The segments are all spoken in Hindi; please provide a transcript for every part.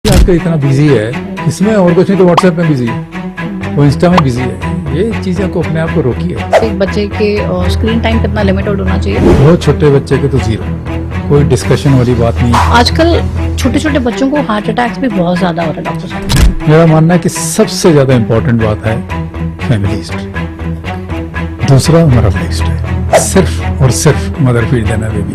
आजकल इतना बिजी है, इसमें और कुछ नहीं तो व्हाट्सएप में बिजी है, वो इंस्टा में बिजी है। ये चीजें को अपने आप को रोकी है। एक बच्चे के स्क्रीन टाइम कितना लिमिटेड होना चाहिए? बहुत छोटे बच्चे के तो जीरो, कोई डिस्कशन वाली बात नहीं। आजकल छोटे छोटे बच्चों को हार्ट अटैक्स भी बहुत ज्यादा हो रहा है डॉक्टर साहब। मेरा मानना है कि सबसे ज्यादा इम्पोर्टेंट बात है फैमिली हिस्ट्री, दूसरा हमारा लाइफ स्टाइल। सिर्फ और सिर्फ मदर फीड देना बेबी,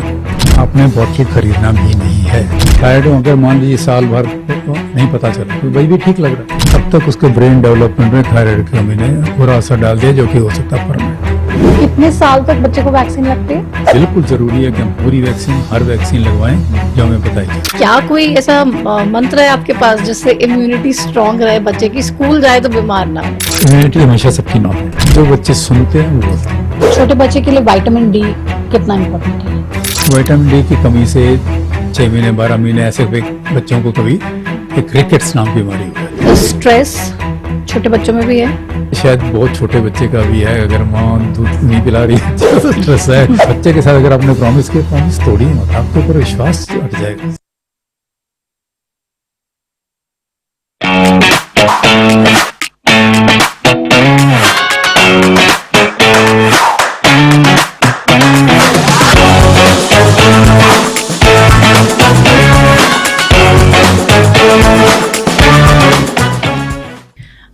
आपने बॉटल खरीदना भी नहीं है। थायराइड अगर मान लीजिए साल भर नहीं पता चला तो वही भी ठीक लग रहा है, तब तक उसके ब्रेन डेवलपमेंट में थायराइड की कमी ने बुरा असर डाल दिया, जो कि हो सकता है परमानेंट। कितने साल तक बच्चे को वैक्सीन लगती है? बिल्कुल जरूरी है कि हम पूरी वैक्सीन, हर वैक्सीन लगवाएं जो हमें बताई। क्या कोई ऐसा मंत्र है आपके पास जिससे इम्यूनिटी स्ट्रांग रहे बच्चे की, स्कूल जाए तो बीमार ना हो? इम्यूनिटी हमेशा सबकी नॉर्मल है, जो बच्चे सुनते हैं वो बोलते हैं। छोटे बच्चे के लिए विटामिन डी कितना इम्पोर्टेंट है? विटामिन डी की कमी से 6 महीने 12 महीने ऐसे बच्चों को कभी एक रिकेट्स नाम की बीमारी हुई है। स्ट्रेस छोटे बच्चों में भी है? शायद बहुत छोटे बच्चे का भी है, अगर माँ दूध नहीं पिला रही है तो स्ट्रेस है। बच्चे के साथ अगर आपने प्रॉमिस किया, प्रॉमिस तोड़ी मत, आपके ऊपर विश्वास हट जाएगा।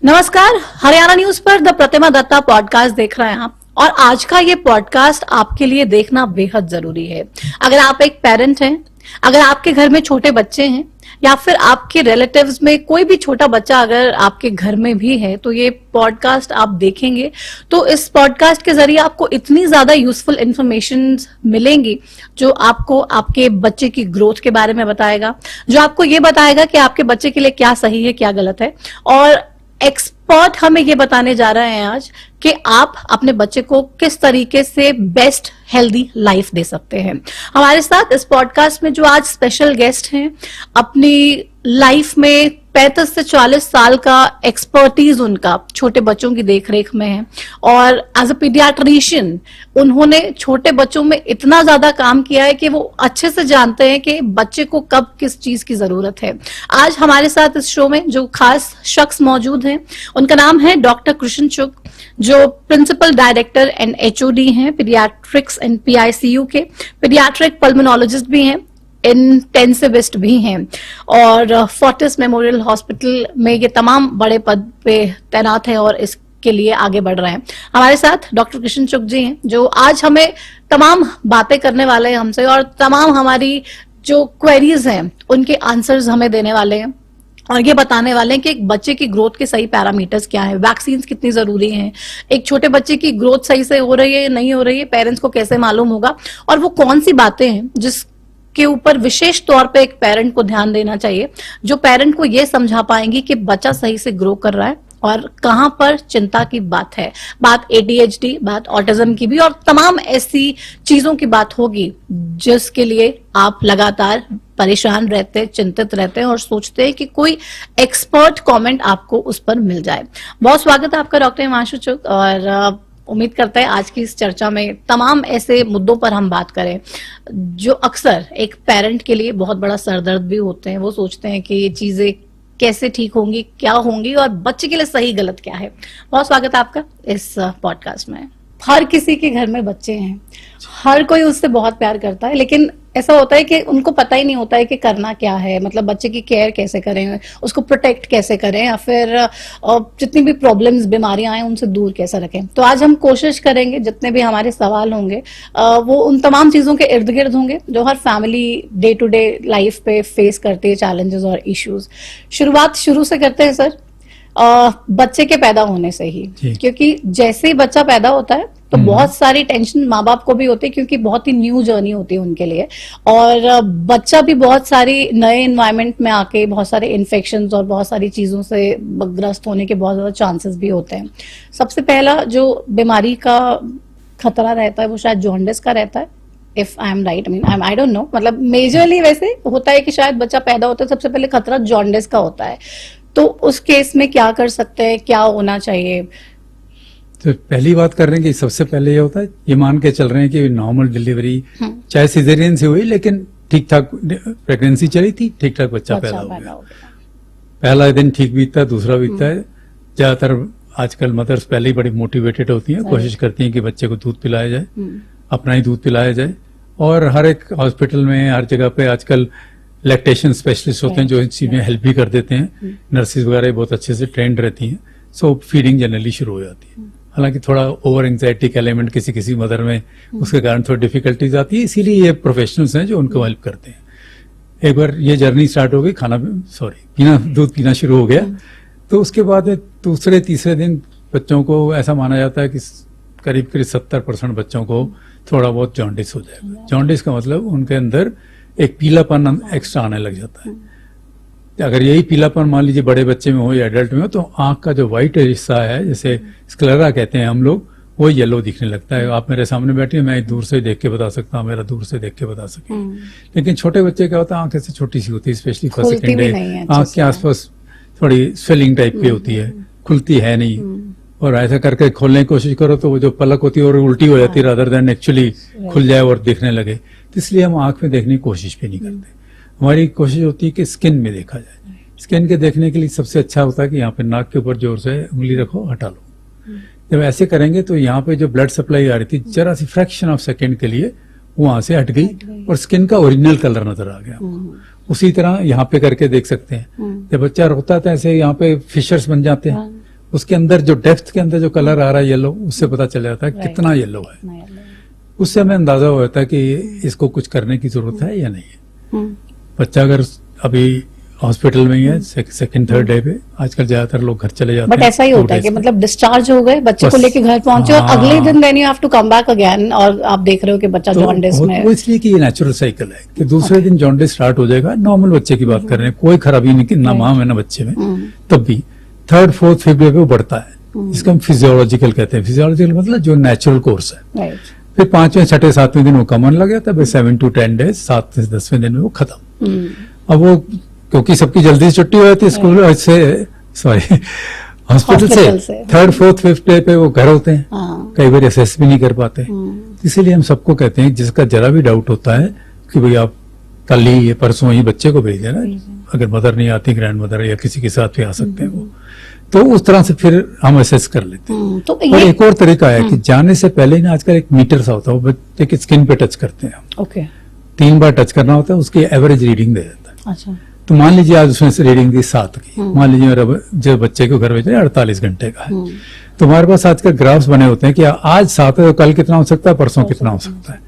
नमस्कार, हरियाणा न्यूज पर द प्रतिमा दत्ता पॉडकास्ट देख रहे हैं आप, और आज का ये पॉडकास्ट आपके लिए देखना बेहद जरूरी है। अगर आप एक पेरेंट हैं, अगर आपके घर में छोटे बच्चे हैं, या फिर आपके रिलेटिव्स में कोई भी छोटा बच्चा अगर आपके घर में भी है, तो ये पॉडकास्ट आप देखेंगे तो इस पॉडकास्ट के जरिए आपको इतनी ज्यादा यूजफुल इंफॉर्मेशन मिलेंगी, जो आपको आपके बच्चे की ग्रोथ के बारे में बताएगा, जो आपको ये बताएगा कि आपके बच्चे के लिए क्या सही है क्या गलत है। और एक्सपर्ट हमें ये बताने जा रहे हैं आज कि आप अपने बच्चे को किस तरीके से बेस्ट हेल्दी लाइफ दे सकते हैं। हमारे साथ इस पॉडकास्ट में जो आज स्पेशल गेस्ट हैं, अपनी लाइफ में 35 से 40 साल का एक्सपर्टीज उनका छोटे बच्चों की देखरेख में है, और एज अ पीडियाट्रिशियन उन्होंने छोटे बच्चों में इतना ज्यादा काम किया है कि वो अच्छे से जानते हैं कि बच्चे को कब किस चीज की जरूरत है। आज हमारे साथ इस शो में जो खास शख्स मौजूद हैं, उनका नाम है डॉक्टर कृष्ण चुग, जो प्रिंसिपल डायरेक्टर एंड एचओडी हैं पीडियाट्रिक्स एंड पीआईसीयू के, पीडियाट्रिक पल्मोनोलॉजिस्ट भी हैं, इंटेंसिविस्ट भी हैं, और फोर्टिस मेमोरियल हॉस्पिटल में ये तमाम बड़े पद पे तैनात हैं और इसके लिए आगे बढ़ रहे हैं। हमारे साथ डॉक्टर कृष्ण चुग जी हैं, जो आज हमें तमाम बातें करने वाले हैं हमसे, और तमाम हमारी जो क्वेरीज हैं उनके आंसर्स हमें देने वाले हैं, और ये बताने वाले हैं कि एक बच्चे की ग्रोथ के सही पैरामीटर्स क्या है, वैक्सीन कितनी जरूरी हैं, एक छोटे बच्चे की ग्रोथ सही से हो रही है नहीं हो रही है, पेरेंट्स को कैसे मालूम होगा, और वो कौन सी बातें हैं जिस के ऊपर विशेष तौर पे एक पेरेंट को ध्यान देना चाहिए, जो पेरेंट को ये समझा पाएंगी कि बच्चा सही से ग्रो कर रहा है और कहां पर चिंता की बात है। बात ADHD, बात ऑटिज्म की भी, और तमाम ऐसी चीजों की बात होगी जिसके लिए आप लगातार परेशान रहते, चिंतित रहते हैं और सोचते हैं कि कोई एक्सपर्ट कमेंट आपको उस पर मिल जाए। बहुत स्वागत है आपका डॉक्टर हिमांशु चुग, और उम्मीद करते हैं आज की इस चर्चा में तमाम ऐसे मुद्दों पर हम बात करें जो अक्सर एक पेरेंट के लिए बहुत बड़ा सरदर्द भी होते हैं। वो सोचते हैं कि ये चीजें कैसे ठीक होंगी, क्या होंगी, और बच्चे के लिए सही गलत क्या है। बहुत स्वागत है आपका इस पॉडकास्ट में। हर किसी के घर में बच्चे हैं, हर कोई उससे बहुत प्यार करता है, लेकिन ऐसा होता है कि उनको पता ही नहीं होता है कि करना क्या है, मतलब बच्चे की केयर कैसे करें, उसको प्रोटेक्ट कैसे करें, या फिर जितनी भी प्रॉब्लम्स, बीमारियां हैं उनसे दूर कैसे रखें। तो आज हम कोशिश करेंगे, जितने भी हमारे सवाल होंगे वो उन तमाम चीजों के इर्द गिर्द होंगे जो हर family day to day life पे फेस करती है, चैलेंजेस और इश्यूज। शुरुआत शुरू से करते हैं सर, बच्चे के पैदा होने से ही, क्योंकि जैसे ही बच्चा पैदा होता है तो बहुत सारी टेंशन माँ बाप को भी होती है, क्योंकि बहुत ही न्यू जर्नी होती है उनके लिए, और बच्चा भी बहुत सारी नए एनवायरनमेंट में आके बहुत सारे इन्फेक्शंस और बहुत सारी चीजों से ग्रस्त होने के बहुत ज्यादा चांसेस भी होते हैं। सबसे पहला जो बीमारी का खतरा रहता है वो शायद जॉन्डिस का रहता है, if I am right, I don't know, मतलब मेजरली वैसे होता है कि शायद बच्चा पैदा होता है सबसे पहले खतरा जॉन्डिस का होता है। तो उस केस में क्या कर सकते हैं, क्या होना चाहिए? तो पहली बात कर रहे हैं कि सबसे पहले ये होता है, ये मान के चल रहे हैं कि नॉर्मल डिलीवरी चाहे सिजेरियन से हुई, लेकिन ठीक ठाक प्रेगनेंसी चली थी, ठीक ठाक बच्चा पैदा हो गया। पहला दिन ठीक बीतता है, दूसरा बीतता है। ज्यादातर आजकल मदर्स पहले ही बड़ी मोटिवेटेड होती हैं, कोशिश करती हैं कि बच्चे को दूध पिलाया जाए, अपना ही दूध पिलाया जाए। और हर एक हॉस्पिटल में, हर जगह पे आजकल लैक्टेशन स्पेशलिस्ट होते हैं जो इस चीज में हेल्प भी कर देते हैं। नर्सेज वगैरह बहुत अच्छे से ट्रेंड रहती हैं, सो फीडिंग जनरली शुरू हो जाती है। हालांकि थोड़ा ओवर एंग्जाइटी का एलिमेंट किसी किसी मदर में, उसके कारण थोड़ी डिफिकल्टीज आती है, इसीलिए ये प्रोफेशनल्स हैं जो उनको हेल्प करते हैं। एक बार ये जर्नी स्टार्ट हो गई, दूध पीना शुरू हो गया, तो उसके बाद दूसरे तीसरे दिन बच्चों को ऐसा माना जाता है कि करीब 70% बच्चों को थोड़ा बहुत जॉन्डिस हो जाएगा। जॉन्डिस का मतलब उनके अंदर एक पीलापन एक्स्ट्रा आने लग जाता है। अगर यही पीलापन मान लीजिए बड़े बच्चे में हो या एडल्ट में हो, तो आंख का जो व्हाइट हिस्सा है, जैसे स्क्लेरा कहते हैं हम लोग, वो येलो दिखने लगता है। आप मेरे सामने बैठे हैं, मैं दूर से देख के बता सकता हूँ, मेरा दूर से देख के बता सके। लेकिन छोटे बच्चे क्या होता है, आंख ऐसे छोटी सी होती है, स्पेशली फर्स्ट सेकेंड डे, आंख के आसपास थोड़ी स्वेलिंग टाइप की होती है, खुलती है नहीं। और ऐसा करके खोलने की कोशिश करो तो वो जो पलक होती है और उल्टी हो जाती है, रादर देन एक्चुअली खुल जाए और दिखने लगे। तो इसलिए हम आंख में देखने की कोशिश भी नहीं करते। हमारी कोशिश होती है कि स्किन में देखा जाए। स्किन के देखने के लिए सबसे अच्छा होता है कि यहाँ पे नाक के ऊपर जोर से उंगली रखो, हटा लो। जब ऐसे करेंगे तो यहाँ पे जो ब्लड सप्लाई आ रही थी, जरा सी फ्रैक्शन ऑफ सेकेंड के लिए वो वहां से हट गई और स्किन का ओरिजिनल कलर नजर आ गया। उसी तरह यहाँ पे करके देख सकते हैं। जब बच्चा रोता है तो ऐसे यहाँ पे फिशर्स बन जाते हैं, उसके अंदर जो डेप्थ के अंदर जो कलर आ रहा है येलो, उससे पता चल जाता है कितना येलो है। उससे हमें अंदाजा हो जाता है कि इसको कुछ करने की जरूरत है या नहीं है। बच्चा अगर अभी हॉस्पिटल में ही है, सेकंड थर्ड डे पे, आजकल ज्यादातर लोग घर चले जाते हैं। बट ऐसा ही होता है कि मतलब डिस्चार्ज हो गए, बच्चे को लेके घर पहुंचे और अगले दिन then you have to come back again, और आप देख रहे हो कि बच्चा जॉन्डिस में है। वो इसलिए कि ये नेचुरल साइकिल है कि दूसरे दिन जॉन्डिस स्टार्ट हो जाएगा। नॉर्मल बच्चे की बात कर रहे हैं, कोई खराबी नहीं, कि ना माँ में ना बच्चे में, तब भी थर्ड फोर्थ फिफ्थ डे पे वो बढ़ता है। इसको हम फिजियोलॉजिकल कहते हैं। फिजियोलॉजिकल मतलब जो नेचुरल कोर्स है। फिर 5वें 6ठे 7वें दिन वो कमन लग जाता है, 7 to 10 डेज, 7 से 10वें दिन में वो खत्म। अब वो क्योंकि सबकी जल्दी से छुट्टी हो जाती है स्कूल से, सॉरी हॉस्पिटल से, थर्ड फोर्थ फिफ्थ डे पे वो घर होते हैं, कई बार असेस भी नहीं कर पाते। इसीलिए हम सबको कहते हैं जिसका जरा भी डाउट होता है कि भाई आप कल ही ये परसों ही बच्चे को भेज देना, अगर मदर नहीं आती, ग्रैंड मदर या किसी के साथ भी आ सकते हैं वो, तो उस तरह से फिर हम असेस कर लेते हैं। तो और एक और तरीका है कि जाने से पहले ना आजकल एक मीटर सा होता है, वो बच्चे की स्किन पे टच करते हैं हम। ओके, 3 बार टच करना होता है, उसकी एवरेज रीडिंग दे देता है। अच्छा, तो मान लीजिए आज उसमें से रीडिंग दी 7 की, मान लीजिए मेरा जो बच्चे को घर भेजा 48 घंटे का है, तो हमारे पास आजकल ग्राफ्स बने होते हैं कि आज 7 है तो कल कितना हो सकता है, परसों कितना हो सकता है,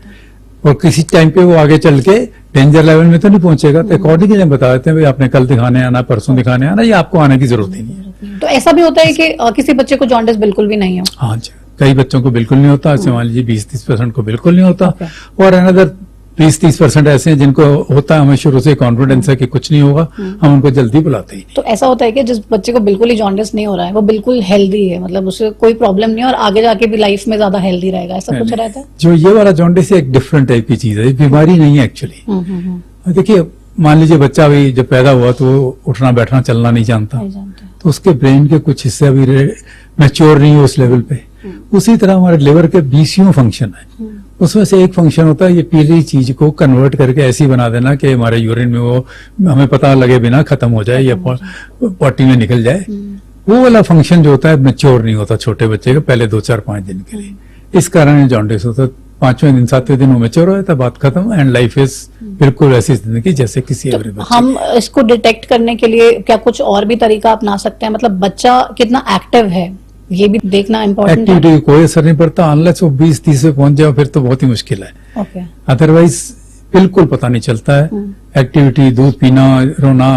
और किसी टाइम पे वो आगे चल के डेंजर लेवल में तो नहीं पहुंचेगा। तो अकॉर्डिंगली हम बता देते हैं भाई आपने कल दिखाने आना, परसों दिखाने आना, या आपको आने की जरूरत ही नहीं है। तो ऐसा भी होता है कि किसी बच्चे को जॉन्डिस बिल्कुल भी नहीं हो? हाँ जी, कई बच्चों को बिल्कुल नहीं होता, ऐसे मान लीजिए 20-30% को बिल्कुल नहीं होता, और अनदर 20-30% ऐसे हैं जिनको होता है। हमें शुरू से कॉन्फिडेंस है कि कुछ नहीं होगा, हम उनको जल्दी बुलाते ही। तो ऐसा होता है कि जिस बच्चे को बिल्कुल ही जॉन्डिस नहीं हो रहा है, वो बिल्कुल हेल्दी है, मतलब उसे कोई प्रॉब्लम नहीं है और आगे जाके भी लाइफ में ज्यादा हेल्दी रहेगा, ऐसा कुछ रहता है? जो ये वाला जॉन्डिस एक डिफरेंट टाइप की चीज है, बीमारी नहीं है एक्चुअली। देखिए, मान लीजिए बच्चा भी जब पैदा हुआ तो वो उठना बैठना चलना नहीं जानता, तो उसके ब्रेन के कुछ हिस्से अभी मैच्योर नहीं है उस लेवल पे। उसी तरह हमारे लिवर के 20 फंक्शन है, उसमें से एक फंक्शन होता है ये पीली चीज को कन्वर्ट करके ऐसी बना देना कि हमारे यूरिन में वो हमें पता लगे बिना खत्म हो जाए या पॉटी में निकल जाए। वो वाला फंक्शन जो होता है मैच्योर नहीं होता छोटे बच्चे का पहले 2-4-5 दिन के लिए, इस कारण जॉन्डिस होता है। 5वें दिन 7वें दिन वो मैच्योर हो जाता है, बात खत्म, एंड लाइफ इज बिल्कुल ऐसी जिंदगी जैसे किसी एवरेज बच्चे। हम इसको डिटेक्ट करने के लिए क्या कुछ और भी तरीका अपना सकते हैं? मतलब बच्चा कितना एक्टिव है ये भी देखना इम्पोर्टेंट है। एक्टिविटी कोई असर नहीं पड़ता, अनलेस वो 20-30 पे पहुंच जाओ, फिर तो बहुत ही मुश्किल है। ओके, अदरवाइज बिल्कुल पता नहीं चलता है। एक्टिविटी, दूध पीना, रोना,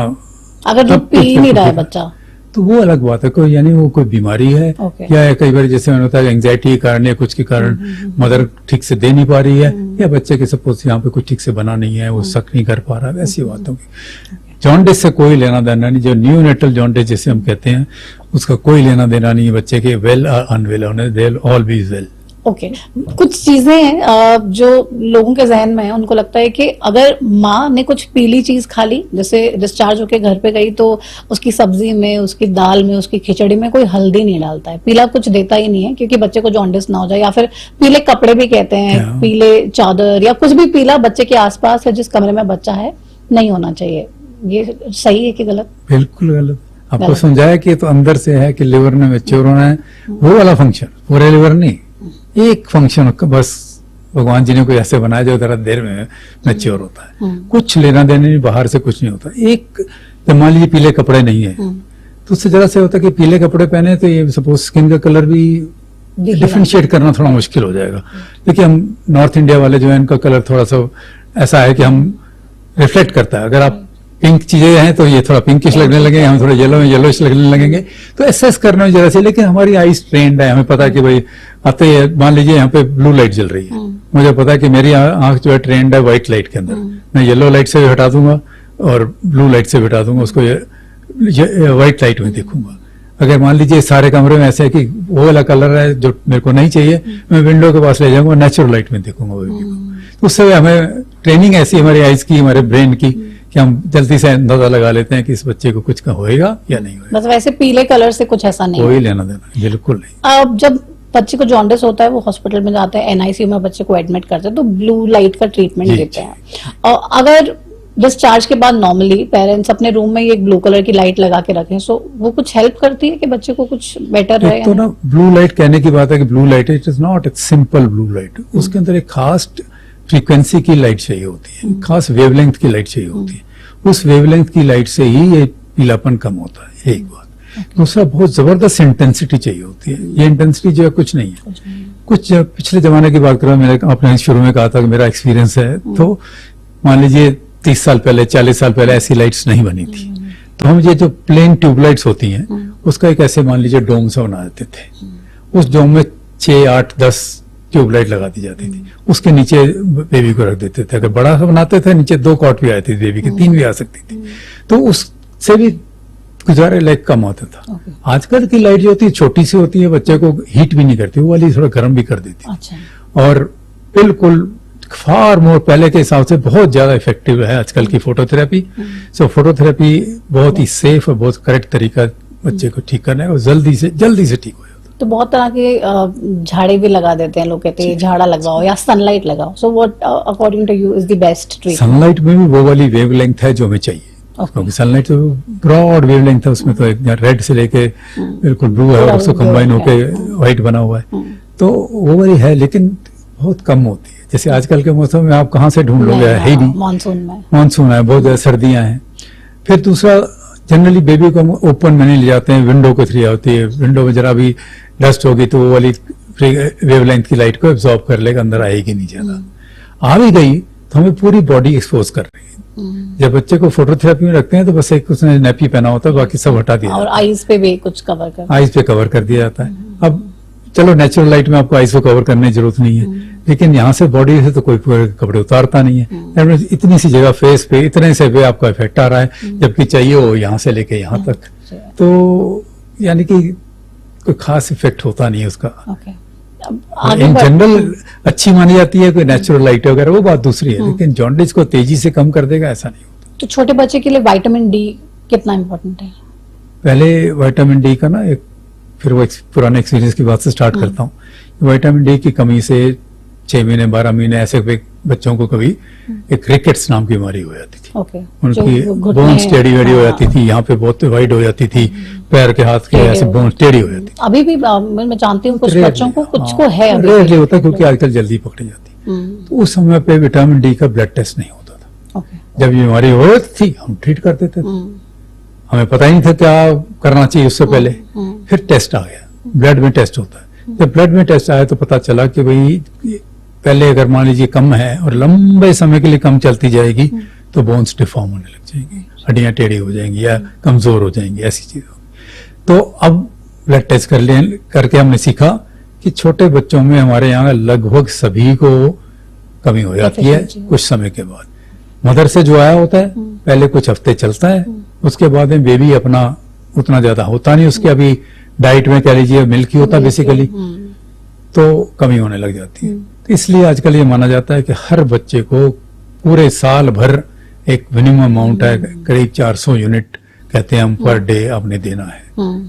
अगर दूध पी ही नहीं रहा है बच्चा तो वो अलग बात है, कोई यानी वो कोई बीमारी है, या कई बार जैसे मैंने बताया एंग्जाइटी के कारण या कुछ के कारण मदर ठीक से दे नहीं पा रही है, या बच्चे के सपोज यहाँ पे कुछ ठीक से बना नहीं है, वो सक नहीं कर पा रहा है, ऐसी बातों की। जॉन्डिस से कोई लेना देना नहीं। जो न्यूनेटल जॉन्डिस जिसे हम कहते हैं, उसका कोई लेना देना नहीं है बच्चे के वेल और अनवेल होने, they will all be well. Okay, कुछ चीजें हैं जो लोगों के जहन में है, उनको लगता है कि अगर माँ ने कुछ पीली चीज खा ली, जैसे डिस्चार्ज होके घर पे गई, तो उसकी सब्जी में, उसकी दाल में, उसकी खिचड़ी में कोई हल्दी नहीं डालता है, पीला कुछ देता ही नहीं है क्योंकि बच्चे को जॉन्डिस ना हो जाए, या फिर पीले कपड़े भी कहते हैं, पीले चादर या कुछ भी पीला बच्चे के आसपास है जिस कमरे में बच्चा है नहीं होना चाहिए। ये सही है कि गलत? बिल्कुल गलत। आपको बराबर। समझाया कि ये तो अंदर से है कि लिवर ने मैच्योर होना है, वो वाला फंक्शन, पूरे लिवर नहीं, एक फंक्शन बस भगवान जी ने कोई ऐसे बनाया जो जरा देर में मैच्योर होता है। कुछ लेना देना नहीं, बाहर से कुछ नहीं होता। एक जब मान लीजिए पीले कपड़े नहीं है तो उससे जरा से होता है कि पीले कपड़े पहने तो ये सपोज स्किन का कलर भी डिफरेंशिएट करना थोड़ा मुश्किल हो जाएगा। देखिए हम नॉर्थ इंडिया वाले जो है इनका कलर थोड़ा सा ऐसा है कि हम रिफ्लेक्ट करता है। अगर आप पिंक चीजें हैं तो ये थोड़ा पिंकिश लगने लगेंगे, हम थोड़ा येलोइश लगने लगेंगे, तो एसेस करने में जरा से। लेकिन हमारी आईज ट्रेंड है, हमें पता है कि भाई आते ही मान लीजिए यहाँ पे ब्लू लाइट जल रही है, मुझे पता है कि मेरी आंख जो है ट्रेंड है व्हाइट लाइट के अंदर, मैं येलो लाइट से भी हटा दूंगा और ब्लू लाइट से भी हटा दूंगा, उसको व्हाइट लाइट में देखूंगा। अगर मान लीजिए सारे कमरे में ऐसे है कि वो वाला कलर है जो मेरे को नहीं चाहिए, मैं विंडो के पास ले जाऊंगा, नेचुरल लाइट में देखूंगा वो बेबी को। तो उससे हमें ट्रेनिंग ऐसी हमारी आइज की, हमारे ब्रेन की, कि हम जल्दी से अंदाजा लगा लेते हैं कि इस बच्चे को कुछ होएगा या नहीं होएगा। बस वैसे पीले कलर से कुछ ऐसा नहीं कोई है। लेना देना बिल्कुल नहीं। अब जब बच्चे को जॉन्डिस होता है, वो हॉस्पिटल में जाते हैं, एनआईसीयू में बच्चे को एडमिट करते हैं, तो ब्लू लाइट का ट्रीटमेंट जी, देते हैं। और अगर डिस्चार्ज के बाद नॉर्मली पेरेंट्स अपने रूम में एक ब्लू कलर की लाइट लगा के रखें, सो वो कुछ हेल्प करती है कि बच्चे को कुछ बेटर रहे? एक तो ना ब्लू लाइट कहने की बात है कि blue light it is not a simple blue light, उसके अंदर एक खास फ्रीक्वेंसी की लाइट चाहिए होती है, खास वेवलेंथ की लाइट चाहिए होती है। उस वेवलेंथ की लाइट से ही ये पीलापन कम होता है, एक बात। दूसरा बहुत जबरदस्त इंटेंसिटी चाहिए होती है। ये इंटेंसिटी जो है कुछ नहीं है। कुछ पिछले जमाने की बात करो, मेरे आपने शुरू में कहा था कि मेरा एक्सपीरियंस है, तो मान लीजिए 30 साल पहले 40 साल पहले ऐसी लाइट्स नहीं बनी थी, तो हम ये जो प्लेन ट्यूबलाइट्स होती हैं उसका एक ऐसे मान लीजिए डोम सा बना देते थे। उस डोम में 6, 8, 10 ट्यूबलाइट लगा दी जाती थी, उसके नीचे बेबी को रख देते थे। अगर बड़ा सा बनाते थे नीचे 2 कॉट भी आती थी बेबी की, 3 भी आ सकती थी, तो उससे भी गुजारे लाइक कम होता था। आजकल की लाइट जो होती है छोटी सी होती है, बच्चे को हीट भी नहीं करती, वो वाली थोड़ा गर्म भी कर देती है। अच्छा। और बिल्कुल फार मोर पहले के हिसाब से बहुत ज्यादा इफेक्टिव है आजकल की फोटोथेरेपी। सो फोटोथेरेपी बहुत ही सेफ और बहुत करेक्ट तरीका बच्चे को ठीक करने का, और जल्दी से ठीक हो जाता है। तो बहुत तरह के झाड़े भी लगा देते हैं, लोग कहते हैं झाड़ा लगाओ या सनलाइट लगाओ, so what according to you is the best treatment? Sunlight में भी वो वाली वेवलेंथ है जो हमें चाहिए, क्योंकि सनलाइट तो ब्रॉड वेवलेंथ है, उसमें तो रेड से लेके बिल्कुल ब्लू है, और उसको कंबाइन होके व्हाइट बना हुआ है, तो वो वाली है, लेकिन बहुत कम होती है। जैसे आजकल के मौसम में आप कहाँ से ढूंढ लोगे, है ही नहीं। मानसून है, बहुत ज्यादा सर्दियां हैं। फिर दूसरा, जनरली बेबी को हम ओपन में नहीं ले जाते हैं, विंडो को थ्री होती है, विंडो में जरा भी डस्ट होगी तो वो वाली वेवलेंथ की लाइट को एब्जॉर्ब कर लेगा, अंदर आएगी नहीं ज्यादा। आ भी गई तो हमें पूरी बॉडी एक्सपोज कर रही है। जब बच्चे को फोटोथेरेपी में रखते हैं तो बस एक उसने नेपी पहना होता है, बाकी सब हटा दिया, और आईज पे भी कुछ कवर कर, आईज पे कवर कर दिया जाता है। अब चलो नेचुरल लाइट में आपको आईज को कवर करने की जरूरत नहीं है, लेकिन यहाँ से बॉडी से तो कोई पूरे कपड़े उतारता नहीं है। इतनी सी जगह फेस पे इतने से पे आपका इफेक्ट आ रहा है, जबकि चाहिए वो यहाँ से लेके यहाँ तक, तो यानी कि कोई खास इफेक्ट होता नहीं है उसका। इन जनरल अच्छी मानी जाती है, कोई नेचुरल लाइट वगैरह वो बात दूसरी है, लेकिन जॉन्डिस को तेजी से कम कर देगा ऐसा नहीं होता। तो छोटे बच्चे के लिए विटामिन डी कितना इम्पोर्टेंट है? पहले विटामिन डी का ना एक, फिर वो पुराने एक्सपीरियंस की बात से स्टार्ट करता हूँ। विटामिन डी की कमी से 6 महीने 12 महीने ऐसे बच्चों को कभी एक रिकेट्स नाम की बीमारी हो जाती थी। उनकी बोन टेढ़ी वेढ़ी हो जाती थी, यहाँ पे बहुत वाइड हो जाती थी, पैर के हाथ के ऐसे बोन टेढ़ी हो जाती थी। अभी भी मैं जानती हूँ कुछ बच्चों को, कुछ को है, रेयरली होता है क्योंकि आजकल जल्दी पकड़ी जाती है। तो उस समय पे विटामिन डी का ब्लड टेस्ट नहीं होता था। जब ये बीमारी हो जाती थी हम ट्रीट कर देते थे, हमें पता ही नहीं था क्या करना चाहिए उससे पहले। फिर टेस्ट आ गया, ब्लड में टेस्ट होता है। जब ब्लड में टेस्ट आया तो पता चला कि भाई पहले अगर मान लीजिए कम है और लंबे समय के लिए कम चलती जाएगी तो बोन्स डिफॉर्म होने लग जाएंगी, हड्डियां टेढ़ी हो जाएंगी या कमजोर हो जाएंगी, ऐसी चीज होगी। तो अब ब्लड टेस्ट करके हमने सीखा कि छोटे बच्चों में हमारे यहाँ लगभग सभी को कमी हो जाती है कुछ समय के बाद। मदर से जो आया होता है पहले कुछ हफ्ते चलता है, उसके बाद में बेबी अपना उतना ज्यादा होता नहीं, उसके अभी डाइट में कह लीजिए मिल्की होता बेसिकली, तो कमी होने लग जाती है। तो इसलिए आजकल ये माना जाता है कि हर बच्चे को पूरे साल भर एक मिनिमम अमाउंट है, करीब 400 यूनिट कहते हैं हम पर डे आपने देना है।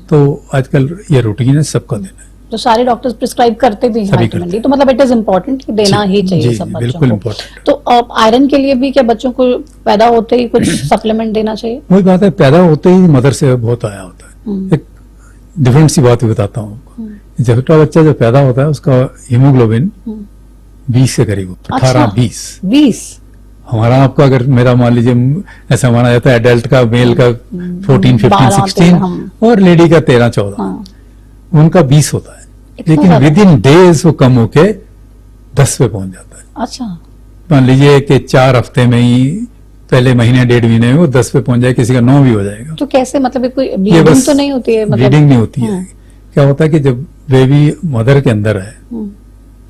तो आजकल ये रूटीन है, सबका देना है। तो सारे डॉक्टर्स प्रिस्क्राइब करते भी हैं सभी ultimately, करते तो मतलब इट इज इम्पोर्टेंट कि देना ही चाहिए जी, सब बच्चों बिल्कुल को। इम्पोर्टेंट। तो आयरन के लिए भी क्या बच्चों को पैदा होते ही कुछ सप्लीमेंट देना चाहिए? वही बात है, पैदा होते ही मदर से बहुत आया होता है। एक डिफरेंट सी बात भी बताता हूँ आपको। जब छोटा बच्चा जब पैदा होता है उसका हीमोग्लोबिन 20 के करीब होता है, 18-20। 20? हमारा आपका अगर मेरा मान लीजिए ऐसा माना जाता है एडल्ट का मेल का 14, 15, 12, 16 और लेडी का 13-14, हाँ। उनका 20 होता है, इतना लेकिन ज्यादा? विद इन डेज वो कम होके 10 पे पहुंच जाता है। अच्छा। मान लीजिए कि 4 हफ्ते में ही, पहले महीने 1.5 महीने में वो 10 पे पहुंच जाए, किसी का 9 भी हो जाएगा। तो कैसे, मतलब ये कोई ये ब्लीडिंग बस तो नहीं होती है? मतलब ब्लीडिंग नहीं होती है। हाँ। क्या होता है कि जब बेबी मदर के अंदर है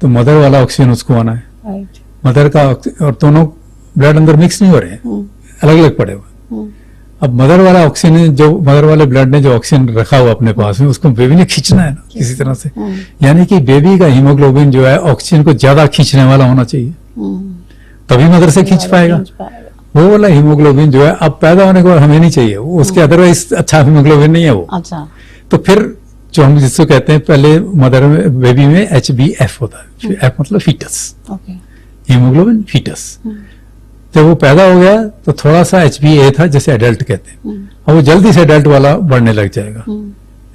तो मदर वाला ऑक्सीजन उसको आना है, राइट। मदर का और दोनों ब्लड अंदर मिक्स नहीं हो रहे हैं, अलग अलग पड़े हुए। अब मदर वाला ऑक्सीजन, जो मदर वाले ब्लड ने जो ऑक्सीजन रखा हुआ अपने पास में, उसको बेबी ने खींचना है ना किसी तरह से। यानी कि बेबी का हीमोग्लोबिन जो है ऑक्सीजन को ज्यादा खींचने वाला होना चाहिए, तभी मदर से खींच पाएगा। वो वाला हीमोग्लोबिन जो है अब पैदा होने के बाद हमें नहीं चाहिए, वो उसके अदरवाइज अच्छा हीमोग्लोबिन नहीं है वो। अच्छा। तो फिर जो हम जिसको कहते हैं, पहले मदर में बेबी में HbF होता है, एफ मतलब फीटस, ओके। Haemoglobin foetus. जब वो पैदा हो गया तो थोड़ा सा HbA था, जैसे एडल्ट कहते हैं, और वो जल्दी से एडल्ट वाला बढ़ने लग जाएगा।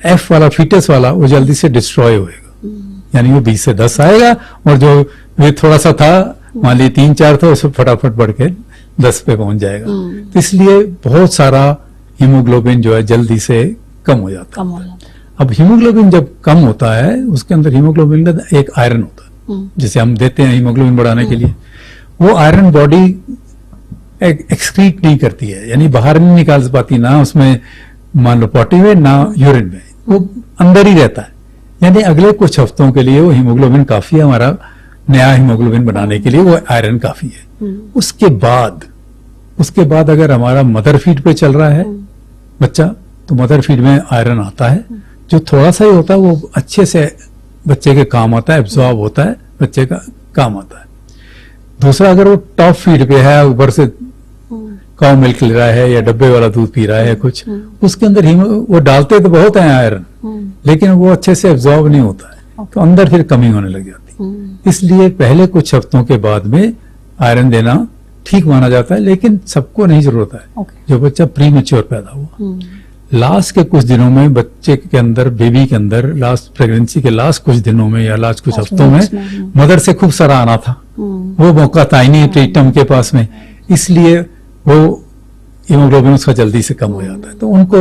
F वाला फीटस वाला वो जल्दी से डिस्ट्रॉय होएगा, यानी वो 20 से 10 आएगा, और जो वे थोड़ा सा था, मान लीजिए 3-4 था, उसमें फटाफट बढ़ के 10 पे पहुंच जाएगा। तो इसलिए बहुत सारा हीमोग्लोबिन जो है जल्दी से कम हो जाता कम है। हो जाता है। अब हीमोग्लोबिन जब कम होता है, उसके अंदर हीमोग्लोबिन का एक आयरन होता है, जिसे हम देते हैं हीमोग्लोबिन बढ़ाने के लिए। वो आयरन बॉडी एक्सक्रीट नहीं करती है, यानी बाहर नहीं निकाल पाती, ना उसमें मान लो पॉटी में ना यूरिन में, वो अंदर ही रहता है। यानी अगले कुछ हफ्तों के लिए वो हीमोग्लोबिन काफी है, हमारा नया हीमोग्लोबिन बनाने के लिए वो आयरन काफी है। उसके बाद अगर हमारा मदर फीड पे चल रहा है बच्चा, तो मदर फीड में आयरन आता है, जो थोड़ा सा ही होता है, वो अच्छे से बच्चे के काम आता है, एब्जॉर्ब होता है, बच्चे का काम आता है। दूसरा, अगर वो टॉप फीड पे है, ऊपर से काउ मिल्क ले रहा है या डब्बे वाला दूध पी रहा है कुछ, उसके अंदर वो डालते तो बहुत है आयरन, लेकिन वो अच्छे से एब्जॉर्ब नहीं होता है, तो अंदर फिर कमी होने लग जाती है। इसलिए पहले कुछ हफ्तों के बाद में आयरन देना ठीक माना जाता है, लेकिन सबको नहीं जरूरत है। जो बच्चा प्री मेच्योर पैदा हुआ, लास्ट के कुछ दिनों में बच्चे के अंदर, बेबी के अंदर, लास्ट प्रेगनेंसी के लास्ट कुछ दिनों में या लास्ट कुछ हफ्तों में मदर से खूब सारा आना था, वो मौका था ही नहीं ट्रीटम के पास में, इसलिए वो हीमोग्लोबिन उसका जल्दी से कम हो जाता है। तो उनको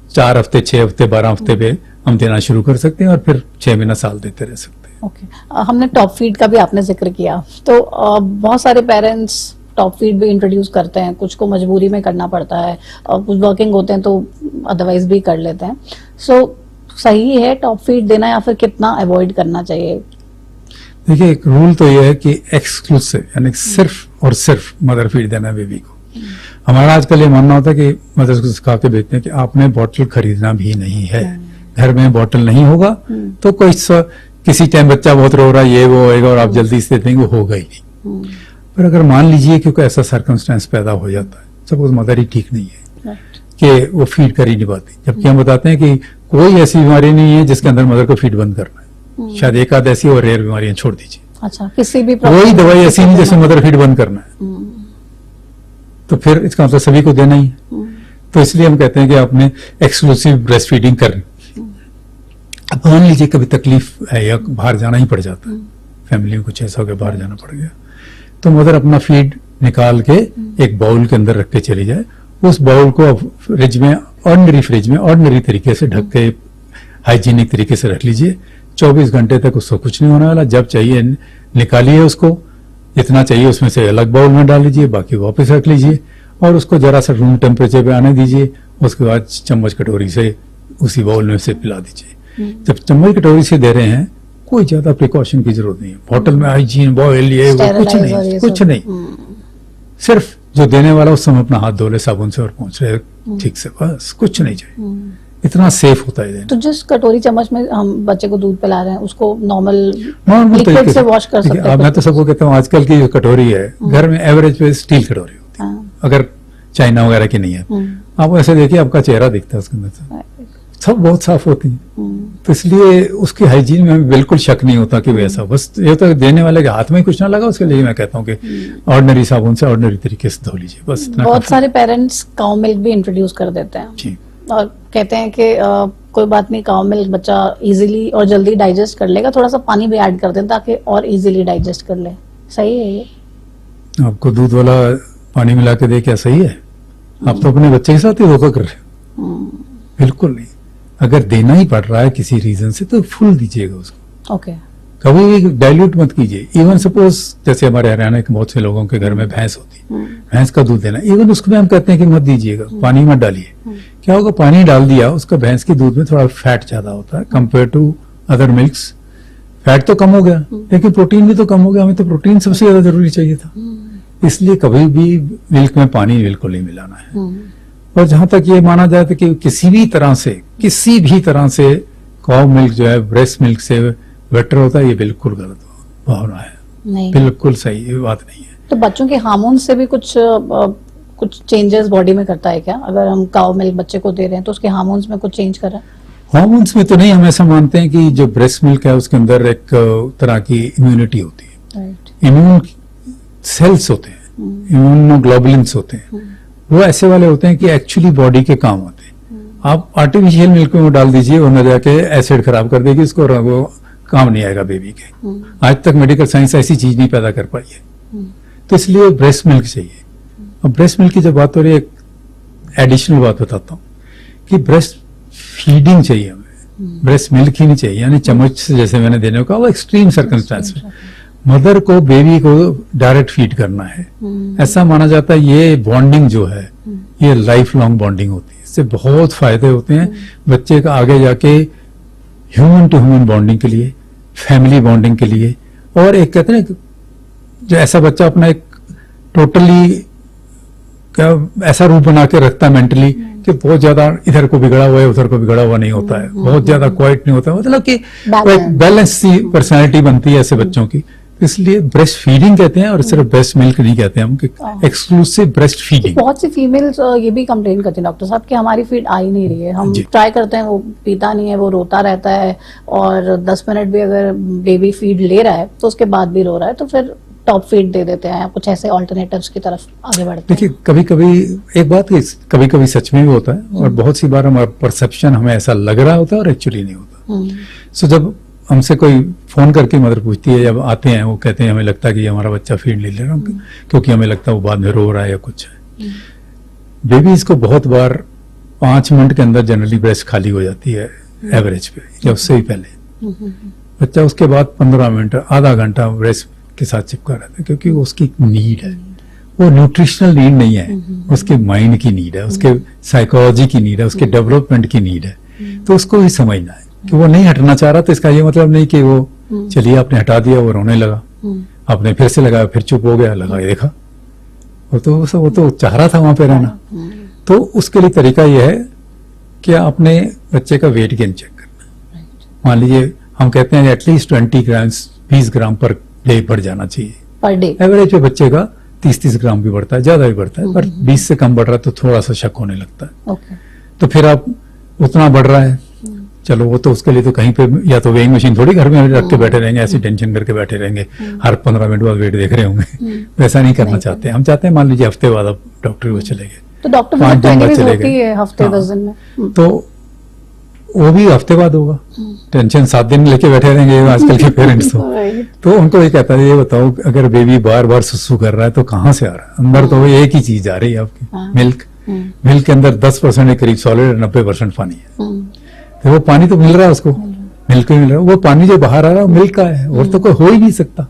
4 हफ्ते, 6 हफ्ते, 12 हफ्ते पे हम देना शुरू कर सकते हैं, और फिर 6 महीना, साल देते रह सकते हैं। ओके। हमने टॉप फीड का भी आपने जिक्र किया, तो बहुत सारे पेरेंट्स टॉप फीड भी इंट्रोड्यूस करते हैं, कुछ को मजबूरी में करना पड़ता है, और कुछ वर्किंग होते हैं तो अदरवाइज भी कर लेते हैं। सो सही है टॉप फीड देना, या फिर कितना अवॉइड करना चाहिए? देखिए, एक रूल तो यह है कि एक्सक्लूसिव, यानी सिर्फ और सिर्फ मदर फीड देना बेबी को। हमारा आजकल ये मानना होता है कि मदर को सिखा के भेजते हैं कि आपने बॉटल खरीदना भी नहीं है, घर में बॉटल नहीं होगा तो कोई किसी टाइम बच्चा बहुत रो रहा है, ये वो होएगा, और आप जल्दी से देंगे, वो होगा ही नहीं। पर अगर मान लीजिए क्योंकि ऐसा सर्कमस्टेंस पैदा हो जाता है, सपोज मदर ही ठीक नहीं है कि वो फीड कर ही नहीं पाती, जबकि हम बताते हैं कि कोई ऐसी बीमारी नहीं है जिसके अंदर मदर को फीड बंद करना है, शायद एक आध ऐसी और रेयर बीमारियां छोड़ दीजिए। अच्छा, किसी भी कोई दवाई ऐसी नहीं जिसमें मदर फीड बंद करना है, तो फिर इसका मतलब सभी को देना ही है। तो इसलिए हम कहते हैं कि आपने एक्सक्लूसिव ब्रेस्ट फीडिंग करनी। अब मान लीजिए कभी तकलीफ है या बाहर जाना ही पड़ जाता है, फैमिली में कुछ ऐसा हो गया, बाहर जाना पड़ गया, तो मदर अपना फीड निकाल के एक बाउल के अंदर रख के चली जाए। उस बाउल को फ्रिज में, ऑर्डिनरी फ्रिज में ऑर्डिनरी तरीके से ढक के हाइजीनिक तरीके से रख लीजिए। 24 घंटे तक उसको कुछ नहीं होने वाला। जब चाहिए निकालिए उसको, जितना चाहिए उसमें से अलग बाउल में डाल लीजिए, बाकी वापस रख लीजिए, और उसको जरा सा रूम टेम्परेचर पे आने दीजिए। उसके बाद चम्मच कटोरी से उसी बाउल में से पिला दीजिए। जब चम्मच कटोरी से दे रहे हैं, कोई ज्यादा प्रिकॉशन की जरूरत नहीं है। बॉटल में हाइजीन, बॉयल, ये वो कुछ नहीं, कुछ नहीं। सिर्फ जो देने वाला उस समय अपना हाथ धो ले साबुन से और पहुंच रहे ठीक से, बस कुछ नहीं चाहिए। इतना सेफ होता है। तो जिस कटोरी चम्मच में हम बच्चे को दूध पिला रहे हैं, उसको नॉर्मल लिक्विड तरीके से वॉश कर सकते हैं। मैं तो सबको कहता हूँ, आजकल की जो कटोरी है, घर में एवरेज पे स्टील कटोरी होती है, अगर चाइना वगैरह की नहीं है। आप ऐसे देखिए, आपका चेहरा दिखता है उसके अंदर से, सब बहुत साफ होती हैं। तो इसलिए उसकी हाइजीन में बिल्कुल शक नहीं होता कि वैसा, बस ये तो देने वाले के हाथ में ही कुछ ना लगा, उसके लिए मैं कहता हूँ कि ऑर्डिनरी साबुन से ऑर्डिनरी तरीके से धो लीजिए, बस इतना बहुत काफी। सारे पेरेंट्स काउ मिल्क भी इंट्रोड्यूस कर देते हैं जी और कहते हैं कि कोई बात नहीं, काउ मिल्क बच्चा इजीली और जल्दी डाइजेस्ट कर लेगा, थोड़ा सा पानी भी ऐड कर दें ताकि और इजीली डाइजेस्ट कर ले। सही है ये? आपको दूध वाला पानी मिला के दे, क्या सही है? आप तो अपने बच्चे के साथ ही धोखा कर रहे हो। बिल्कुल नहीं। अगर देना ही पड़ रहा है किसी रीजन से तो फुल दीजिएगा उसको, ओके। कभी भी डाइल्यूट मत कीजिए। इवन सपोज जैसे हमारे हरियाणा के बहुत से लोगों के घर में भैंस होती है, भैंस का दूध देना, इवन उसको भी हम कहते हैं कि मत दीजिएगा, पानी मत डालिए। क्या होगा, पानी डाल दिया, उसका भैंस के दूध में थोड़ा फैट ज्यादा होता है compare to other milks. Fat तो कम हो गया लेकिन प्रोटीन भी तो कम हो गया। हमें तो प्रोटीन सबसे ज्यादा जरूरी चाहिए था, इसलिए कभी भी मिल्क में पानी बिल्कुल नहीं मिलाना है। और जहां तक ये माना जाए तो कि किसी भी तरह से काउ मिल्क जो है ब्रेस्ट मिल्क से बेटर होता है, ये बिल्कुल गलत भावना है। नहीं, बिल्कुल सही ये बात नहीं है। तो बच्चों के हार्मोन से भी कुछ चेंजेस बॉडी में करता है क्या? अगर हम काउ मिल्क बच्चे को दे रहे हैं तो उसके हार्मोन्स में कुछ चेंज कर रहा है? हार्मोन्स में तो नहीं, हम ऐसा मानते हैं कि जो ब्रेस्ट मिल्क है उसके अंदर एक तरह की इम्यूनिटी होती है, राइट। इम्यून सेल्स होते हैं, इम्यूनोग्लोबुलिन्स होते हैं, वो ऐसे वाले होते हैं कि एक्चुअली बॉडी के काम होते हैं। आप आर्टिफिशियल मिल्क में वो डाल दीजिए, वो न जाके एसिड खराब कर देगी इसको, और वो काम नहीं आएगा बेबी के। आज तक मेडिकल साइंस ऐसी चीज नहीं पैदा कर पाई है, तो इसलिए ब्रेस्ट मिल्क चाहिए। अब ब्रेस्ट मिल्क की जब बात हो रही है, एक एडिशनल बात बताता हूँ कि ब्रेस्ट फीडिंग चाहिए हमें, ब्रेस्ट मिल्क ही नहीं चाहिए, यानी चम्मच से जैसे मैंने देने को कहा, वो एक्सट्रीम सर्कमस्टेंस में मदर को बेबी को डायरेक्ट फीड करना है। ऐसा माना जाता है ये बॉन्डिंग जो है ये लाइफ लॉन्ग बॉन्डिंग होती है, इससे बहुत फायदे होते हैं बच्चे का आगे जाके ह्यूमन टू ह्यूमन बॉन्डिंग के लिए, फैमिली बॉन्डिंग के लिए। और एक कहते हैं जो ऐसा बच्चा अपना एक टोटली ऐसा रूप बना के रखता है मेंटली कि बहुत ज्यादा इधर को बिगड़ा हुआ है उधर को बिगड़ा हुआ नहीं होता है, बहुत ज्यादा क्वाइट नहीं होता है, मतलब कि बैलेंस सी पर्सनैलिटी बनती है ऐसे बच्चों की। इसलिए ब्रेस्ट फीडिंग कहते हैं, और सिर्फ ब्रेस्ट मिल्क नहीं कहते हैं हम, कि एक्सक्लूसिव ब्रेस्ट फीडिंग। बहुत सी फीमेल्स ये भी कंप्लेन करती हैं डॉक्टर साहब कि हमारी फीड आ ही नहीं रही है, हम ट्राई करते हैं, वो पीता नहीं है, वो रोता रहता है, और 10 मिनट भी अगर बेबी फीड ले रहा है तो उसके बाद भी रो रहा है, तो फिर टॉप फीड दे देते हैं, कुछ ऐसे ऑल्टरनेटिव्स की तरफ आगे बढ़ते हैं। देखिए कभी कभी एक बात कभी कभी सच में भी होता है, और बहुत सी बार हमारा परसेप्शन हमें ऐसा लग रहा होता है और एक्चुअली नहीं होता। सो जब हमसे कोई फोन करके मदर पूछती है, जब आते हैं वो कहते हैं हमें लगता है कि हमारा बच्चा फीड नहीं ले रहा, क्योंकि हमें लगता है वो बाद में रो रहा है या कुछ है। बेबीज को बहुत बार 5 मिनट के अंदर जनरली ब्रेस्ट खाली हो जाती है एवरेज पे, या उससे भी पहले। बच्चा उसके बाद 15 मिनट आधा घंटा ब्रेस्ट के साथ चिपका रहता है, क्योंकि उसकी नीड है, वो न्यूट्रिशनल नीड नहीं है, उसके माइंड की नीड है, उसके साइकोलॉजी की नीड है, उसके डेवलपमेंट की नीड है। तो उसको भी समझना है कि वो नहीं हटना चाह रहा, तो इसका ये मतलब नहीं कि वो चलिए आपने हटा दिया, वो रोने लगा, आपने फिर से लगाया, फिर चुप हो गया, लगा देखा वो तो चाह रहा था वहां पे रहना। तो उसके लिए तरीका यह है कि आपने बच्चे का वेट गेन चेक करना। मान लीजिए हम कहते हैं एटलीस्ट 20 ग्राम पर डे बढ़ जाना चाहिए पर डे। एवरेज पे बच्चे का 30 ग्राम भी बढ़ता है, ज्यादा भी बढ़ता है, पर 20 से कम बढ़ रहा है तो थोड़ा सा शक होने लगता है। ओके। तो फिर आप उतना बढ़ रहा है, चलो वो तो उसके लिए तो कहीं पे या तो वेइंग मशीन थोड़ी घर में रख के बैठे रहेंगे, ऐसी टेंशन करके बैठे रहेंगे, हर 15 मिनट बाद वेट देख रहे होंगे। वैसा नहीं करना चाहते हम, चाहते हैं मान लीजिए हफ्ते बाद आप डॉक्टर को चले गए, तो डॉक्टर 5 दिन बाद चले होती है गए, हफ्ते 10 दिन में, तो वो भी हफ्ते बाद होगा। टेंशन 7 दिन लेके बैठे रहेंगे आजकल के पेरेंट्स तो उनको ये कहता है ये बताओ अगर बेबी बार बार सुसु कर रहा है तो कहाँ से आ रहा है? अंदर तो एक ही चीज आ रही है आपकी, मिल्क। मिल्क के अंदर 10% के करीब सॉलिड, 90% पानी है। तो वो पानी तो मिल रहा है उसको, मिल्क भी मिल रहा है, वो पानी जो बाहर आ रहा है वो मिल्क का है, और तो कोई हो ही नहीं सकता।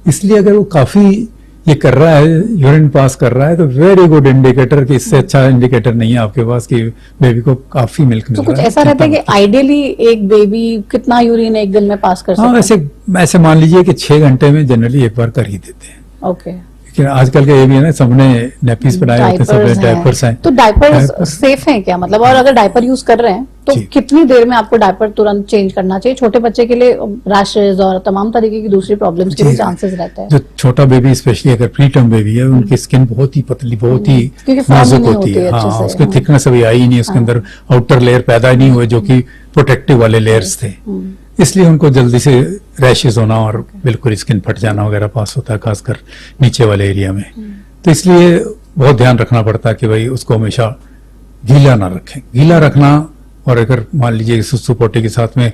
इसलिए अगर वो काफी ये कर रहा है, यूरिन पास कर रहा है, तो वेरी गुड इंडिकेटर कि इससे अच्छा इंडिकेटर नहीं है आपके पास कि बेबी को काफी मिल्क मिल तो रहा है। कुछ ऐसा रहता है कि आइडियली एक बेबी कितना यूरिन एक दिन में पास कर सकता है? ऐसे मान लीजिए कि 6 घंटे में जनरली एक बार कर ही देते हैं। ओके। लेकिन आजकल के ये भी है ना, सबने नैपीज बनाए होते हैं, सबने डायपर्स हैं। तो डायपर्स सेफ हैं क्या, मतलब? और अगर डायपर यूज कर रहे हैं तो जी। कितनी देर में आपको डायपर तुरंत चेंज करना चाहिए? छोटे बच्चे के लिए रैशेज और तमाम तरीके की दूसरी प्रॉब्लम्स के भी जी। चांसेस रहते हैं। जो छोटा बेबी स्पेशली अगर प्री टर्म बेबी है उनकी स्किन बहुत ही पतली, बहुत ही क्योंकि form ही नाजुक नहीं होती होती है। है अच्छे हाँ, से। उसकी थिकनेस अभी आई ही नहीं, उसके अंदर आउटर लेयर पैदा ही नहीं हुए जो कि प्रोटेक्टिव वाले लेयर्स थे, इसलिए उनको जल्दी से रैशेज होना और बिल्कुल स्किन फट जाना वगैरह पास होता है, खासकर नीचे वाले एरिया में। तो इसलिए बहुत ध्यान रखना पड़ता है कि भाई उसको हमेशा गीला ना रखें। गीला रखना, और अगर मान लीजिए सुसु पोटी के साथ में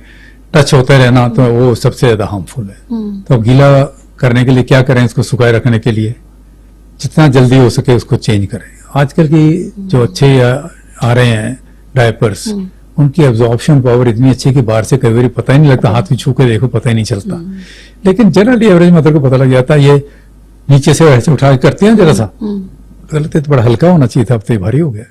टच होते रहना तो वो सबसे ज्यादा हार्मफुल है। तो गीला करने के लिए क्या करें? इसको सुखाए रखने के लिए जितना जल्दी हो सके उसको चेंज करें। आजकल की जो अच्छे आ रहे हैं डायपर्स, उनकी एब्जॉर्प्शन पावर इतनी अच्छी है कि बाहर से कई बार पता ही नहीं लगता, हाथ में छू के देखो पता ही नहीं चलता। लेकिन जनरली एवरेज मदर को पता लग जाता है। ये नीचे से ऐसे उठा के करते हैं जरा सा, पता लगता है तो बड़ा हल्का होना चाहिए था, अब तो ये भारी हो गया।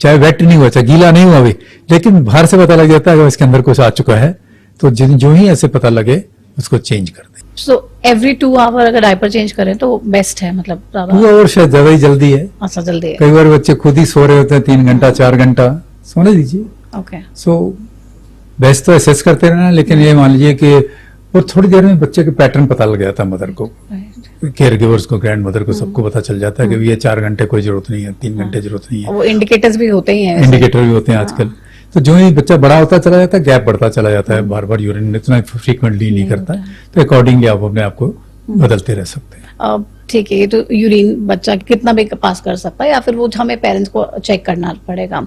चाहे वेट नहीं हुआ, चाहे गीला नहीं हुआ भी, लेकिन बाहर से पता लग जाता है अगर इसके अंदर कुछ आ चुका है। तो जो ही ऐसे पता लगे उसको चेंज कर दें। सो एवरी 2 आवर अगर डायपर चेंज करें तो बेस्ट है, मतलब 2 ज्यादा आवर शायद ज्यादा ही जल्दी है। अच्छा जल्दी है। कई बार बच्चे खुद ही सो रहे होते हैं 3 घंटा 4 घंटा, सोने दीजिए। ओके। सो बेस्ट तो एसेस करते रहना, लेकिन ये मान लीजिए कि और थोड़ी देर में बच्चे के पैटर्न पता लग जाता है मदर को, केयर गिवर्स को, ग्रैंड मदर को, सबको पता चल जाता है कि ये 4 घंटे कोई जरूरत नहीं है, 3 घंटे जरूरत नहीं है। वो इंडिकेटर्स भी होते ही हैं। इंडिकेटर भी होते हैं आजकल। तो जो ही बच्चा बड़ा होता चला जाता है, गैप बढ़ता चला जाता है, बार बार यूरिन इतना फ्रीक्वेंटली नहीं करता है, तो अकॉर्डिंगली आप अपने आप को बदलते रह सकते हैं। ठीक है, ये तो यूरिन बच्चा कितना भी पास कर सकता है या फिर वो हमें पेरेंट्स को चेक करना पड़ेगा।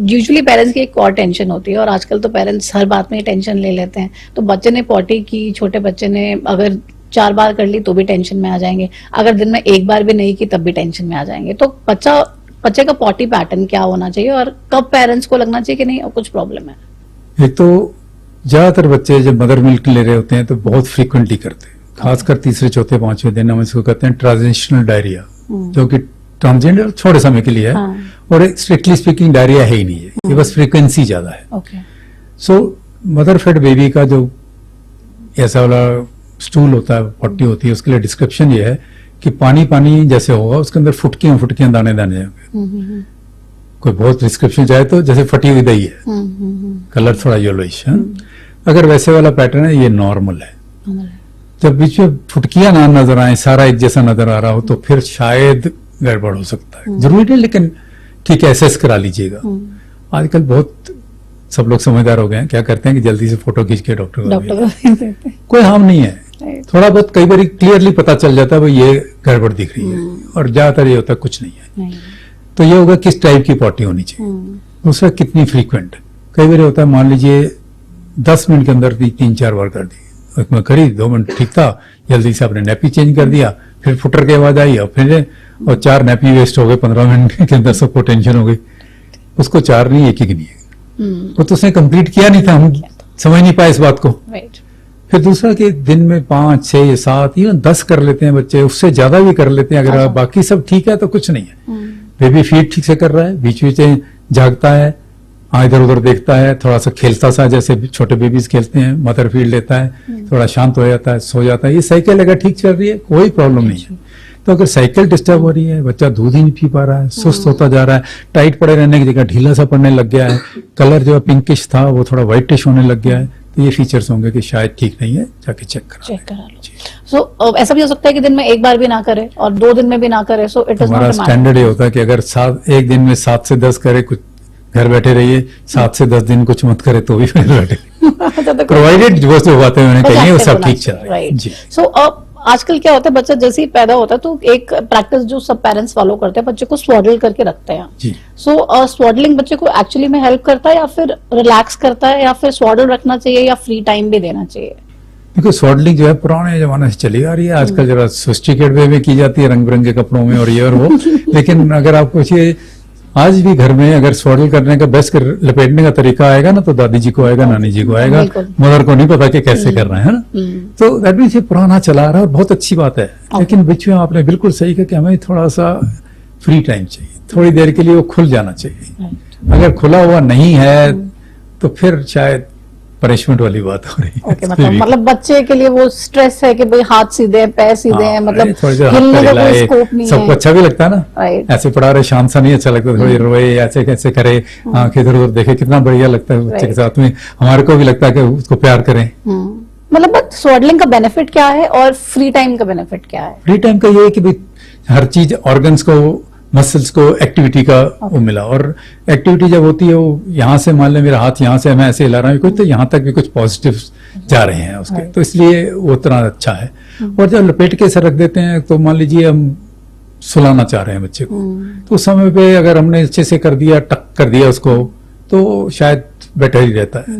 यूजुअली पेरेंट्स की एक और टेंशन होती है, और आजकल तो पेरेंट्स हर बात में टेंशन ले लेते हैं। तो बच्चे ने पॉटी की, छोटे बच्चे ने अगर 4 बार कर ली तो भी टेंशन में आ जाएंगे, अगर दिन में 1 बार भी नहीं की तब भी टेंशन में आ जाएंगे। तो बच्चे का पॉटी पैटर्न क्या होना चाहिए और कब पेरेंट्स को लगना चाहिए कि नहीं कुछ प्रॉब्लम है? एक तो ज्यादातर बच्चे जब मदर मिल्क ले रहे होते हैं तो बहुत फ्रीक्वेंटली करते हैं, खासकर तीसरे चौथे 5वें दिन हम इसको कहते हैं ट्रांजिशनल डायरिया, जो कि ट्रांजिएंट थोड़े समय के लिए है। और स्ट्रिक्टली स्पीकिंग डायरिया है ही नहीं है, ये बस फ्रीक्वेंसी ज्यादा है। ओके। सो मदर फेड बेबी का जो ऐसा वाला स्टूल होता है, पट्टी होती है, उसके लिए डिस्क्रिप्शन ये है कि पानी पानी जैसे होगा, उसके अंदर फुटकियां दाने दाने होंगे। कोई बहुत डिस्क्रिप्शन चाहे तो जैसे फटी हुई दही है, कलर थोड़ा येलोइश है। अगर वैसे वाला पैटर्न है, ये नॉर्मल है। जब बीच में फुटकियां ना नजर आए, सारा एक जैसा नजर आ रहा हो, तो फिर शायद गड़बड़ हो सकता है। जरूरी नहीं, लेकिन ठीक है, एसेस करा लीजिएगा। आजकल बहुत सब लोग समझदार हो गए हैं, क्या करते हैं कि जल्दी से फोटो खींच के डॉक्टर को कोई हार्म नहीं है। थोड़ा बहुत कई बार क्लियरली पता चल जाता है भाई ये गड़बड़ दिख रही है, और ज्यादातर ये होता है कुछ नहीं है। तो ये होगा किस टाइप की पॉटी होनी चाहिए, दूसरा कितनी फ्रीक्वेंट। कई बार होता है मान लीजिए 10 मिनट के अंदर 3-4 बार कर दी, मैं करी 2 मिनट ठीक था, जल्दी से आपने नैपी चेंज कर दिया, फिर फुटर के आवाज आई, और 4 नैपी वेस्ट हो गए 15 मिनट के अंदर, सबको टेंशन हो गई। उसको 4 नहीं, एक नहीं है, वो तो उसने कंप्लीट किया नहीं था, हम समझ नहीं पाए इस बात को। फिर दूसरा कि दिन में 5, 6, 7 इवन 10 कर लेते हैं बच्चे, उससे ज्यादा भी कर लेते हैं। अगर बाकी सब ठीक है तो कुछ नहीं है। बेबी फीड ठीक से कर रहा है, बीच बीच जागता है, इधर उधर देखता है, थोड़ा सा खेलता सा, जैसे छोटे बेबीज खेलते हैं, मदर फीड लेता है, थोड़ा शांत हो जाता है, सो जाता है। ये साइकिल अगर ठीक चल रही है, कोई प्रॉब्लम नहीं है। तो अगर साइकिल डिस्टर्ब हो रही है, बच्चा दूध ही नहीं पी पा रहा है, सुस्त होता जा रहा है, टाइट पड़े रहने की जगह ढीला सा पड़ने लग गया है, कलर जो पिंकिश था वो थोड़ा व्हाइटिश होने लग गया है, तो ये फीचर्स होंगे कि शायद ठीक नहीं है, जाके चेक करा लो। सो ऐसा भी हो सकता है कि दिन में 1 बार भी ना करे और 2 दिन में भी ना करे। सो इट इज हमारा स्टैंडर्ड ये होता है कि अगर एक दिन में 7 से 10 करे, कुछ घर बैठे रहिए, 7 से 10 दिन कुछ मत करे तो भी घर बैठे, प्रोवाइडेड जो बातें मैंने कही है वो सब ठीक चल रहा है। जी। सो आजकल क्या होता है, बच्चा जैसे ही पैदा होता है तो एक प्रैक्टिस जो सब पेरेंट्स फॉलो करते हैं, बच्चे को स्वॉडल करके रखते हैं। जी। सो स्वॉडलिंग बच्चे को एक्चुअली में हेल्प करता है या फिर रिलैक्स करता है, या फिर स्वॉडल रखना चाहिए या फ्री टाइम भी देना चाहिए? देखो स्वॉडलिंग जो है पुराने जमाने से चली आ रही है, आजकल जरा सोस्टिकेट वे में की जाती है, रंग बिरंगे कपड़ों में और ये और वो। लेकिन अगर आप पूछिए आज भी घर में अगर स्वॉडल करने का बेस्ट लपेटने का तरीका आएगा ना, तो दादी जी को आएगा, नानी जी को आएगा, मदर को नहीं पता कि कैसे करना है ना। तो दैट मींस ये पुराना चला आ रहा है और बहुत अच्छी बात है। लेकिन बीच में आपने बिल्कुल सही कहा कि हमें थोड़ा सा फ्री टाइम चाहिए, थोड़ी देर के लिए वो खुल जाना चाहिए। अगर खुला हुआ नहीं है तो फिर शायद पनिशमेंट वाली बात हो रही है। ओके, मतलब बच्चे के लिए वो स्ट्रेस है कि भाई हाथ सीधे हैं, पैर सीधे हैं, मतलब थोड़ी देर हिलने हाथ का हिलाए, कोई स्कोप नहीं सबको है। अच्छा भी लगता है ना, राइट। ऐसे पढ़ा रहे शांत सा नहीं अच्छा लगता, थोड़ी रोए ऐसे कैसे करे, आंखें इधर उधर देखे, कितना बढ़िया लगता है बच्चे के साथ में। हमारे को भी लगता है कि उसको प्यार करें। मतलब स्वॉडलिंग का बेनिफिट क्या है और फ्री टाइम का बेनिफिट क्या है? फ्री टाइम का ये है कि भाई हर चीज ऑर्गन्स को, मसल्स को एक्टिविटी का वो मिला, और एक्टिविटी जब होती है वो यहाँ से मान ले मेरा हाथ यहाँ से मैं ऐसे हिला रहा हूँ कुछ, तो यहाँ तक भी कुछ पॉजिटिव जा रहे हैं उसके, तो इसलिए वो उतना अच्छा है। और जब लपेट के ऐसे रख देते हैं तो मान लीजिए हम सुलाना चाह रहे हैं बच्चे को, तो उस समय पे अगर हमने अच्छे से कर दिया, टक कर दिया उसको, तो शायद बेटर ही रहता है।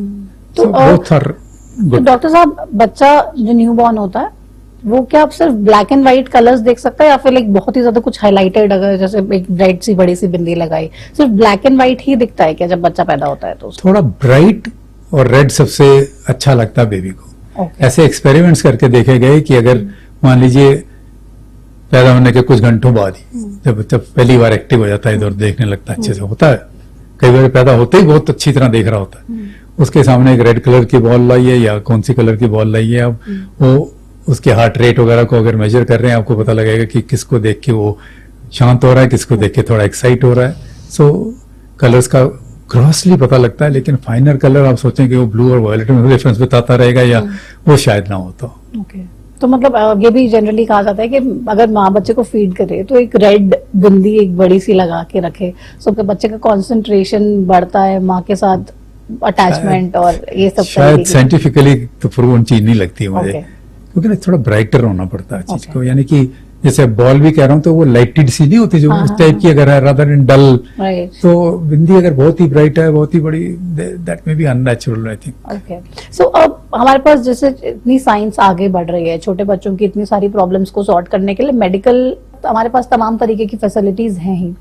तो बोथ आर तो गुड। डॉक्टर साहब, बच्चा जो न्यू बॉर्न होता है वो क्या आप सिर्फ ब्लैक एंड व्हाइट कलर्स देख सकता है, या फिर लाइक बहुत ही ज्यादा कुछ हाईलाइटेड, अगर जैसे एक ब्राइट सी बड़ी सी बिंदी लगाई, सिर्फ ब्लैक एंड व्हाइट ही दिखता है क्या जब बच्चा पैदा होता है? तो थोड़ा ब्राइट और रेड सबसे अच्छा लगता है बेबी को। ओके। ऐसे एक्सपेरिमेंट्स करके देखे गए कि अगर मान लीजिए पैदा होने के कुछ घंटों बाद ही जब पहली बार एक्टिव हो जाता है, इधर देखने लगता है, अच्छे से होता है, कई बार पैदा होते ही बहुत अच्छी तरह देख रहा होता है, उसके सामने एक रेड कलर की बॉल लाइए या कौन सी कलर की बॉल लाइए, आप वो उसके हार्ट रेट वगैरह को अगर मेजर कर रहे हैं, आपको पता लगेगा कि किसको देख के वो शांत हो रहा है, किसको देख के थोड़ा एक्साइट हो रहा है। सो कलर्स का ग्रॉसली पता लगता है, लेकिन फाइनल कलर आप सोचें कि वो ब्लू और वायलेट में डिफरेंस बताता रहेगा या वो शायद ना हो। तो ओके, तो मतलब ये भी जनरली कहा जाता है कि अगर माँ बच्चे को फीड करे तो एक रेड बिंदी एक बड़ी सी लगा के रखे, सो कि बच्चे का कंसंट्रेशन बढ़ता है, माँ के साथ अटैचमेंट और ये सब शायद साइंटिफिकली तो प्रूवन चीज नहीं लगती है मुझे, ओके। क्योंकि ना थोड़ा ब्राइटर होना पड़ता है चीज Okay. को, यानी कि जैसे बॉल भी कह रहा हूँ तो वो लाइटेड सी नहीं होती जो हाँ, उस हाँ, टाइप की अगर है, रादर इन डल, राइट। तो बिंदी अगर बहुत ही ब्राइट है, बहुत ही बड़ी, that may be unnatural I think. Okay, so अब हमारे पास जैसे इतनी साइंस आगे बढ़ रही है, छोटे बच्चों की इतनी सारी प्रॉब्लम्स को सॉर्ट करने के लिए मेडिकल हमारे पास तमाम तरीके की फैसिलिटीज हैं ही,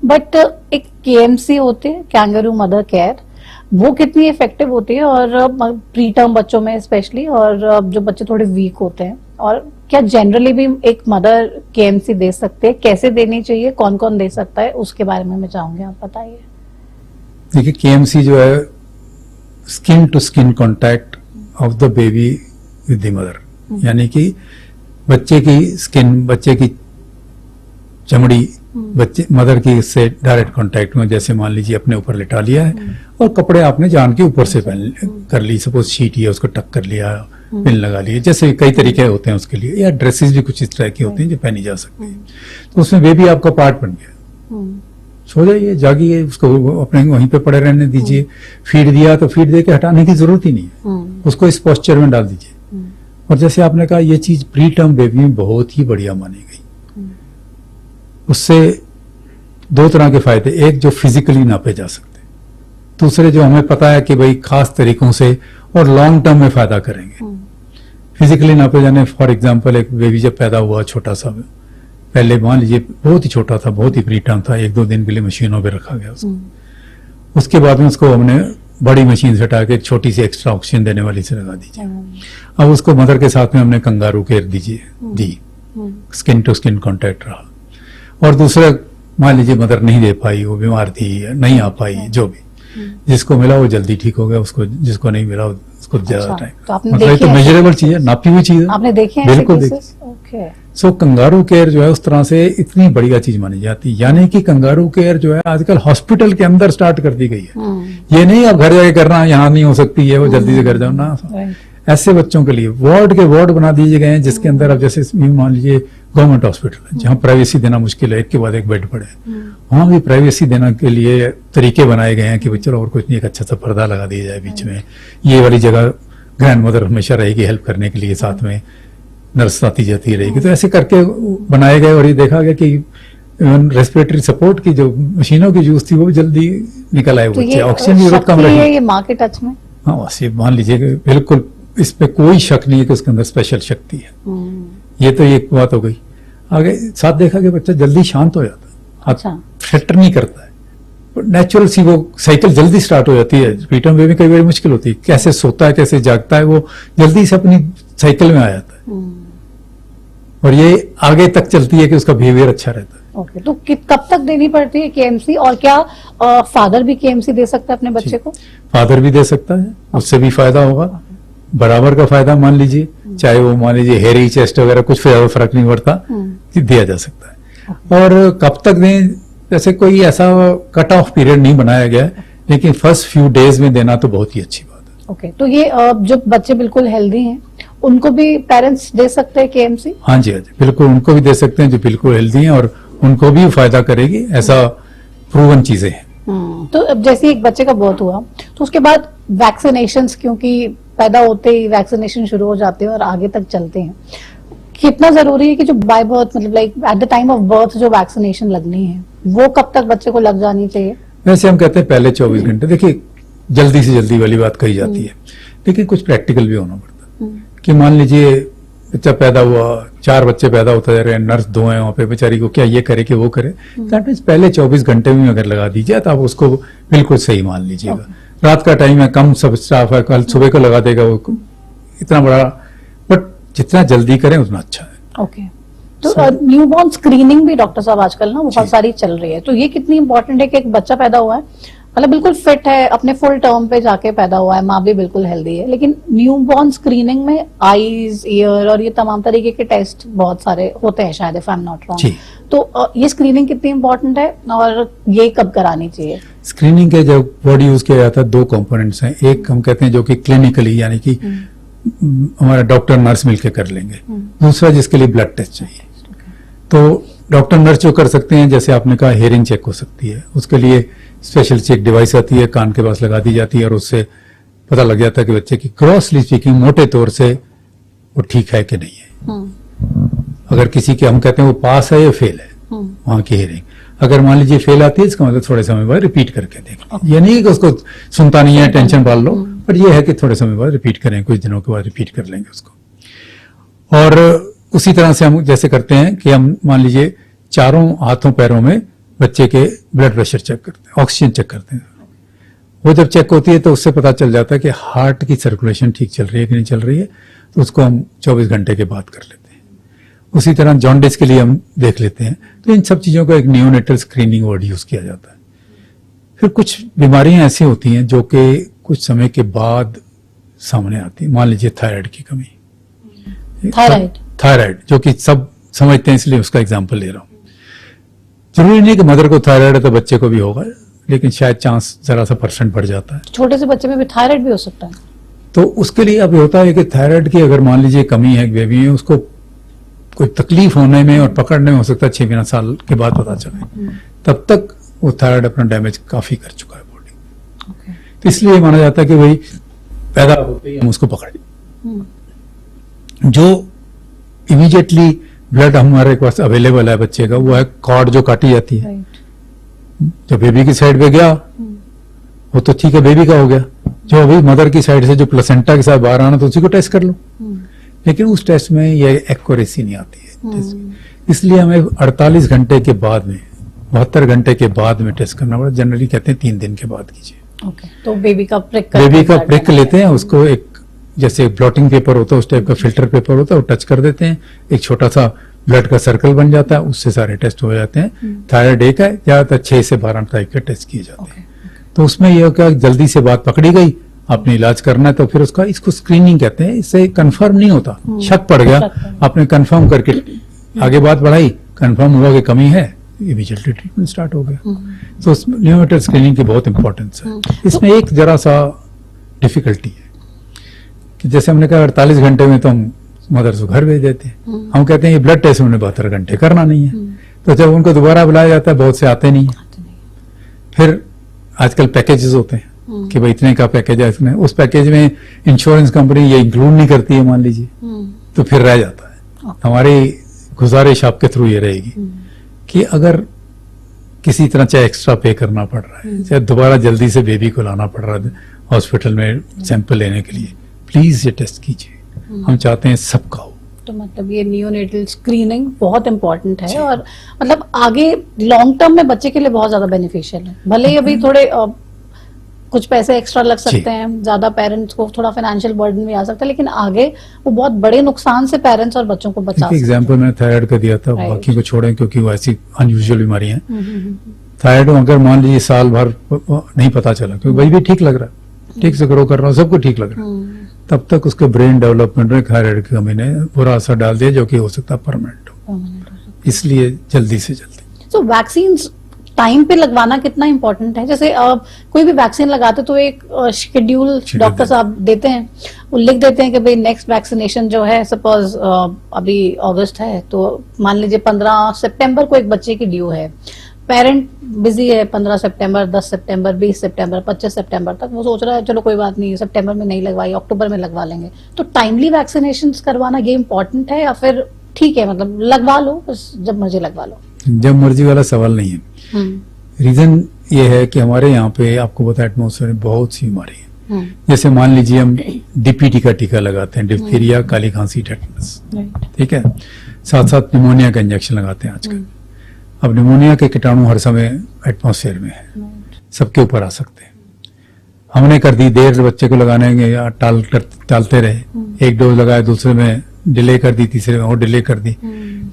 बट एक केएमसी होते हैं, कैंगरू मदर केयर, वो कितनी इफेक्टिव होती है और प्री टर्म बच्चों में स्पेशली, और जो बच्चे थोड़े वीक होते हैं, और क्या जनरली भी एक मदर केएमसी दे सकते हैं, कैसे देनी चाहिए, कौन कौन दे सकता है, उसके बारे में मैं चाहूंगी आप बताइए। देखिए केएमसी जो है skin to skin contact of the baby with the mother, यानी कि बच्चे की स्किन, बच्चे की चमड़ी बच्चे मदर की से डायरेक्ट कांटेक्ट में, जैसे मान लीजिए अपने ऊपर लिटा लिया है और कपड़े आपने जान के ऊपर से पहन कर ली, सपोज शीट है उसको टक कर लिया, पिन लगा लिए, जैसे कई तरीके होते हैं उसके लिए, या ड्रेसेस भी कुछ इस तरह की होती हैं जो पहनी जा सकती है, तो उसमें बेबी आपका पार्ट बन गया। सो जाइए, जागिए, उसको अपने वहीं पे पड़े रहने दीजिए। फीड दिया तो फीड दे के हटाने की जरूरत ही नहीं है, उसको इस पोस्चर में डाल दीजिए। और जैसे आपने कहा ये चीज प्री टर्म बेबी में बहुत ही बढ़िया मानी गई। उससे दो तरह के फायदे, एक जो फिजिकली नापे जा सकते, दूसरे जो हमें पता है कि भाई खास तरीकों से और लॉन्ग टर्म में फायदा करेंगे। फिजिकली नापे जाने, फॉर एग्जांपल एक बेबी जब पैदा हुआ छोटा सा, पहले मान लीजिए बहुत ही छोटा था, बहुत ही प्री टर्म था, 1-2 दिन के लिए मशीनों पे रखा गया उसको, उसके बाद में उसको हमने बड़ी मशीन से हटा के एक छोटी सी एक्स्ट्रा ऑक्सीजन देने वाली से लगा दीजिए। अब उसको मदर के साथ में हमने कंगारू केयर दी, स्किन टू स्किन कांटेक्ट रहा। और दूसरा मान लीजिए मदर नहीं दे पाई, वो बीमार थी, नहीं आ पाई, जो भी जिसको मिला वो जल्दी ठीक हो गया, उसको जिसको नहीं मिला उसको ज्यादा टाइम। तो आपने मतलब ये तो देखे मेजरेबल चीज है, नापी हुई चीज है, आपने देखे हैं ऐसे बिल्कुल केसेस? ओके, सो कंगारू केयर जो है उस तरह से इतनी बढ़िया चीज मानी जाती है, यानी कि कंगारू केयर जो है आजकल हॉस्पिटल के अंदर स्टार्ट कर दी गई है। ये नहीं आप घर जाके करना, यहाँ नहीं हो सकती है, वो जल्दी से घर जाओ ना। ऐसे बच्चों के लिए वार्ड के वार्ड बना दिए गए हैं, जिसके अंदर अब जैसे मान लीजिए गवर्नमेंट हॉस्पिटल है जहाँ प्राइवेसी देना मुश्किल है, एक के बाद एक बेड पड़े, वहां भी प्राइवेसी देने के लिए तरीके बनाए गए हैं कि चलो और कुछ नहीं, एक अच्छा सा पर्दा लगा दिया जाए बीच में, ये वाली जगह ग्रैंड मदर हमेशा रहेगी हेल्प करने के लिए, साथ में नर्स आती जाती रहेगी। तो ऐसे करके बनाए गए और ये देखा गया कि रेस्पिरेटरी सपोर्ट की जो मशीनों की यूज थी वो जल्दी निकल आए, बच्चे ऑक्सीजन की जरूरत कम रही। ये माँ के टच में, हाँ वैसे मान लीजिए कि बिल्कुल इस पे कोई शक नहीं है कि उसके अंदर स्पेशल शक्ति है। ये तो एक बात हो गई। आगे साथ देखा कि बच्चा जल्दी शांत हो जाता है, अच्छा, शटर नहीं करता है, नेचुरल सी वो साइकिल जल्दी स्टार्ट हो जाती है। प्रीटर्म बेबी कई बार मुश्किल होती है, कैसे सोता है कैसे जागता है, वो जल्दी से अपनी साइकिल में आ जाता है। और ये आगे तक चलती है कि उसका बिहेवियर अच्छा रहता है। ओके, तो कब तक देनी पड़ती है केएमसी, और क्या फादर भी केएमसी दे सकता है अपने बच्चे को? फादर भी दे सकता है, उससे भी फायदा होगा, बराबर का फायदा मान लीजिए, चाहे वो मान लीजिए हेयरिंग चेस्ट वगैरह कुछ फर्क नहीं पड़ता, दिया जा सकता है। और कब तक दें, जैसे कोई ऐसा कट ऑफ पीरियड नहीं बनाया गया है, लेकिन फर्स्ट फ्यू डेज में देना तो बहुत ही अच्छी बात है। ओके, तो ये जो बच्चे बिल्कुल हेल्दी हैं उनको भी पेरेंट्स दे सकते हैं केएमसी? हाँ जी, हाँ जी, बिल्कुल उनको भी दे सकते हैं जो बिल्कुल हेल्दी हैं, और उनको भी फायदा करेगी, ऐसा प्रूवन चीजें हैं। तो अब जैसे एक बच्चे का बर्थ हुआ तो उसके बाद वैक्सीनेशंस, क्योंकि पैदा होते ही वैक्सीनेशन शुरू हो जाते हैं और आगे तक चलते हैं, कितना जरूरी है कि जो बाय बर्थ मतलब like at the time of birth जो वैक्सीनेशन लगनी है वो कब तक बच्चे को लग जानी चाहिए? वैसे हम कहते हैं पहले 24 घंटे, देखिए जल्दी से जल्दी वाली बात कही जाती है, लेकिन कुछ प्रैक्टिकल भी होना पड़ता है। कि मान लीजिए बच्चा पैदा हुआ, 4 बच्चे पैदा होते जा रहे हैं, नर्स 2 हैं वहां पे, बेचारी को क्या ये करे कि वो करे, दैट मीन्स पहले 24 घंटे में अगर लगा दीजिए तो आप उसको बिल्कुल सही मान लीजिएगा। रात का टाइम है, कम सब स्टाफ है, कल सुबह को लगा देगा वो, इतना बड़ा, बट जितना जल्दी करें उतना अच्छा है। ओके, तो न्यूबॉर्न स्क्रीनिंग भी डॉक्टर साहब आजकल ना बहुत सारी चल रही है, तो ये कितनी इंपॉर्टेंट है कि एक बच्चा पैदा हुआ है, मतलब बिल्कुल फिट है, अपने फुल टर्म पे जाके पैदा हुआ है, माँ भी बिल्कुल हेल्दी है, लेकिन न्यूबॉर्न स्क्रीनिंग में आईज, ईयर और ये तमाम तरीके के टेस्ट बहुत सारे होते हैं शायद, if I am not wrong. तो ये स्क्रीनिंग कितनी इंपॉर्टेंट है और ये कब करानी चाहिए? स्क्रीनिंग के जब बॉडी यूज किया जाता है 2 कंपोनेंट्स हैं, एक हम कहते हैं जो कि क्लिनिकली यानी कि हमारा डॉक्टर नर्स मिलकर कर लेंगे, दूसरा जिसके लिए ब्लड टेस्ट चाहिए। तो डॉक्टर नर्स जो कर सकते हैं, जैसे आपने कहा हेयरिंग चेक हो सकती है, उसके लिए स्पेशल चेक डिवाइस आती है, कान के पास लगा दी जाती है और उससे पता लग जाता है कि बच्चे की क्रॉसली स्पीकिंग मोटे तौर से वो ठीक है कि नहीं है। अगर किसी के हम कहते हैं वो पास है या फेल है वहां की हेयरिंग, अगर मान लीजिए फेल आती है इसका मतलब थोड़े समय बाद रिपीट करके देखें। ये नहीं कि उसको सुनता नहीं है टेंशन पाल लो, पर यह है कि थोड़े समय बाद रिपीट करें, कुछ दिनों के बाद रिपीट कर लेंगे उसको। और उसी तरह से हम जैसे करते हैं कि हम मान लीजिए चारों हाथों पैरों में बच्चे के ब्लड प्रेशर चेक करते हैं, ऑक्सीजन चेक करते हैं। वो जब चेक होती है तो उससे पता चल जाता है कि हार्ट की सर्कुलेशन ठीक चल रही है कि नहीं चल रही है, तो उसको हम 24 घंटे के बाद कर लेते हैं। उसी तरह जॉन्डिस के लिए हम देख लेते हैं। तो इन सब चीजों का एक नियोनेटल स्क्रीनिंग वर्ड यूज किया जाता है। फिर कुछ बीमारियां ऐसी होती हैं जो कि कुछ समय के बाद सामने आती है, मान लीजिए थायराइड की कमी। थायराइड जो कि सब समझते हैं, इसलिए उसका एग्जाम्पल ले रहा हूं। जरूरी नहीं कि मदर को थायराइड है तो बच्चे को भी होगा, लेकिन शायद चांस जरा सा % बढ़ जाता है। छोटे से बच्चे में भी थायराइड भी हो सकता है। तो उसके लिए अब होता है कि थायराइड की अगर मान लीजिए कमी है बेबी में, उसको कोई तकलीफ होने में और पकड़ने में हो सकता है 6 साल के बाद पता चले, तब तक वो थायराइड अपना डैमेज काफी कर चुका है बॉडी। तो इसलिए माना जाता है कि भाई पैदा होते ही हम उसको पकड़ें। जो इमीडिएटली ब्लड हमारे पास अवेलेबल है बच्चे का, वो है कॉर्ड जो काटी जाती है। जो बेबी की साइड पे गया वो तो ठीक है, बेबी का हो गया। जो अभी मदर की साइड से जो प्लेसेंटा के साथ बाहर आना, तो उसी को टेस्ट कर लो। लेकिन उस टेस्ट में ये एक्यूरेसी नहीं आती है, इसलिए हमें 48 घंटे के बाद में, 72 घंटे के बाद में टेस्ट करना पड़ता है। जनरली कहते हैं 3 दिन के बाद कीजिए। तो बेबी का प्रिक लेते हैं, उसको एक जैसे ब्लॉटिंग पेपर होता है उस टाइप का फिल्टर पेपर होता है, वो टच कर देते हैं, एक छोटा सा ब्लड का सर्कल बन जाता है, उससे सारे टेस्ट हो जाते हैं। थायराइड एक है, ज्यादातर 6 से 12 टाइप के टेस्ट किए जाते हैं। तो उसमें यह क्या जल्दी से बात पकड़ी गई, आपने इलाज करना है तो फिर उसका, इसको स्क्रीनिंग कहते हैं। इससे कंफर्म नहीं होता, शक पड़ गया, आपने कंफर्म करके आगे बात बढ़ाई, कंफर्म हुआ कि कमी है, इमीडिएटली ट्रीटमेंट स्टार्ट हो गया। तो न्यूनेटल स्क्रीनिंग की बहुत इंपॉर्टेंस है। इसमें एक जरा सा डिफिकल्टी है कि जैसे हमने कहा 48 घंटे में तो हम मदर को घर भेज देते हैं। हम कहते हैं ये ब्लड टेस्ट उन्हें 72 घंटे करना नहीं है। तो जब उनको दोबारा बुलाया जाता है, बहुत से आते नहीं है। फिर आजकल पैकेजेस होते हैं कि भाई इतने का पैकेज है, इसमें उस पैकेज में इंश्योरेंस कंपनी ये इंक्लूड नहीं करती है मान लीजिए, तो फिर रह जाता है। हमारी गुजारिश आपके थ्रू ये रहेगी कि अगर किसी तरह चाहे एक्स्ट्रा पे करना पड़ रहा है, चाहे दोबारा जल्दी से बेबी को लाना पड़ रहा है हॉस्पिटल में सैंपल लेने के लिए, प्लीज ये टेस्ट कीजिए। हम चाहते हैं सबका हो। तो मतलब ये नियोनेटल स्क्रीनिंग बहुत इंपॉर्टेंट है और मतलब आगे लॉन्ग टर्म में बच्चे के लिए बहुत ज्यादा बेनिफिशियल है। भले ही अभी थोड़े कुछ पैसे एक्स्ट्रा लग जी। सकते हैं, ज्यादा पेरेंट्स को थोड़ा फाइनेंशियल बर्डन भी आ सकता है, लेकिन आगे वो बहुत बड़े नुकसान से पेरेंट्स और बच्चों को बचा सकते हैं। एग्जाम्पल मैंने थायराइड का दिया था, Right. बाकी को छोड़ें क्योंकि वो ऐसी अनयूजुअल बीमारी है। हम्म। थायराइड अगर मान लीजिए साल भर नहीं पता चला क्योंकि भाई भी ठीक लग रहा है, ठीक से ग्रो कर रहा है, सबको ठीक लग रहा है, तब तक उसके ब्रेन डेवलपमेंट में थायराइड की कमी ने बुरा असर डाल दिया, जो कि हो सकता है परमानेंट हो। इसलिए जल्दी से जल्दी तो वैक्सीन टाइम पे लगवाना कितना इम्पोर्टेंट है? जैसे कोई भी वैक्सीन लगाते तो एक शेड्यूल डॉक्टर साहब देते हैं, वो लिख देते हैं कि भाई नेक्स्ट वैक्सीनेशन जो है, सपोज अभी अगस्त है तो मान लीजिए 15 सितंबर को एक बच्चे की ड्यू है, पेरेंट बिजी है 15 सितंबर, 10 सितंबर, 20 सितंबर, 25 सितंबर तक, वो सोच रहा है चलो कोई बात नहीं, सितंबर में नहीं लगवाई, अक्टूबर में लगवा लेंगे। तो टाइमली वैक्सीनेशन करवाना ये इम्पोर्टेंट है या फिर ठीक है, मतलब लगवा लो बस जब मर्जी लगवा लो? जब मर्जी वाला सवाल नहीं है। रीजन ये है कि हमारे यहाँ पे आपको पता है एटमोसफेयर में बहुत सी बीमारी है। जैसे मान लीजिए हम डीपीटी का टीका लगाते हैं, डिप्थीरिया, काली खांसी, टेटनस, ठीक है, साथ साथ निमोनिया का इंजेक्शन लगाते हैं आजकल। अब निमोनिया के कीटाणु हर समय एटमोसफेयर में है, सबके ऊपर आ सकते हैं। हमने कर दी देर बच्चे को लगाने के, या टालते रहे, एक डोज लगाया, दूसरे में डिले कर दी, तीसरे में और डिले कर दी,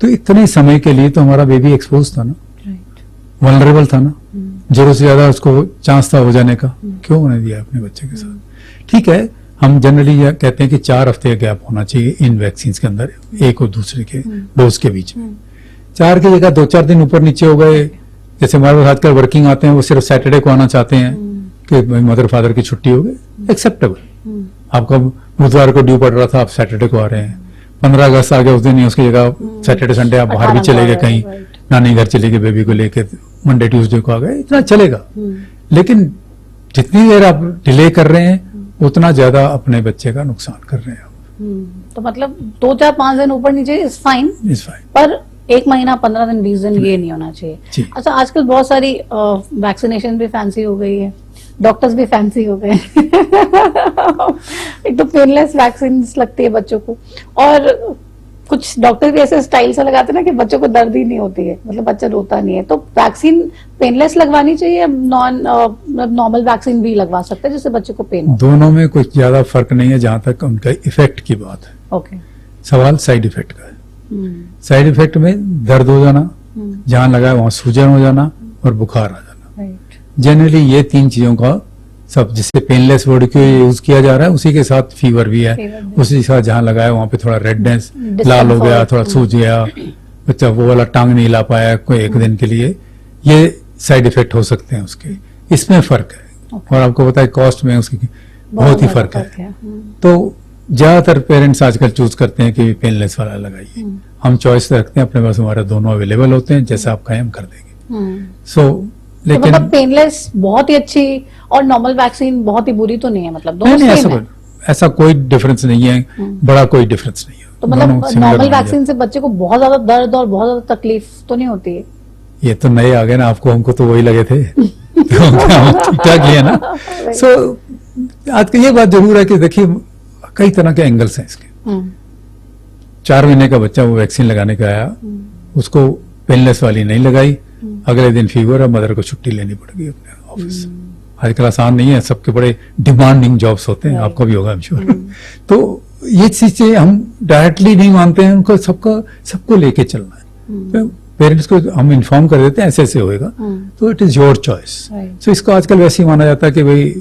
तो इतने समय के लिए तो हमारा बेबी एक्सपोज था ना, वल्नरेबल था ना, जरूरत से ज्यादा उसको चांस था हो जाने का, क्यों होने दिया अपने बच्चे के साथ? ठीक है, हम जनरली यह कहते हैं कि 4 हफ्ते का गैप होना चाहिए इन वैक्सीन के अंदर, एक और दूसरे के डोज के बीच में। 4 की जगह 2-4 दिन ऊपर नीचे हो गए, जैसे हमारे पास आजकल वर्किंग आते हैं, वो सिर्फ सैटरडे को आना चाहते हैं कि मदर फादर की छुट्टी हो गई, एक्सेप्टेबल। आपका बुधवार को ड्यू पड़ रहा था, आप सैटरडे को आ रहे हैं, 15 अगस्त आ गया, उस दिन ही उसकी जगह सैटरडे संडे आप बाहर भी चले गए कहीं, नानी घर चले गए बेबी को लेकर, मंडे ट्यूसडे को आ गए, इतना चलेगा। लेकिन जितनी देर आप डिले कर रहे हैं उतना ज्यादा अपने बच्चे का नुकसान कर रहे हैं आप। तो मतलब 2-4-5 दिन ऊपर नीचे इज फाइन, पर 1 महीना, 15 दिन, 20 दिन ये नहीं होना चाहिए। जी। अच्छा, आजकल बहुत सारी वैक्सीनेशन भी फैंसी हो गई है, डॉक्टर्स भी फैंसी हो गए एक तो पेनलेस वैक्सीन लगती है बच्चों को, और कुछ डॉक्टर भी ऐसे स्टाइल से लगाते हैं ना कि बच्चों को दर्द ही नहीं होती है, मतलब बच्चा रोता नहीं है। तो वैक्सीन पेनलेस लगवानी चाहिए, नॉर्मल वैक्सीन भी लगवा सकते हैं जिससे बच्चे को पेन हो? दोनों में कुछ ज्यादा फर्क नहीं है जहां तक उनका इफेक्ट की बात है। ओके। सवाल साइड इफेक्ट का है। साइड इफेक्ट में दर्द हो जाना, जहां लगा है वहां सूजन हो जाना और बुखार आ जाना। राइट। जनरली ये 3 चीजों का सब, जिससे पेनलेस वर्ड को यूज किया जा रहा है, उसी के साथ फीवर भी है, उसी के साथ जहां लगाया वहां पे थोड़ा रेडनेस, लाल हो गया, थोड़ा सूज गया, बच्चा वो वाला टांग नहीं ला पाया कोई 1 दिन के लिए, ये साइड इफेक्ट हो सकते हैं उसके। इसमें फर्क है। और आपको पता है कॉस्ट में उसकी बहुत ही फर्क है। तो ज्यादातर पेरेंट्स आजकल चूज करते हैं कि पेनलेस वाला लगाइए। हम चॉइस रखते हैं, अपने पास हमारे दोनों अवेलेबल होते हैं, जैसा आप कहें हम कर देंगे। सो तो लेकिन मतलब पेनलेस बहुत ही अच्छी और नॉर्मल वैक्सीन बहुत ही बुरी तो नहीं है, मतलब दोनों नहीं, सेम है? ऐसा कोई डिफरेंस नहीं है, बड़ा कोई डिफरेंस नहीं है। तो दोनों मतलब similar नॉर्मल माने वैक्सीन से बच्चे को बहुत ज्यादा दर्द और बहुत ज्यादा तकलीफ तो नहीं होती है? जाते। ये तो नए आ गए ना, आपको हमको तो वही लगे थे तो ठीक ठाक ही है ना। सो आज की ये बात जरूर है कि देखिए कई तरह के एंगल्स हैं इसके। 4 महीने का बच्चा वो वैक्सीन लगाने का आया, उसको पेनलेस वाली नहीं लगाई, अगले दिन फीवर, और मदर को छुट्टी लेनी पड़ गई अपने ऑफिस। आजकल आसान नहीं है, सबके बड़े डिमांडिंग जॉब्स होते हैं, आपको भी होगा, आई एम श्योर। तो ये चीजें हम डायरेक्टली नहीं मानते हैं, उनको सबको लेके चलना है। पेरेंट्स को हम इन्फॉर्म कर देते हैं ऐसे ऐसे होएगा, तो इट इज योर चॉइस। सो इसको आजकल वैसे ही माना जाता है कि भाई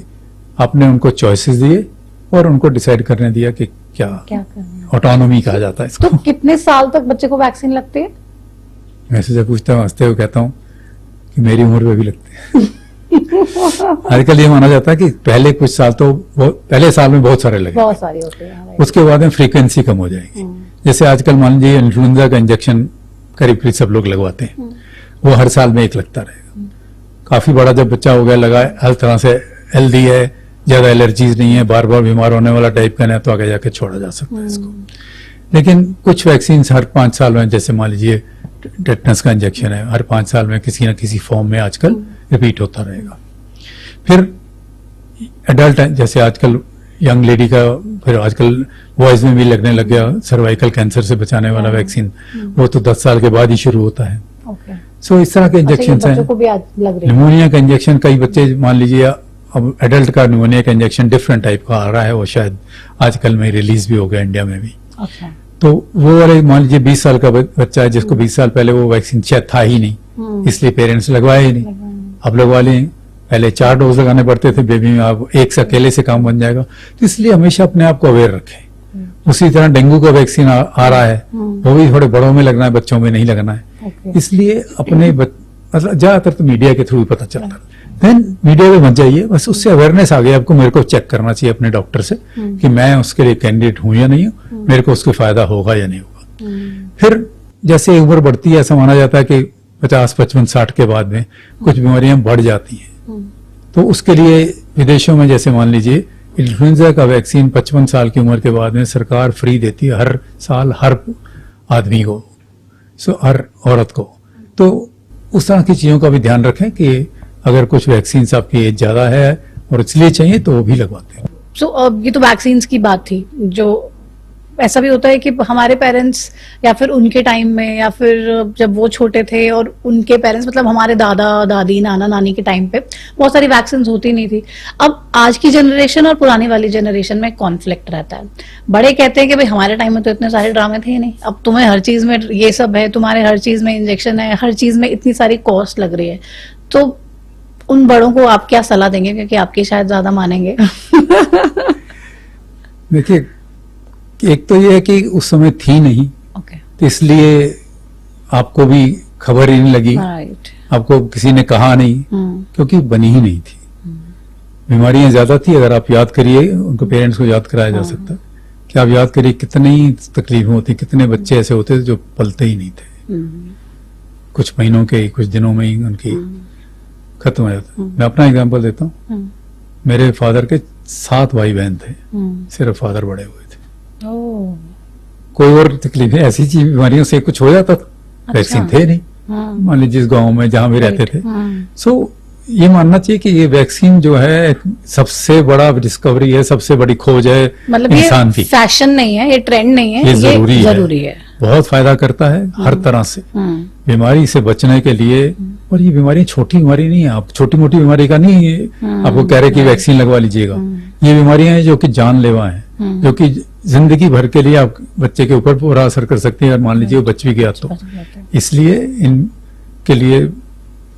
आपने उनको चॉइसेस दिए और उनको डिसाइड करने दिया कि क्या करना है। ऑटोनॉमी कहा जाता है इसको। तो कितने साल तक बच्चे को वैक्सीन लगती है? मैं से जब पूछता हूँ हंसते हुए कहता हूँ कि मेरी उम्र पे भी लगती है आजकल ये माना जाता है कि पहले कुछ साल तो पहले साल में बहुत सारे लगे, बहुत सारी होती है। उसके बाद में फ्रीक्वेंसी कम हो जाएगी। जैसे आजकल मान लीजिए इन्फ्लुएंजा का इंजेक्शन करीब सब लोग लगवाते हैं, वो हर साल में 1 लगता रहेगा। काफी बड़ा जब बच्चा हो गया, लगा हर तरह से हेल्दी है, ज्यादा एलर्जीज नहीं है, बार बार बीमार होने वाला टाइप का नहीं, तो आगे जाके छोड़ा जा सकता है इसको। लेकिन कुछ वैक्सीन हर 5 साल में, जैसे मान लीजिए टेटनस का इंजेक्शन है, हर 5 साल में किसी न किसी फॉर्म में आजकल रिपीट होता रहेगा। फिर एडल्ट जैसे आजकल यंग लेडी का, फिर आजकल बॉयज में भी लगने लग गया सर्वाइकल कैंसर से बचाने वाला वैक्सीन, वो तो 10 साल के बाद ही शुरू होता है। सो इस तरह के इंजेक्शन हैं। को भी आज लग रही है। निमोनिया का इंजेक्शन कई बच्चे मान लीजिए अब एडल्ट का निमोनिया का इंजेक्शन डिफरेंट टाइप का आ रहा है, वो शायद आजकल में रिलीज भी हो गया इंडिया में भी। अच्छा। तो वो वाले मान लीजिए 20 साल का बच्चा है जिसको 20 साल पहले वो वैक्सीन शायद था ही नहीं, इसलिए पेरेंट्स लगवाए ही नहीं, अब लगवा लें। पहले 4 डोज लगाने पड़ते थे बेबी में, अब एक से अकेले से काम बन जाएगा। तो इसलिए हमेशा अपने आप को अवेयर रखें। उसी तरह डेंगू का वैक्सीन आ रहा है, वो भी थोड़े बड़ों में लगना है, बच्चों में नहीं लगना है। इसलिए अपने मतलब ज्यादातर तो मीडिया के थ्रू पता चलता है, देन मीडिया में बच जाइए, बस उससे अवेयरनेस आ गई आपको। मेरे को चेक करना चाहिए अपने डॉक्टर से कि मैं उसके लिए कैंडिडेट हूं या नहीं हूं, मेरे को उसके फायदा होगा या नहीं होगा। फिर जैसे उम्र बढ़ती है, ऐसा माना जाता है कि 50, 55, 60 के बाद में कुछ बीमारियां बढ़ जाती हैं। तो उसके लिए विदेशों में जैसे मान लीजिए इन्फ्लुएंजा का वैक्सीन 55 साल की उम्र के बाद में सरकार फ्री देती है हर साल, हर आदमी को, हर औरत को। तो उस तरह की चीजों का भी ध्यान रखें कि अगर कुछ वैक्सीन आपकी एज ज्यादा है और इसलिए चाहिए तो वो भी लगवाते हैं। ये तो वैक्सीन की बात थी। जो ऐसा भी होता है कि हमारे पेरेंट्स या फिर उनके टाइम में, या फिर जब वो छोटे थे और उनके पेरेंट्स, मतलब हमारे दादा दादी नाना नानी के टाइम पे बहुत सारी वैक्सीन होती नहीं थी। अब आज की जनरेशन और पुरानी वाली जनरेशन में कॉन्फ्लिक्ट रहता है। बड़े कहते हैं कि भाई हमारे टाइम में तो इतने सारे ड्रामे थे ही नहीं, अब तुम्हें हर चीज में ये सब है, तुम्हारे हर चीज में इंजेक्शन है, हर चीज में इतनी सारी कॉस्ट लग रही है। तो उन बड़ों को आप क्या सलाह देंगे, क्योंकि आपकी शायद ज्यादा मानेंगे? देखिए, एक तो ये है कि उस समय थी नहीं, तो इसलिए आपको भी खबर ही नहीं लगी, आपको किसी ने कहा नहीं, क्योंकि बनी ही नहीं थी। बीमारियां ज्यादा थी। अगर आप याद करिए, उनको पेरेंट्स को याद कराया जा सकता है कि आप याद करिए कितनी तकलीफें होती, कितने बच्चे ऐसे होते थे जो पलते ही नहीं थे, कुछ महीनों के, कुछ दिनों में ही उनकी खत्म हो जाता। मैं अपना एग्जाम्पल देता हूँ। मेरे फादर के 7 भाई बहन थे, सिर्फ फादर बड़े हुए थे। कोई और तकलीफ है, ऐसी चीज बीमारियों से कुछ हो जाता था, वैक्सीन थे नहीं। मान लीजिए जिस गांव में जहां भी रहते थे। सो ये मानना चाहिए कि ये वैक्सीन जो है सबसे बड़ा डिस्कवरी है, सबसे बड़ी खोज है, मतलब इंसान की। फैशन नहीं है, ये ट्रेंड नहीं है, ये जरूरी है। बहुत फायदा करता है हर तरह से बीमारी से बचने के लिए। और ये बीमारी छोटी बीमारी नहीं है, आप छोटी मोटी बीमारी का नहीं आपको कह रहे कि वैक्सीन लगवा लीजिएगा। ये बीमारियां हैं जो कि जानलेवा हैं, जो कि जिंदगी भर के लिए आप बच्चे के ऊपर पूरा असर कर सकती है, और मान लीजिए वो बच भी गया तो। इसलिए इनके लिए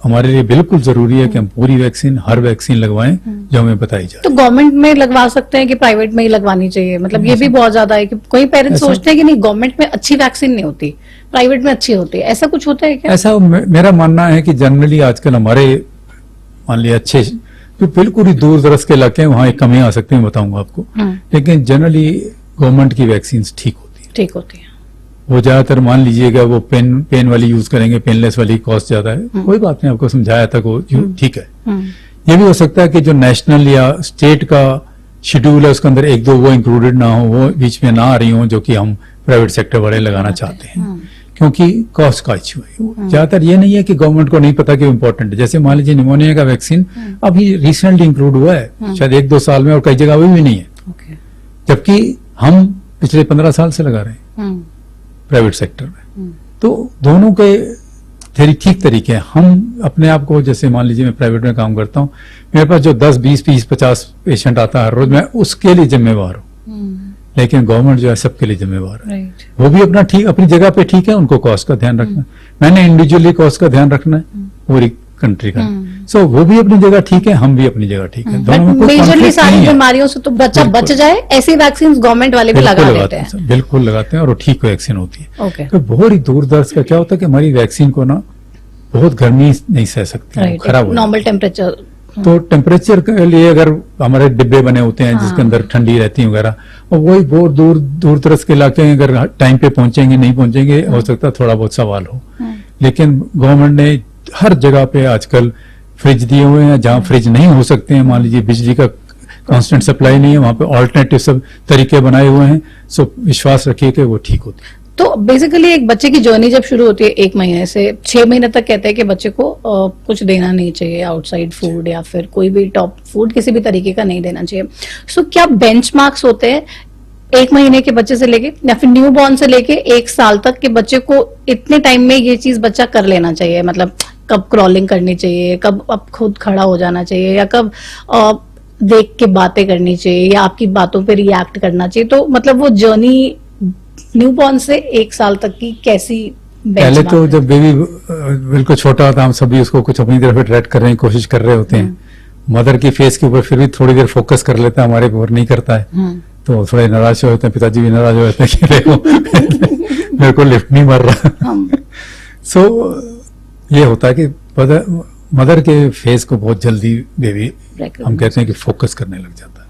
हमारे लिए बिल्कुल जरूरी है कि हम पूरी वैक्सीन, हर वैक्सीन लगवाएं जो हमें बताई जाए। तो गवर्नमेंट में लगवा सकते हैं कि प्राइवेट में ही लगवानी चाहिए? मतलब ये भी बहुत ज्यादा है कि कोई पेरेंट्स सोचते हैं कि नहीं, गवर्नमेंट में अच्छी वैक्सीन नहीं होती, प्राइवेट में अच्छी होती है। ऐसा कुछ होता है क्या? ऐसा मेरा मानना है कि जनरली आजकल हमारे मान लिया अच्छे जो बिल्कुल ही दूर दराज के इलाके हैं वहां एक कमी आ सकती है, बताऊंगा आपको। लेकिन जनरली गवर्नमेंट की वैक्सीन ठीक होती है। वो ज्यादातर मान लीजिएगा वो पेन वाली यूज करेंगे, पेनलेस वाली कॉस्ट ज्यादा है। कोई बात नहीं, आपको समझाया था वो ठीक है। ये भी हो सकता है कि जो नेशनल या स्टेट का शेड्यूल है उसके अंदर 1-2 वो इंक्लूडेड ना हो, वो बीच में ना आ रही हो, जो कि हम प्राइवेट सेक्टर वाले लगाना चाहते हैं, क्योंकि कॉस्ट का इश्यू है। ज्यादातर ये नहीं है कि गवर्नमेंट को नहीं पता कि इम्पोर्टेंट है। जैसे मान लीजिए निमोनिया का वैक्सीन अभी रिसेंटली इंक्लूड हुआ है, शायद 1-2 साल में, और कई जगह अभी भी नहीं है, जबकि हम पिछले 15 साल से लगा रहे हैं प्राइवेट सेक्टर में। तो दोनों के ठीक तरीके हैं। हम अपने आप को, जैसे मान लीजिए मैं प्राइवेट में काम करता हूँ, मेरे पास जो 10, 20, 30, 50 पेशेंट आता है हर रोज, मैं उसके लिए जिम्मेवार हूँ। लेकिन गवर्नमेंट जो है सबके लिए जिम्मेवार है। वो भी अपनी जगह पे ठीक है, उनको कॉस्ट का ध्यान रखना है, मैंने इंडिविजुअली कॉस्ट का ध्यान रखना है पूरी कंट्री का। सो वो भी अपनी जगह ठीक है, हम भी अपनी जगह ठीक है। दोनों में कोई मेजरली सारी बीमारियों से तो बच्चा बच जाए, ऐसी वैक्सीन गवर्नमेंट वाले भी लगा देते हैं। बिल्कुल लगाते हैं, और वो ठीक वैक्सीन होती है। okay. तो बहुत ही दूर दराज का क्या होता है कि हमारी वैक्सीन को ना बहुत गर्मी नहीं सह सकती, खराब हो नॉर्मल टेम्परेचर। तो टेम्परेचर के लिए अगर हमारे डिब्बे बने होते हैं जिसके अंदर ठंडी रहती है वगैरह, और वही बहुत दूर दराज के इलाके में अगर टाइम पे पहुंचेंगे नहीं पहुंचेंगे, हो सकता है थोड़ा बहुत सवाल हो। लेकिन गवर्नमेंट ने हर जगह पे आजकल फ्रिज दिए हुए हैं, जहां फ्रिज नहीं हो सकते हैं, मान लीजिए बिजली का कांस्टेंट सप्लाई नहीं है, वहां पे ऑल्टरनेटिव सब तरीके बनाए हुए हैं। सो विश्वास रखिए कि वो ठीक होती है। तो बेसिकली एक बच्चे की जर्नी जब शुरू होती है 1 महीने से 6 महीने तक, कहते हैं कि बच्चे को कुछ देना नहीं चाहिए, आउटसाइड फूड या फिर कोई भी टॉप फूड किसी भी तरीके का नहीं देना चाहिए। सो क्या बेंचमार्क्स होते हैं 1 महीने के बच्चे से लेके, या फिर न्यू बॉर्न से लेके 1 साल तक के बच्चे को इतने टाइम में ये चीज बच्चा कर लेना चाहिए? मतलब कब क्रॉलिंग करनी चाहिए, कब अब खुद खड़ा हो जाना चाहिए, या कब देख के बातें करनी चाहिए, या आपकी बातों पे रिएक्ट करना चाहिए। तो मतलब वो जर्नी न्यूबॉर्न से 1 साल तक की कैसी पहले benchmark तो है? जब बेबी बिल्कुल छोटा होता है, हम सभी उसको कुछ अपनी तरफ अट्रैक्ट करने की कोशिश कर रहे होते हैं। मदर की फेस के ऊपर फिर भी थोड़ी देर फोकस कर लेता है, हमारे ऊपर नहीं करता है। तो थोड़े नाराज हो जाते हैं, पिताजी भी नाराज हो जाते हैं कि देखो मेरे को लिफ्ट नहीं मर रहा। हम सो ये होता है कि मदर के फेस को बहुत जल्दी बेबी हम कहते हैं कि फोकस करने लग जाता है।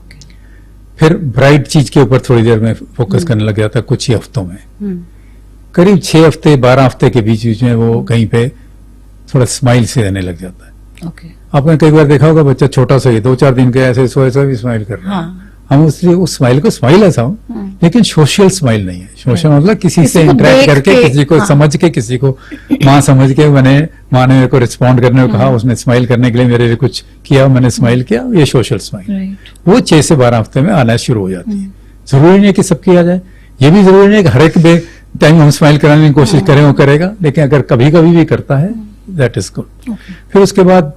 फिर ब्राइट चीज के ऊपर थोड़ी देर में फोकस करने लग जाता है, कुछ ही हफ्तों में। करीब 6 हफ्ते 12 हफ्ते के बीच बीच में वो कहीं पे थोड़ा स्माइल से रहने लग जाता है। ओके। आपने कई बार देखा होगा बच्चा छोटा सा ही 2-4 दिन का ऐसे ऐसा भी स्माइल कर रहा है। हाँ। हम उसलिए उस स्माइल को स्माइल ऐसा हो, लेकिन सोशल स्माइल नहीं है। सोशल मतलब किसी से किसी को इंटरेक्ट देख करके, के, किसी को हाँ। समझ के, किसी को माँ समझ के माँ ने मेरे को रिस्पॉन्ड करने को कहा, उसने स्माइल करने के लिए मेरे लिए कुछ किया, मैंने स्माइल किया, ये सोशल स्माइल। राइट। वो 6 से 12 हफ्ते में आना शुरू हो जाती है। जरूरी नहीं है कि सबकी आ जाए, ये भी जरूरी नहीं है कि हर एक टाइम हम स्माइल कराने की कोशिश करें वो करेगा, लेकिन अगर कभी कभी भी करता है दैट इज गुड। फिर उसके बाद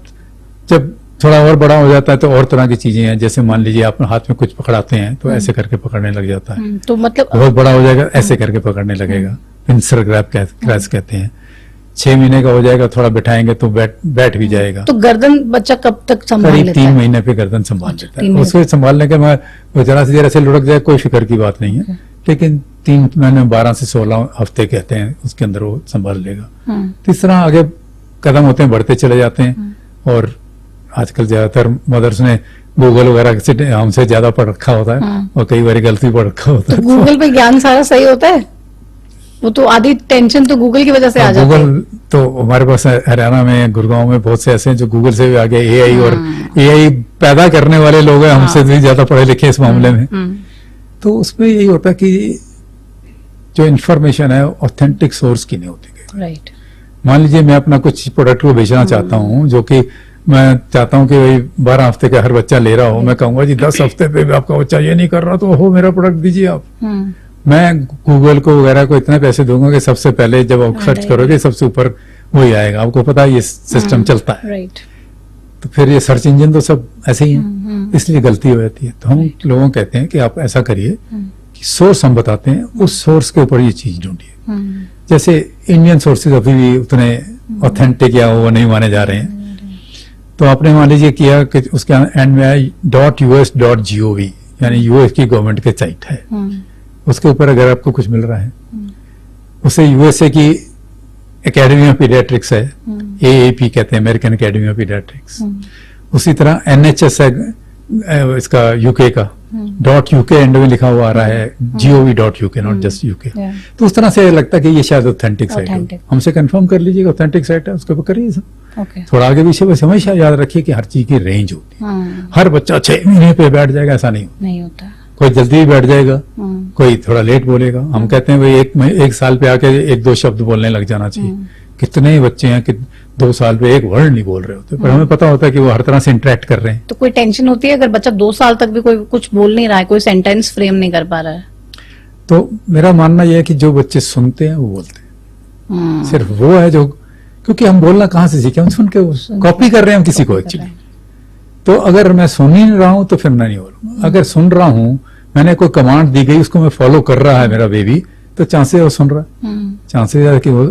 जब थोड़ा और बड़ा हो जाता है तो और तरह की चीजें हैं, जैसे मान लीजिए आप हाथ में कुछ पकड़ाते हैं तो ऐसे करके पकड़ने लग जाता है। तो मतलब बहुत बड़ा हो जाएगा ऐसे करके पकड़ने लगेगा, पिंसर ग्रैब कहते हैं। 6 महीने का हो जाएगा, थोड़ा बिठाएंगे तो बैठ भी जाएगा। तो गर्दन बच्चा कब तक संभाल करीब लेता 3 है? महीने पे गर्दन संभाल अच्छा, लेता 3 है। महीने। उसको संभालने के बाद वो जरा से जरा से लुढ़क जाए, कोई फिक्र की बात नहीं है, लेकिन 3 महीने 12 से 16 हफ्ते कहते हैं, उसके अंदर वो संभाल लेगा। तो इस तरह आगे कदम होते हैं, बढ़ते चले जाते हैं। और आजकल ज्यादातर मदर्स ने गूगल वगैरह से हमसे ज्यादा पढ़ रखा होता है, और कई बार गलती पढ़ रखा होता तो है। गूगल पे ज्ञान सारा सही होता है? वो तो आधी टेंशन तो गूगल की वजह से आ जाती है। गूगल तो हमारे पास हरियाणा में, गुड़गांव में बहुत से ऐसे हैं जो गूगल से भी आगे एआई और एआई पैदा करने वाले लोग हैं, हमसे भी ज्यादा पढ़े लिखे इस मामले में। तो उसमें यही होता है कि जो इंफॉर्मेशन है ऑथेंटिक सोर्स की नहीं होती। राइट। मान लीजिए मैं अपना कुछ प्रोडक्ट को बेचना चाहता हूँ, जो कि मैं चाहता हूँ कि भाई 12 हफ्ते का हर बच्चा ले रहा हो, मैं कहूंगा जी 10 हफ्ते पे भी आपका बच्चा ये नहीं कर रहा तो हो मेरा प्रोडक्ट दीजिए आप। मैं गूगल को वगैरह को इतने पैसे दूंगा कि सबसे पहले जब आप सर्च करोगे सबसे ऊपर वही आएगा। आपको पता है ये सिस्टम चलता है। राइट। तो फिर ये सर्च इंजन तो सब ऐसे ही है, इसलिए गलती हो जाती है। तो हम लोगों को कहते हैं कि आप ऐसा करिए कि सोर्स हम बताते हैं, उस सोर्स के ऊपर ये चीज ढूंढिए। जैसे इंडियन सोर्सेज अभी भी उतने ऑथेंटिक या वो नहीं माने जा रहे हैं। तो आपने मान लीजिए किया कि उसके एंड में है .us.gov, यानी यूएस की गवर्नमेंट के साइट है। उसके ऊपर अगर आपको कुछ मिल रहा है, उसे यूएसए की एकेडमी ऑफ पीडियाट्रिक्स है, AAP कहते हैं, अमेरिकन एकेडमी ऑफ पीडियाट्रिक्स। उसी तरह NHS है इसका यूके का, .uk एंड में लिखा हुआ आ रहा है, gov.uk, नॉट जस्ट यूके। तो उस तरह से लगता है कि ये शायद ऑथेंटिक साइट है। Authentic। हमसे कंफर्म कर लीजिएगा ऑथेंटिक साइट है, उसके ऊपर करिए सब। ओके। थोड़ा आगे पीछे बस हमेशा याद रखिए कि हर चीज की रेंज होती है। हर बच्चा 6 महीने पे बैठ जाएगा ऐसा नहीं होता। नहीं होता। कोई जल्दी भी बैठ जाएगा, कोई थोड़ा लेट बोलेगा। हम कहते हैं भाई एक साल पे आके 1-2 शब्द बोलने लग जाना चाहिए। कितने बच्चे हैं कि 2 साल पे एक वर्ड नहीं बोल रहे होते, पर हमें पता होता है कि वो हर तरह से इंटरेक्ट कर रहे हैं। तो कोई टेंशन होती है अगर बच्चा 2 साल तक भी कोई कुछ बोल नहीं रहा है, कोई सेंटेंस फ्रेम नहीं कर पा रहा है? तो मेरा मानना यह है कि जो बच्चे सुनते हैं वो बोलते हैं। सिर्फ वो है जो, क्योंकि हम बोलना कहाँ से सीखे, हम सुन के कॉपी कर रहे हैं हम किसी को एक्चुअली। तो अगर मैं सुन ही नहीं रहा हूं तो फिर मैं नहीं बोलूंगा। अगर सुन रहा हूं, मैंने कोई कमांड दी गई उसको मैं फॉलो कर रहा है मेरा बेबी, तो चांसेस वो सुन रहा है, चांसेस है कि वो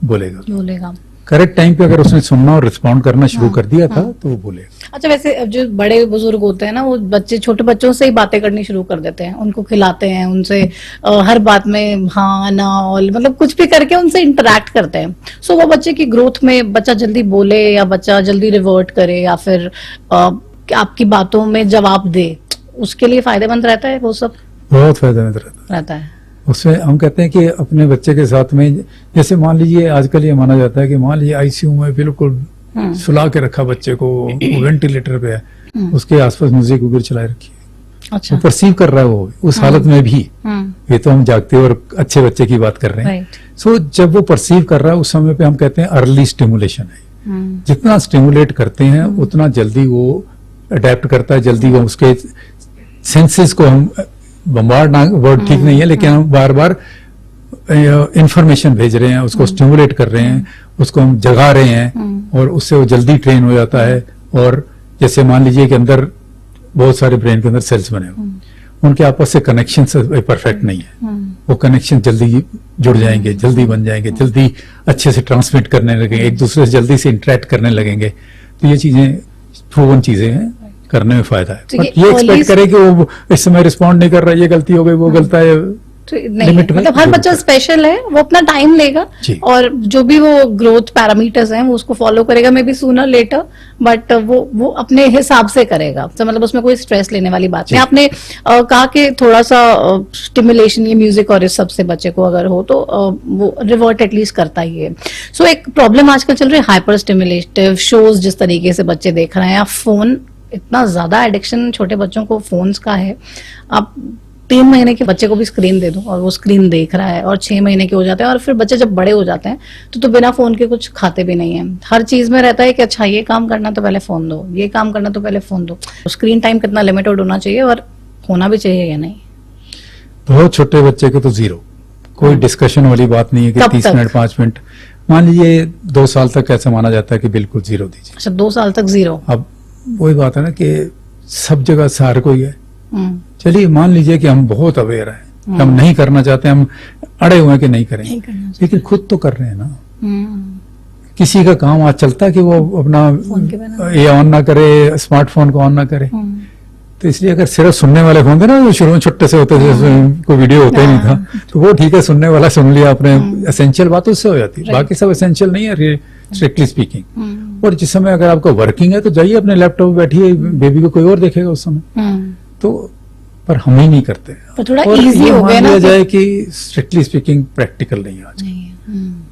बोलेगा। करेक्ट टाइम पे अगर उसने सुनना और रिस्पॉन्ड करना शुरू कर दिया था तो वो बोलेगा। अच्छा, वैसे अब जो बड़े बुजुर्ग होते हैं ना, वो बच्चे छोटे बच्चों से ही बातें करनी शुरू कर देते हैं, उनको खिलाते हैं, उनसे हर बात में हाँ ना और मतलब कुछ भी करके उनसे इंटरेक्ट करते हैं। सो वो बच्चे की ग्रोथ में बच्चा जल्दी बोले या बच्चा जल्दी रिवर्ट करे या फिर आपकी बातों में जवाब दे, उसके लिए फायदेमंद रहता है वो सब? बहुत फायदेमंद रहता है। उसमें हम कहते हैं कि अपने बच्चे के साथ में, जैसे मान लीजिए आजकल ये माना जाता है कि मान लीजिए आईसीयू में बिल्कुल सुला के रखा बच्चे को, वो वेंटिलेटर पे है, उसके आसपास म्यूजिक वगैरह चलाए रखी है। अच्छा। वो परसीव कर रहा है वो उस हालत में भी। ये तो हम जागते और अच्छे बच्चे की बात कर रहे हैं। सो जब वो परसीव कर रहा है उस समय पे हम कहते हैं अर्ली स्टिमुलेशन है। जितना स्टिमुलेट करते हैं उतना जल्दी वो अडेप्ट करता है, जल्दी वो उसके सेंसेस को हम बम्बार्ड ना वर्ड ठीक नहीं है, लेकिन हम बार बार इंफॉर्मेशन भेज रहे हैं, उसको स्टिमुलेट कर रहे हैं, उसको हम जगा रहे हैं और उससे वो जल्दी ट्रेन हो जाता है। और जैसे मान लीजिए कि अंदर बहुत सारे ब्रेन के अंदर सेल्स बने हुए, उनके आपस से कनेक्शन परफेक्ट नहीं है, वो कनेक्शन जल्दी जुड़ जाएंगे, जल्दी बन जाएंगे, जल्दी अच्छे से ट्रांसमिट करने लगेंगे, एक दूसरे से जल्दी से इंटरेक्ट करने लगेंगे। तो ये चीजें प्रूवन चीजें हैं, करने में फायदा है। तो बट ये एक्सपेक्ट करे कि वो इस समय रिस्पॉन्ड नहीं कर रहा है, ये गलती हो गई, वो गलता है, तो नहीं, मतलब हर बच्चा स्पेशल है, वो अपना टाइम लेगा और जो भी वो ग्रोथ पैरामीटर्स हैं वो उसको फॉलो करेगा, maybe sooner later, but वो अपने हिसाब से करेगा। तो मतलब उसमें कोई स्ट्रेस लेने वाली बात नहीं। आपने कहा कि थोड़ा सा स्टिमुलेशन ये म्यूजिक और इस सब से बच्चे को अगर हो तो वो रिवर्ट एटलीस्ट करता ही है। सो एक प्रॉब्लम आजकल चल रही है हाइपर स्टिमुलेटिव शोज, जिस तरीके से बच्चे देख रहे हैं, या फोन, इतना ज्यादा एडिक्शन छोटे बच्चों को फोन्स का है। आप 3 महीने के बच्चे को भी स्क्रीन दे दो और वो स्क्रीन देख रहा है, और 6 महीने के हो जाते हैं, और फिर बच्चे जब बड़े हो जाते हैं तो बिना फोन के कुछ खाते भी नहीं है। हर चीज में रहता है कि अच्छा ये काम करना तो पहले फोन दो, ये काम करना तो पहले फोन दो। स्क्रीन टाइम कितना लिमिटेड होना चाहिए और होना भी चाहिए या नहीं? बहुत छोटे बच्चे को तो 0, कोई डिस्कशन वाली बात नहीं है कि 30 मिनट 5 मिनट। मान लीजिए 2 साल तक ऐसा माना जाता है कि बिल्कुल 0 दीजिए। अच्छा, 2 साल तक 0। अब वही बात है ना कि सब जगह सार कोई है। चलिए मान लीजिए कि हम बहुत अवेयर हैं, हम नहीं करना चाहते, हम अड़े हुए हैं कि नहीं करें, लेकिन खुद तो कर रहे हैं ना। किसी का काम आज चलता है कि वो अपना ये ऑन ना करे, स्मार्टफोन को ऑन ना करे। तो इसलिए अगर सिर्फ सुनने वाले होंगे ना, वो शुरू में छोटे से होते थे, कोई वीडियो होता ही नहीं था, तो वो ठीक है, सुनने वाला सुन लिया, अपने एसेंशियल बात उससे हो जाती है, बाकी सब एसेंशियल नहीं है स्ट्रिक्टली स्पीकिंग। और जिस समय अगर आपको वर्किंग है तो जाइए अपने लैपटॉप बैठिए, बेबी को कोई और देखेगा उस समय। तो पर हम ही नहीं करते, तो थोड़ा इजी हो गया ना जाए कि स्ट्रिक्टली स्पीकिंग प्रैक्टिकल नहीं है आज।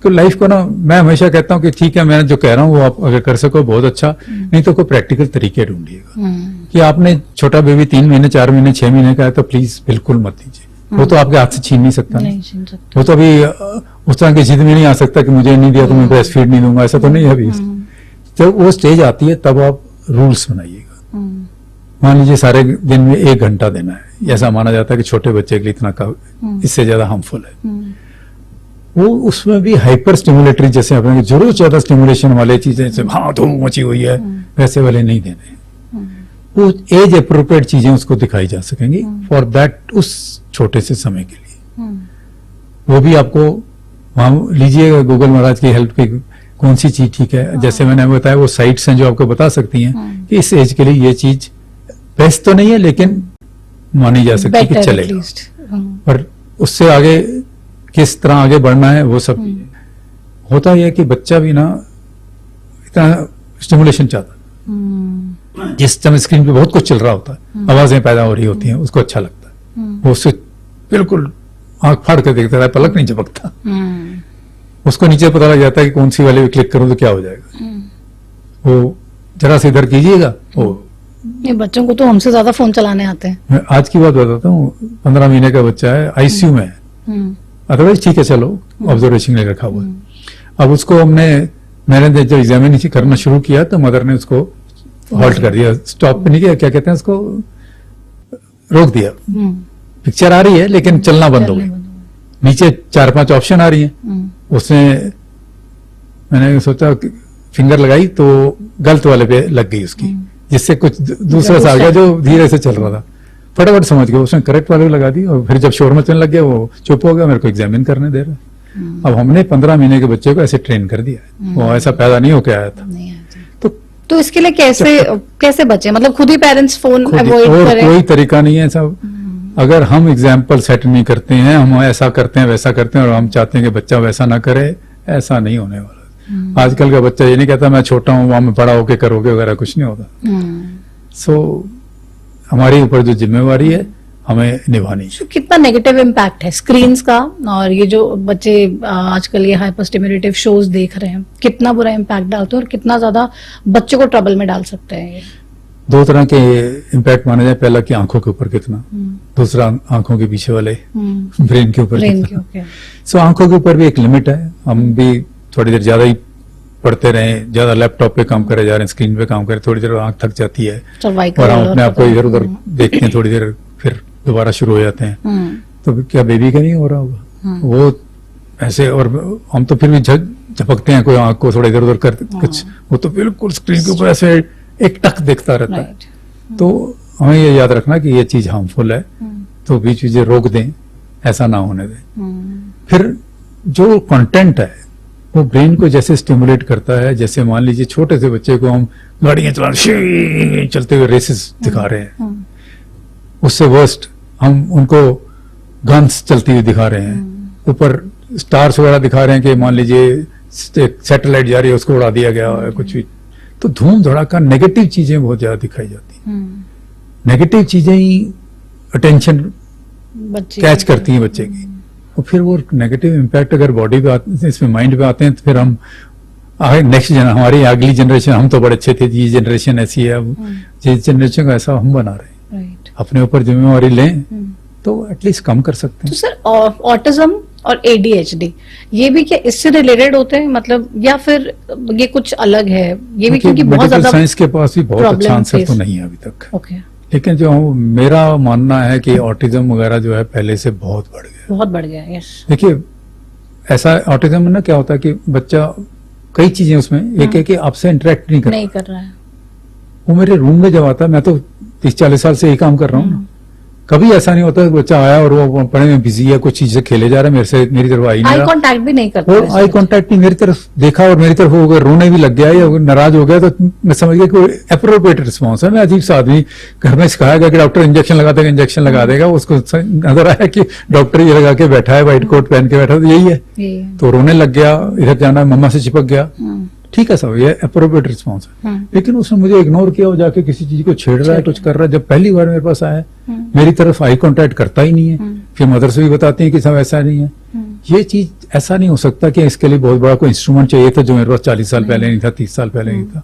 तो लाइफ को ना, मैं हमेशा कहता हूँ कि ठीक है, मैं जो कह रहा हूँ वो आप अगर कर सको बहुत अच्छा, नहीं तो कोई प्रैक्टिकल तरीके ढूंढिएगा। कि आपने छोटा बेबी 3 महीने 4 महीने 6 महीने का है तो प्लीज बिल्कुल मत दीजिए। वो तो आपके हाथ से छीन नहीं सकता, वो तो अभी उस तरह की जिद में नहीं आ सकता कि मुझे नहीं दिया तो मैं ब्रेस्ट फीड नहीं दूंगा, ऐसा तो नहीं है अभी। जब वो स्टेज आती है तब आप रूल्स बनाइएगा। मान लीजिए सारे दिन में 1 घंटा देना है, ऐसा माना जाता है कि छोटे बच्चे के लिए इतना इससे ज्यादा हार्मफुल है। वो उसमें भी हाइपर स्टिमुलेटरी, जैसे अपने जरूर ज्यादा स्टिमुलेशन वाले चीजें, जैसे हाँ धूम मची हुई है, वैसे वाले नहीं देने। वो एज अप्रोप्रिएट चीजें उसको दिखाई जा सकेंगी फॉर दैट, उस छोटे से समय के लिए। वो भी आपको वहां लीजिएगा गूगल महाराज की हेल्प की, कौन सी चीज ठीक है। जैसे मैंने बताया वो साइट्स हैं जो आपको बता सकती हैं कि इस एज के लिए ये चीज बेस्ट तो नहीं है लेकिन मानी जा सकती है कि चलेगा। पर उससे आगे किस तरह आगे बढ़ना है वो सब होता है कि बच्चा भी ना इतना स्टिमुलेशन चाहता है। जिस समय स्क्रीन पे बहुत कुछ चल रहा होता है, आवाजें पैदा हो रही होती हैं, उसको अच्छा लगता है, वो उससे बिल्कुल आंख फाड़ कर देखता है, पलक नहीं झपकता। उसको नीचे पता लग जाता है कि कौन सी वाले क्लिक करूं तो क्या हो जाएगा। वो जरा से इधर कीजिएगा, वो ये बच्चों को तो हमसे ज्यादा फोन चलाने आते हैं। मैं आज की बात बताता हूँ, 15 महीने का बच्चा है, आईसीयू में है, अदरवाइज ठीक है, चलो ऑब्जर्वेशन में रखा हुआ है। अब उसको मैंने जब एग्जामिनेशन करना शुरू किया तो मदर ने उसको हॉल्ट कर दिया, स्टॉप नहीं किया, क्या कहते हैं उसको, रोक दिया। पिक्चर आ रही है लेकिन चलना बंद हो गई, नीचे 4-5 ऑप्शन आ रही हैं, उसने मैंने सोचा फिंगर लगाई तो गलत वाले पे लग गई उसकी, जिससे कुछ दूसरा सा आ गया जो धीरे से चल रहा था। फटाफट समझ गया, उसने करेक्ट वाले लगा दी और फिर जब शोर मचने लग गया वो चुप हो गया, मेरे को एग्जामिन करने दे रहा। अब हमने 15 महीने के बच्चे को ऐसे ट्रेन कर दिया, वो ऐसा पैदा नहीं होके आया था। तो इसके लिए कैसे बचे, मतलब खुद ही पेरेंट्स फोन अवॉइड करें? कोई तरीका नहीं है सब। अगर हम एग्जाम्पल सेट नहीं करते हैं, हम ऐसा करते हैं वैसा करते हैं और हम चाहते हैं कि बच्चा वैसा ना करे, ऐसा नहीं होने वाला। आजकल का बच्चा ये नहीं कहता मैं छोटा हूँ वहां में बड़ा होके करोगे वगैरह, कुछ नहीं होता। सो हमारे ऊपर जो जिम्मेवारी है हमें निभानी है। कितना नेगेटिव इम्पैक्ट है स्क्रीन्स का, और ये जो बच्चे आजकल ये हाइपर स्टिमुलेटिव शोज देख रहे हैं, कितना बुरा इम्पैक्ट डालते हैं और कितना ज्यादा बच्चे को ट्रबल में डाल सकते हैं ये? 2 तरह के इम्पैक्ट माने जाए, पहला कि आंखों के ऊपर कितना, दूसरा आंखों के पीछे वाले ब्रेन के ऊपर कितना। सो आंखों के ऊपर भी एक लिमिट है। हम भी थोड़ी देर ज्यादा ही पढ़ते रहे, ज्यादा लैपटॉप पे काम करे जा रहे हैं, स्क्रीन पे काम करे, थोड़ी देर आंख थक जाती है और हम अपने आप को इधर उधर देखते हैं, थोड़ी देर फिर दोबारा शुरू हो जाते हैं। तो क्या बेबी का नहीं हो रहा होगा? वो ऐसे, और हम तो फिर भी झपकते हैं, कोई आंख को थोड़ा इधर उधर कर कुछ, वो तो बिल्कुल स्क्रीन के ऊपर ऐसे एक टक देखता रहता है। राइट। तो हमें ये याद रखना कि ये चीज हार्मफुल है, तो बीच बीच रोक दें, ऐसा ना होने दें। फिर जो कंटेंट है वो ब्रेन को जैसे स्टिमुलेट करता है, जैसे मान लीजिए छोटे से बच्चे को हम गाड़ियां चलते हुए रेसेस दिखा रहे हैं, उससे वर्स्ट हम उनको गन्स चलती हुई दिखा रहे हैं, ऊपर स्टार्स वगैरह दिखा रहे हैं कि मान लीजिए सैटेलाइट जा रही है उसको उड़ा दिया गया है कुछ भी, तो धूम धड़ाका नेगेटिव चीजें बहुत ज्यादा दिखाई जाती हैं। नेगेटिव चीजें ही अटेंशन कैच करती हैं बच्चे की, और फिर वो नेगेटिव इम्पैक्ट अगर बॉडी पे आते हैं, इसमें माइंड पे आते हैं, तो फिर हम नेक्स्ट हमारी अगली जनरेशन, हम तो बड़े अच्छे थे, ये जनरेशन ऐसी है, अब जिस जनरेशन को ऐसा हम बना रहे हैं। अपने ऊपर जिम्मेवारी लें तो एटलीस्ट कम कर सकते हैं। तो सर ऑटिज्म और ADHD ये भी क्या इससे रिलेटेड होते हैं, मतलब, या फिर ये कुछ अलग है? ये भी क्योंकि बहुत ज्यादा साइंस के पास भी बहुत अच्छा आंसर तो नहीं है अभी तक। ओके। लेकिन जो मेरा मानना है कि ऑटिज्म वगैरह जो है पहले से बहुत बढ़ गया, बहुत बढ़ गया। यस। देखिए ऐसा ऑटिज्म में ना क्या होता है कि बच्चा कई चीजें उसमें एक है कि आपसे इंटरेक्ट नहीं कर रहा है। वो मेरे रूम में जब आता है, मैं तो 30-40 साल से यही काम कर रहा हूँ ना, कभी ऐसा नहीं होता कि बच्चा आया और वो पढ़ने में बिजी है, कुछ चीज से खेले जा रहा है, मेरी तरफ आई नहीं, आई कांटेक्ट भी नहीं करता, और आई कांटेक्ट नहीं, मेरी तरफ देखा और मेरी तरफ हो रोने भी लग गया या नाराज हो गया, तो मैं समझ गया कि एप्रोप्रिएट रिस्पॉन्स है। मैं अजीब सा आदमी, घर में सिखाया गया कि डॉक्टर इंजेक्शन लगा देगा, उसको नजर आया कि डॉक्टर ये लगा के बैठा है, व्हाइट कोट पहन के बैठा, तो यही है, तो रोने लग गया, इधर जाना मम्मा से चिपक गया। ठीक है सब, ये अप्रोप्रिएट रिस्पॉन्स है। लेकिन उसने मुझे इग्नोर किया और जाके किसी चीज को छेड़ रहा है, कुछ कर रहा है। जब पहली बार मेरे पास आया, मेरी तरफ आई कांटेक्ट करता ही नहीं है, फिर मदर से भी बताती है कि सब ऐसा नहीं है। ये चीज ऐसा नहीं हो सकता कि इसके लिए बहुत बड़ा कोई इंस्ट्रूमेंट चाहिए था जो मेरे पास 40 साल पहले नहीं था, 30 साल पहले नहीं था।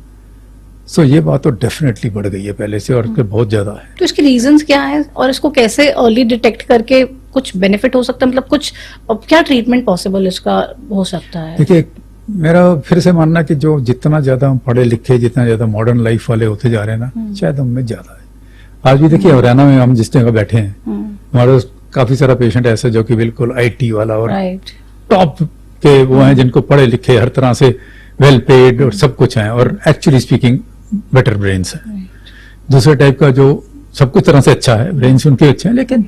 सो ये बात तो डेफिनेटली बढ़ गई है पहले से, और बहुत ज्यादा है। तो इसके रीजंस क्या है और इसको कैसे अर्ली डिटेक्ट करके कुछ बेनिफिट हो सकता है, मतलब कुछ क्या ट्रीटमेंट पॉसिबल इसका हो सकता है? देखिए मेरा फिर से मानना कि जो जितना ज्यादा हम पढ़े लिखे, जितना ज्यादा मॉडर्न लाइफ वाले होते जा रहे हैं ना, शायद हम में ज्यादा है। आज भी देखिए हरियाणा में हम जिस जगह बैठे हैं, हमारे काफी सारा पेशेंट ऐसे जो कि बिल्कुल IT वाला और टॉप के वो हैं, जिनको पढ़े लिखे हर तरह से वेल पेड और सब कुछ है, और एक्चुअली स्पीकिंग बेटर ब्रेन्स है। दूसरे टाइप का जो सब कुछ तरह से अच्छा है, ब्रेन्स उनके अच्छे हैं, लेकिन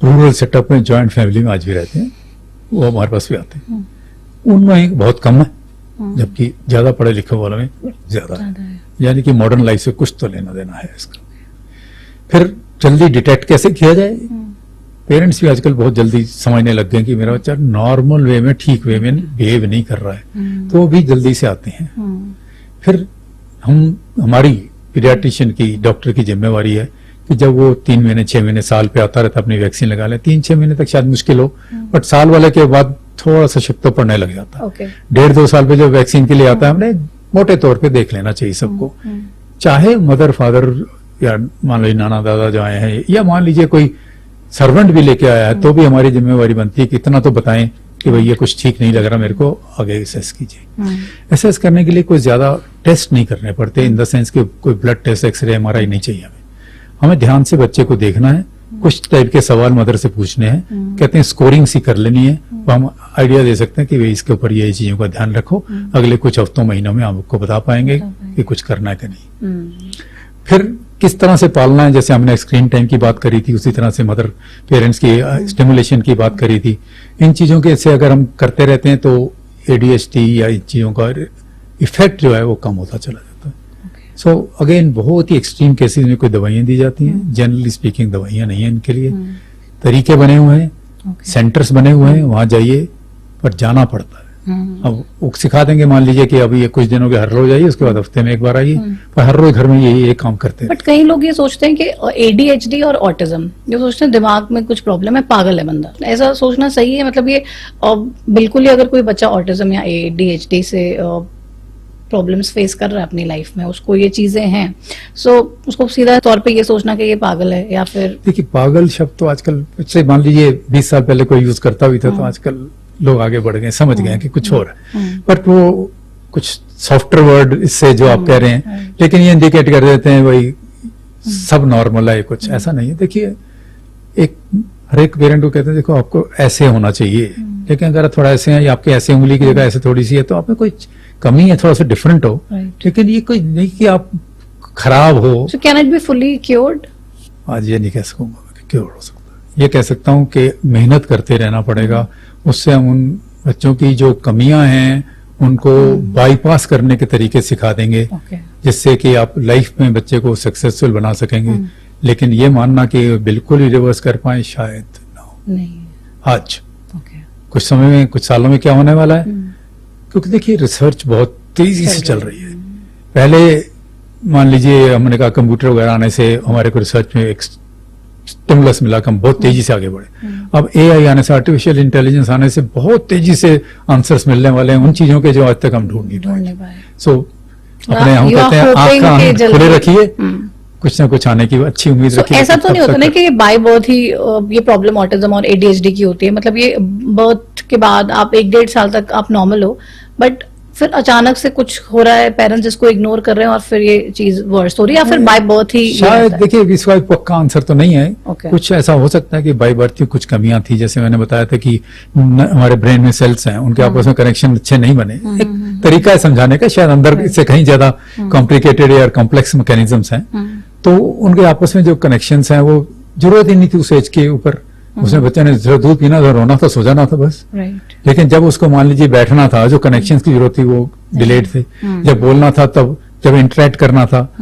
रूरल सेटअप में जॉइंट फैमिली में आज भी रहते हैं, वो हमारे पास भी आते हैं। उनमें बहुत कम है, जबकि ज्यादा पढ़े लिखे वालों में ज्यादा है। यानी कि मॉडर्न लाइफ से कुछ तो लेना देना है इसका। फिर जल्दी डिटेक्ट कैसे किया जाए? पेरेंट्स भी आजकल बहुत जल्दी समझने लग गए कि मेरा बच्चा नॉर्मल वे में, ठीक वे में बिहेव नहीं कर रहा है, तो वो भी जल्दी से आते हैं। फिर हमारी पीडियाट्रिशियन की, डॉक्टर की जिम्मेवारी है कि जब वो 3 महीने 6 महीने साल पे आता रहता है, अपनी वैक्सीन लगा ले। 3-6 महीने तक शायद मुश्किल हो, बट साल वाले के बाद थोड़ा सा शक तो पड़ने लग जाता है। 1.5-2 साल पे जब वैक्सीन के लिए आता है, हमने मोटे तौर पे देख लेना चाहिए सबको, चाहे मदर फादर या मान लीजिए नाना दादा जो आए हैं, या मान लीजिए कोई सर्वेंट भी लेके आया है, तो भी हमारी जिम्मेवारी बनती है कि इतना तो बताएं कि भाई ये कुछ ठीक नहीं लग रहा मेरे को, आगे असेस कीजिए। असेस करने के लिए कोई ज्यादा टेस्ट नहीं करने पड़ते, इन द सेंस कि कोई ब्लड टेस्ट, एक्सरे, MRI नहीं चाहिए हमें ध्यान से बच्चे को देखना है, कुछ टाइप के सवाल मदर से पूछने हैं, कहते हैं स्कोरिंग सी कर लेनी है, तो हम आइडिया दे सकते हैं कि भाई इसके ऊपर ये चीजों का ध्यान रखो, अगले कुछ हफ्तों महीनों में आपको बता पाएंगे कि कुछ करना है कि नहीं। फिर किस तरह से पालना है, जैसे हमने स्क्रीन टाइम की बात करी थी, उसी तरह से मदर पेरेंट्स की स्टिमुलेशन की बात करी थी। इन चीजों के से अगर हम करते रहते हैं तो ADHD या इन चीजों का इफेक्ट जो है वो कम होता चला जाता है। सो अगेन बहुत ही एक्सट्रीम केसेस में कोई दवाइयां दी जाती हैं, जनरली स्पीकिंग दवाइयां नहीं है इनके लिए। तरीके बने हुए हैं, सेंटर्स बने हुए हैं, वहां जाइए, पर जाना पड़ता है। अब वो सिखा देंगे, मान लीजिए कि अभी ये कुछ दिनों के हर रोज आइए, उसके बाद हफ्ते में एक बार आइए, पर हर रोज घर में यही एक काम करते हैं। बट कई लोग ये सोचते हैं कि ADHD और ऑटिज्म, ये सोचते हैं दिमाग में कुछ प्रॉब्लम है, पागल है बंदा। ऐसा सोचना सही है? मतलब ये बिल्कुल ही, अगर कोई बच्चा ऑटिज्म या ADHD से प्रॉब्लम्स फेस कर रहा है अपनी लाइफ में, उसको ये चीजें हैं, सो उसको सीधा तौर पे ये सोचना कि ये पागल है, या फिर देखिए पागल शब्द तो आजकल, से मान लीजिए 20 साल पहले कोई यूज करता भी था, तो आजकल लोग आगे बढ़ गए, समझ गए कि कुछ और है, बट वो कुछ सॉफ्टवेयर वर्ड इससे जो आप कह रहे हैं, लेकिन ये इंडिकेट कर देते हैं भाई सब नॉर्मल है, कुछ ऐसा नहीं है। देखिए हर एक पेरेंट को कहते हैं देखो आपको ऐसे होना चाहिए, लेकिन अगर आप थोड़ा ऐसे हैं या आपके ऐसे उंगली की जगह ऐसे थोड़ी सी है तो आप में कोई कमी है, थोड़ा सा डिफरेंट हो, Right. लेकिन ये कोई नहीं कि आप खराब हो। So can it be fully cured? आज ये नहीं कह सकूंगा कि क्यों हो सकता है। ये कह सकता हूँ कि मेहनत करते रहना पड़ेगा, उससे हम उन बच्चों की जो कमियां हैं उनको बाईपास करने के तरीके सिखा देंगे, Okay. जिससे कि आप लाइफ में बच्चे को सक्सेसफुल बना सकेंगे। लेकिन ये मानना कि बिल्कुल ही रिवर्स कर पाए, शायद ना हो। नहीं. आज Okay. कुछ समय में, कुछ सालों में क्या होने वाला है, क्योंकि देखिए रिसर्च बहुत तेजी से चल रही है। पहले मान लीजिए हमने कहा कंप्यूटर वगैरह आने से हमारे को रिसर्च में एक स्टिमुलस मिला कि हम बहुत तेजी से आगे बढ़े। अब एआई आने से, आर्टिफिशियल इंटेलिजेंस आने से बहुत तेजी से आंसर्स मिलने वाले हैं उन चीजों के जो आज तक हम ढूंढ नहीं ढूंढ पाए। नहीं पाए. सो अपने हम You are कहते हैं hoping आंख कि कान जल्दी- खुले रखिए, हम्म. कुछ ना कुछ आने की अच्छी उम्मीद So, रखिए। ऐसा लेकिन तो नहीं तब होता ना तक- कि बाय बर्थ ही ये प्रॉब्लम ऑटिज्म और एडीएचडी की होती है, मतलब ये बर्थ के बाद आप 1-1.5 साल तक आप नॉर्मल हो, बट फिर अचानक से कुछ हो रहा है, पेरेंट्स इसको इग्नोर कर रहे हैं और फिर ये चीज वर्स हो रही है, या फिर बाय बर्थ ही ये शायद रहता है? देखिए इसका एक पक्का आंसर तो नहीं है। Okay. कुछ ऐसा हो सकता है कि बाई बर्थ की कुछ कमियां थी, जैसे मैंने बताया था कि हमारे ब्रेन में सेल्स हैं, उनके आपस में कनेक्शन अच्छे नहीं बने। एक तरीका है समझाने का, शायद अंदर इससे कहीं ज्यादा कॉम्प्लिकेटेड या कॉम्प्लेक्स मैकेनिज्म्स हैं, तो उनके आपस में जो कनेक्शंस हैं वो जरूरत ही नहीं थी उस एज के ऊपर। उसमें बच्चे ने जरा दूध पीना था, रोना था, सो जाना था बस। राइट. लेकिन जब उसको मान लीजिए बैठना था, जो कनेक्शंस की जरूरत थी वो डिलेड थे। जब बोलना था, तब जब इंटरेक्ट करना था,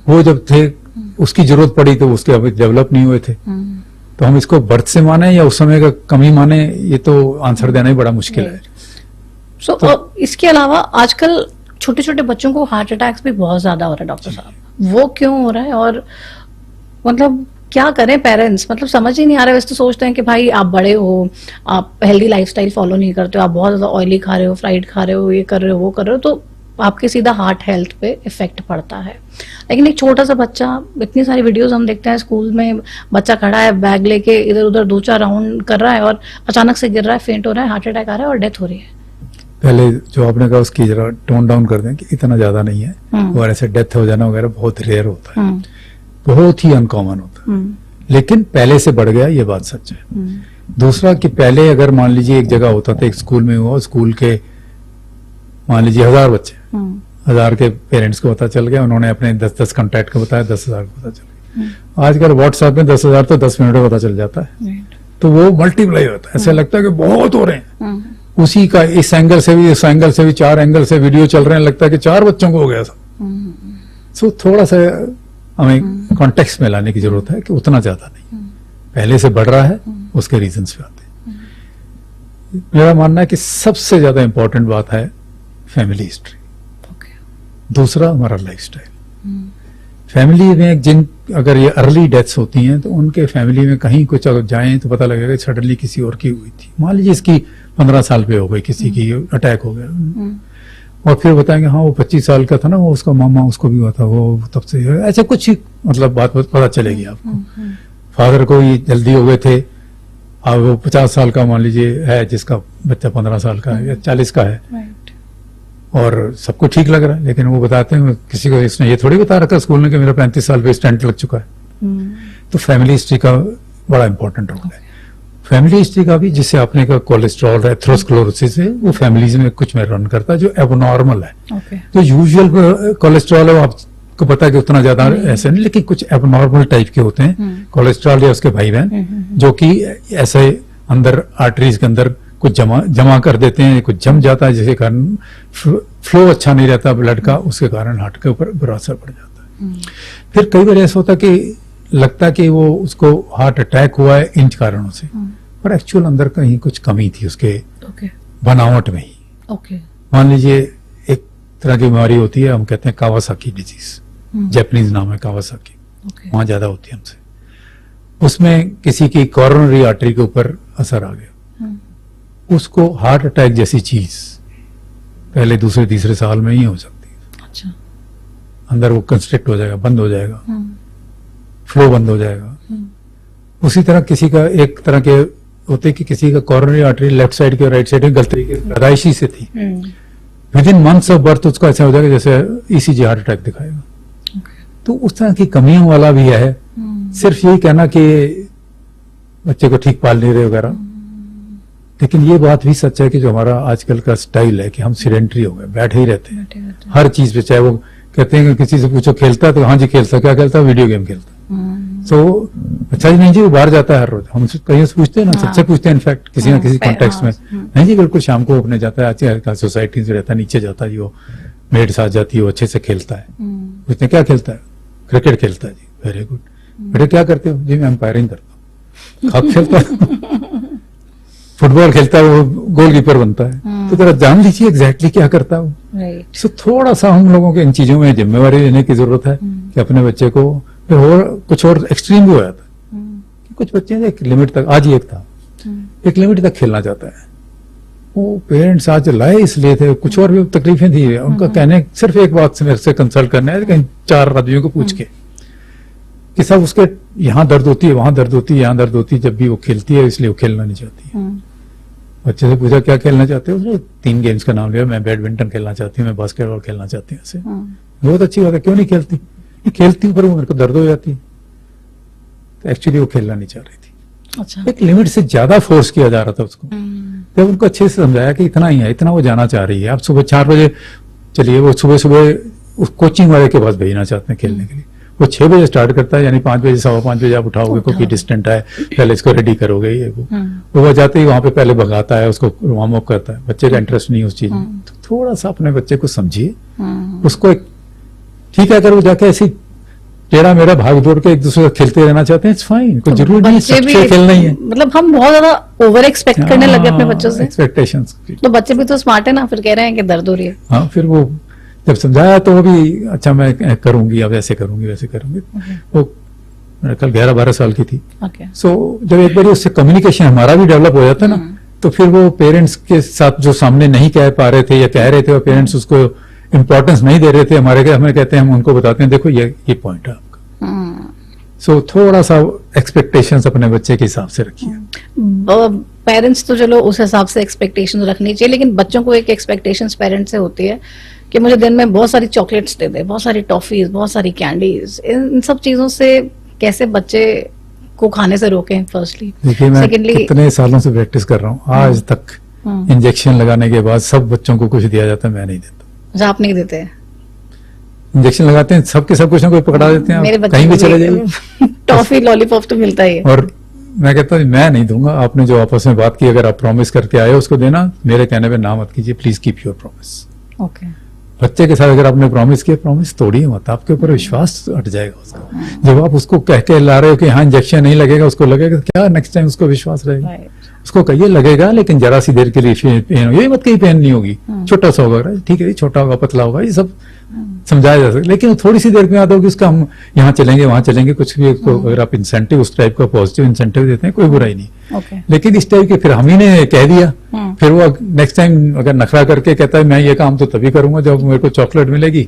वो जब थे उसकी जरूरत पड़ी तो उसके अभी डेवलप नहीं हुए थे। तो हम इसको बर्थ से माने या उस समय का कमी माने, ये तो आंसर देना ही बड़ा मुश्किल है। सो इसके अलावा आजकल छोटे छोटे बच्चों को हार्ट अटैक्स भी बहुत ज्यादा हो रहा है डॉक्टर साहब, वो क्यों हो रहा है और मतलब क्या करें पेरेंट्स, मतलब समझ ही नहीं आ रहा है। वैसे तो सोचते हैं कि भाई आप बड़े हो, आप हेल्दी लाइफस्टाइल फॉलो नहीं करते हो, आप बहुत ज्यादा ऑयली खा रहे हो, फ्राइड खा रहे हो, ये कर रहे हो, वो कर रहे हो, तो आपके सीधा हार्ट हेल्थ पे इफेक्ट पड़ता है। लेकिन एक छोटा सा बच्चा, इतनी सारी वीडियोस हम देखते हैं स्कूल में, बच्चा खड़ा है बैग लेके इधर उधर 2-4 राउंड कर रहा है और अचानक से गिर रहा है, फेंट हो रहा है, हार्ट अटैक आ रहा है और डेथ हो रही है। पहले जो आपने कहा उसकी जरा टोन डाउन कर दें कि इतना ज्यादा नहीं है, और ऐसे डेथ हो जाना वगैरह बहुत रेयर होता है, बहुत ही अनकॉमन होता है। लेकिन पहले से बढ़ गया, ये बात सच है। दूसरा कि पहले अगर मान लीजिए एक जगह होता था, एक स्कूल में हुआ, स्कूल के मान लीजिए 1000 बच्चे, 1000 के पेरेंट्स को पता चल गया, उन्होंने अपने 10-10 कॉन्टैक्ट को बताया, 10,000 को पता चल गया। आजकल व्हाट्सएप में 10,000 तो 10 मिनट में पता चल जाता है, तो वो मल्टीप्लाई होता है, ऐसा लगता है कि बहुत हो रहे हैं। उसी का इस एंगल से भी, इस एंगल से भी, 4 एंगल से वीडियो चल रहे हैं, लगता है कि 4 बच्चों को हो गया था। सो थोड़ा सा हमें कॉन्टेक्स्ट में लाने की जरूरत है कि उतना ज्यादा नहीं, पहले से बढ़ रहा है, उसके रीजंस पे आते हैं। मेरा मानना है कि सबसे ज्यादा इंपॉर्टेंट बात है फैमिली हिस्ट्री, दूसरा हमारा लाइफस्टाइल। फैमिली में जिन अगर ये अर्ली डेथ्स होती हैं तो उनके फैमिली में कहीं कुछ अगर जाएं तो पता लगेगा सडनली किसी और की हुई थी। मान लीजिए इसकी 15 साल पे हो गई, किसी की अटैक हो गया, और फिर बताएंगे हाँ वो 25 साल का था ना, वो उसका मामा, उसको भी हुआ था, वो तब से ऐसे कुछ ही मतलब बात पता चलेगी आपको। फादर को ही जल्दी हो गए थे, अब वो 50 साल का मान लीजिए है जिसका बच्चा 15 साल का है या 40 का है, और सबको ठीक लग रहा है, लेकिन वो बताते हैं किसी को, इसने ये थोड़ी बता रखा स्कूल में कि मेरा 35 साल पे स्टेंट लग चुका है। तो फैमिली हिस्ट्री का बड़ा इंपॉर्टेंट रोल है। फैमिली हिस्ट्री का भी, जिसे आपने कहा कोलेस्ट्रॉल, एथेरोस्क्लेरोसिस है, वो फैमिलीज में कुछ में रन करता है जो एबनॉर्मल है। जो यूजुअल कोलेस्ट्रॉल है वो आपको पता है कि उतना ज्यादा ऐसे नहीं, लेकिन कुछ एबनॉर्मल टाइप के होते हैं कोलेस्ट्रॉल या उसके भाई बहन, जो कि ऐसे अंदर आर्टरीज के अंदर कुछ जमा कर देते हैं, कुछ जम जाता है, जिसके कारण फ्लो अच्छा नहीं रहता ब्लड का, उसके कारण हार्ट के ऊपर बुरा असर पड़ जाता है। फिर कई बार ऐसा होता है कि लगता है कि वो उसको हार्ट अटैक हुआ है इन कारणों से, पर एक्चुअल अंदर कहीं कुछ कमी थी उसके बनावट में ही। मान लीजिए एक तरह की बीमारी होती है, हम कहते हैं कावासाकी डिजीज, जैपनीज नाम है कावासाकी, वहां ज्यादा होती है हमसे। उसमें किसी की कॉरोनरी आर्टरी के ऊपर असर आ गया, उसको हार्ट अटैक जैसी चीज पहले दूसरे तीसरे साल में ही हो सकती है। अच्छा। अंदर वो कंस्ट्रिक्ट हो जाएगा, बंद हो जाएगा, फ्लो बंद हो जाएगा। उसी तरह किसी का एक तरह के होते कि किसी का कॉरोनरी आर्टरी लेफ्ट साइड के राइट साइड में गलती के पैदाइशी से थी, with in months of birth उसको ऐसा हो जाएगा जैसे ईसीजी हार्ट अटैक दिखाएगा। तो उस तरह की कमियों वाला भी है। सिर्फ यही कहना कि बच्चे को ठीक पाल नहीं रहे वगैरह, लेकिन ये बात भी सच है कि जो हमारा आजकल का स्टाइल है कि हम सीडेंटरी हो गए, बैठे ही रहते हैं हर चीज पे। चाहे वो कहते हैं कि किसी से पूछो खेलता है तो हाँ जी खेलता, क्या खेलता है, वीडियो गेम खेलता है। तो अच्छा जी नहीं जी वो बाहर जाता है हर रोज, हम कहीं से पूछते हैं ना, सबसे पूछते हैं इनफैक्ट किसी ना किसी कॉन्टेक्स्ट में। नहीं जी बिल्कुल शाम को अपने जाता है, आज सोसाइटी से रहता है, नीचे जाता है जी, वो मेड साथ जाती है, वो अच्छे से खेलता है। पूछते क्या खेलता है, क्रिकेट खेलता है जी, वेरी गुड। बेटे क्या करते हो जी, मैं एम्पायरिंग करता हूँ। खाक खेलता है, फुटबॉल खेलता है, वो गोलकीपर बनता है। तो जरा जान लीजिए एग्जैक्टली क्या करता है वो। सो थोड़ा सा हम लोगों के इन चीजों में जिम्मेवारी लेने की जरूरत है कि अपने बच्चे को, फिर और कुछ और एक्सट्रीम भी हो जाता है। कुछ बच्चे एक लिमिट तक, आज ही एक था, एक लिमिट तक खेलना चाहता है, वो पेरेंट्स आज लाए इसलिए थे, कुछ और भी तकलीफें थी उनका, कहने सिर्फ एक बात से मेरे से कंसल्ट करना है कहीं 4 आदमियों को पूछ के कि सब उसके यहाँ दर्द होती है, वहां दर्द होती है, यहाँ दर्द होती है, जब भी वो खेलती है इसलिए वो खेलना नहीं चाहती है। बच्चे से पूछा क्या खेलना चाहते हो, उसने 3 गेम्स का नाम लिया, मैं बैडमिंटन खेलना चाहती हूँ, मैं बास्केटबॉल खेलना चाहती हूँ। ऐसे बहुत अच्छी बात है, क्यों नहीं खेलती, खेलती हूँ पर वो मेरे को दर्द हो जाती है। तो एक्चुअली वो खेलना नहीं चाह रही थी। अच्छा। एक लिमिट से ज्यादा फोर्स किया जा रहा था उसको। जब उनको अच्छे से समझाया कि इतना ही है, इतना वो जाना चाह रही है, आप सुबह 4 बजे चलिए, वो सुबह सुबह उस कोचिंग वाले के पास भेजना चाहते हैं खेलने के लिए, वो 6 बजे स्टार्ट करता है, यानी 5 बजे 5:15 बजे आप उठाओगे, क्योंकि डिस्टेंट है, पहले इसको रेडी करोगे, ये वो जाते ही वहां पे पहले भगाता है, उसको वार्म अप करता है। बच्चे का इंटरेस्ट नहीं उस चीज में, तो थोड़ा सा अपने बच्चे को समझिए, उसको एक ठीक है, अगर वो जाके ऐसी टेढ़ा मेरा भाग दौड़ के एक दूसरे से खेलते रहना चाहते हैं, इट्स फाइन, कोई जरूरी नहीं सबसे खेलना ही है। मतलब हम बहुत ज्यादा ओवर एक्सपेक्ट करने लगे अपने बच्चों से, एक्सपेक्टेशंस। तो बच्चे भी तो स्मार्ट है ना, फिर कह रहे हैं कि दर्द हो रही है। हाँ, फिर वो जब समझाया तो वो भी अच्छा मैं करूंगी, अब ऐसे करूंगी वैसे करूंगी। वो मेरे कल 11-12 साल की थी। सो जब एक बार उससे कम्युनिकेशन हमारा भी डेवलप हो जाता है ना, तो फिर वो पेरेंट्स के साथ जो सामने नहीं कह पा रहे थे या कह रहे थे, और पेरेंट्स उसको इम्पोर्टेंस नहीं दे रहे थे, हमें कहते हैं, हम उनको बताते हैं देखो ये पॉइंट है आपका। सो थोड़ा सा एक्सपेक्टेशंस अपने बच्चे के हिसाब से रखिए। पेरेंट्स तो चलो उस हिसाब से एक्सपेक्टेशंस रखनी चाहिए, लेकिन बच्चों को एक एक्सपेक्टेशंस पेरेंट्स से होती है कि मुझे दिन में बहुत सारी चॉकलेट्स दे दे, बहुत सारी टॉफीज, बहुत सारी कैंडीज। इन सब चीजों से कैसे बच्चे को खाने से रोकें? फर्स्टली देखिए, मैं कितने सालों से प्रैक्टिस कर रहा हूँ, आज तक इंजेक्शन लगाने के बाद सब बच्चों को कुछ दिया जाता है, मैं नहीं देता। आप नहीं देते? इंजेक्शन लगाते हैं सबके सब, कुछ ना कोई पकड़ा देते हैं, कहीं भी चले जाइए टॉफी लॉलीपॉप तो मिलता ही है। और मैं कहता हूँ मैं नहीं दूंगा, आपने जो आपस में बात की, अगर आप प्रॉमिस करके आए हो उसको देना, मेरे कहने पे ना मत कीजिए, please keep your promise. Okay. बच्चे के साथ अगर आपने प्रॉमिस किया, प्रॉमिस तोड़िए मत, आपके ऊपर विश्वास हट जाएगा उसका। जब आप उसको कह के ला रहे हो कि हाँ इंजेक्शन नहीं लगेगा, उसको लगेगा क्या, नेक्स्ट टाइम उसको विश्वास रहेगा। उसको कहिए लगेगा, लेकिन जरा सी देर के लिए पेन हो, ये मत कहीं पेन नहीं होगी, छोटा सा होगा, ठीक है, छोटा होगा, पतला होगा, ये सब समझाया जा सकता, लेकिन थोड़ी सी देर में याद होगी उसका, हम यहाँ चलेंगे वहां चलेंगे, कुछ भी अगर आप इंसेंटिव उस टाइप का पॉजिटिव इंसेंटिव देते हैं, कोई बुराई नहीं। लेकिन इस टाइप के फिर हम ही ने कह दिया, फिर वो नेक्स्ट टाइम अगर नखरा करके कहता है मैं ये काम तो तभी करूंगा जब मेरे को चॉकलेट मिलेगी,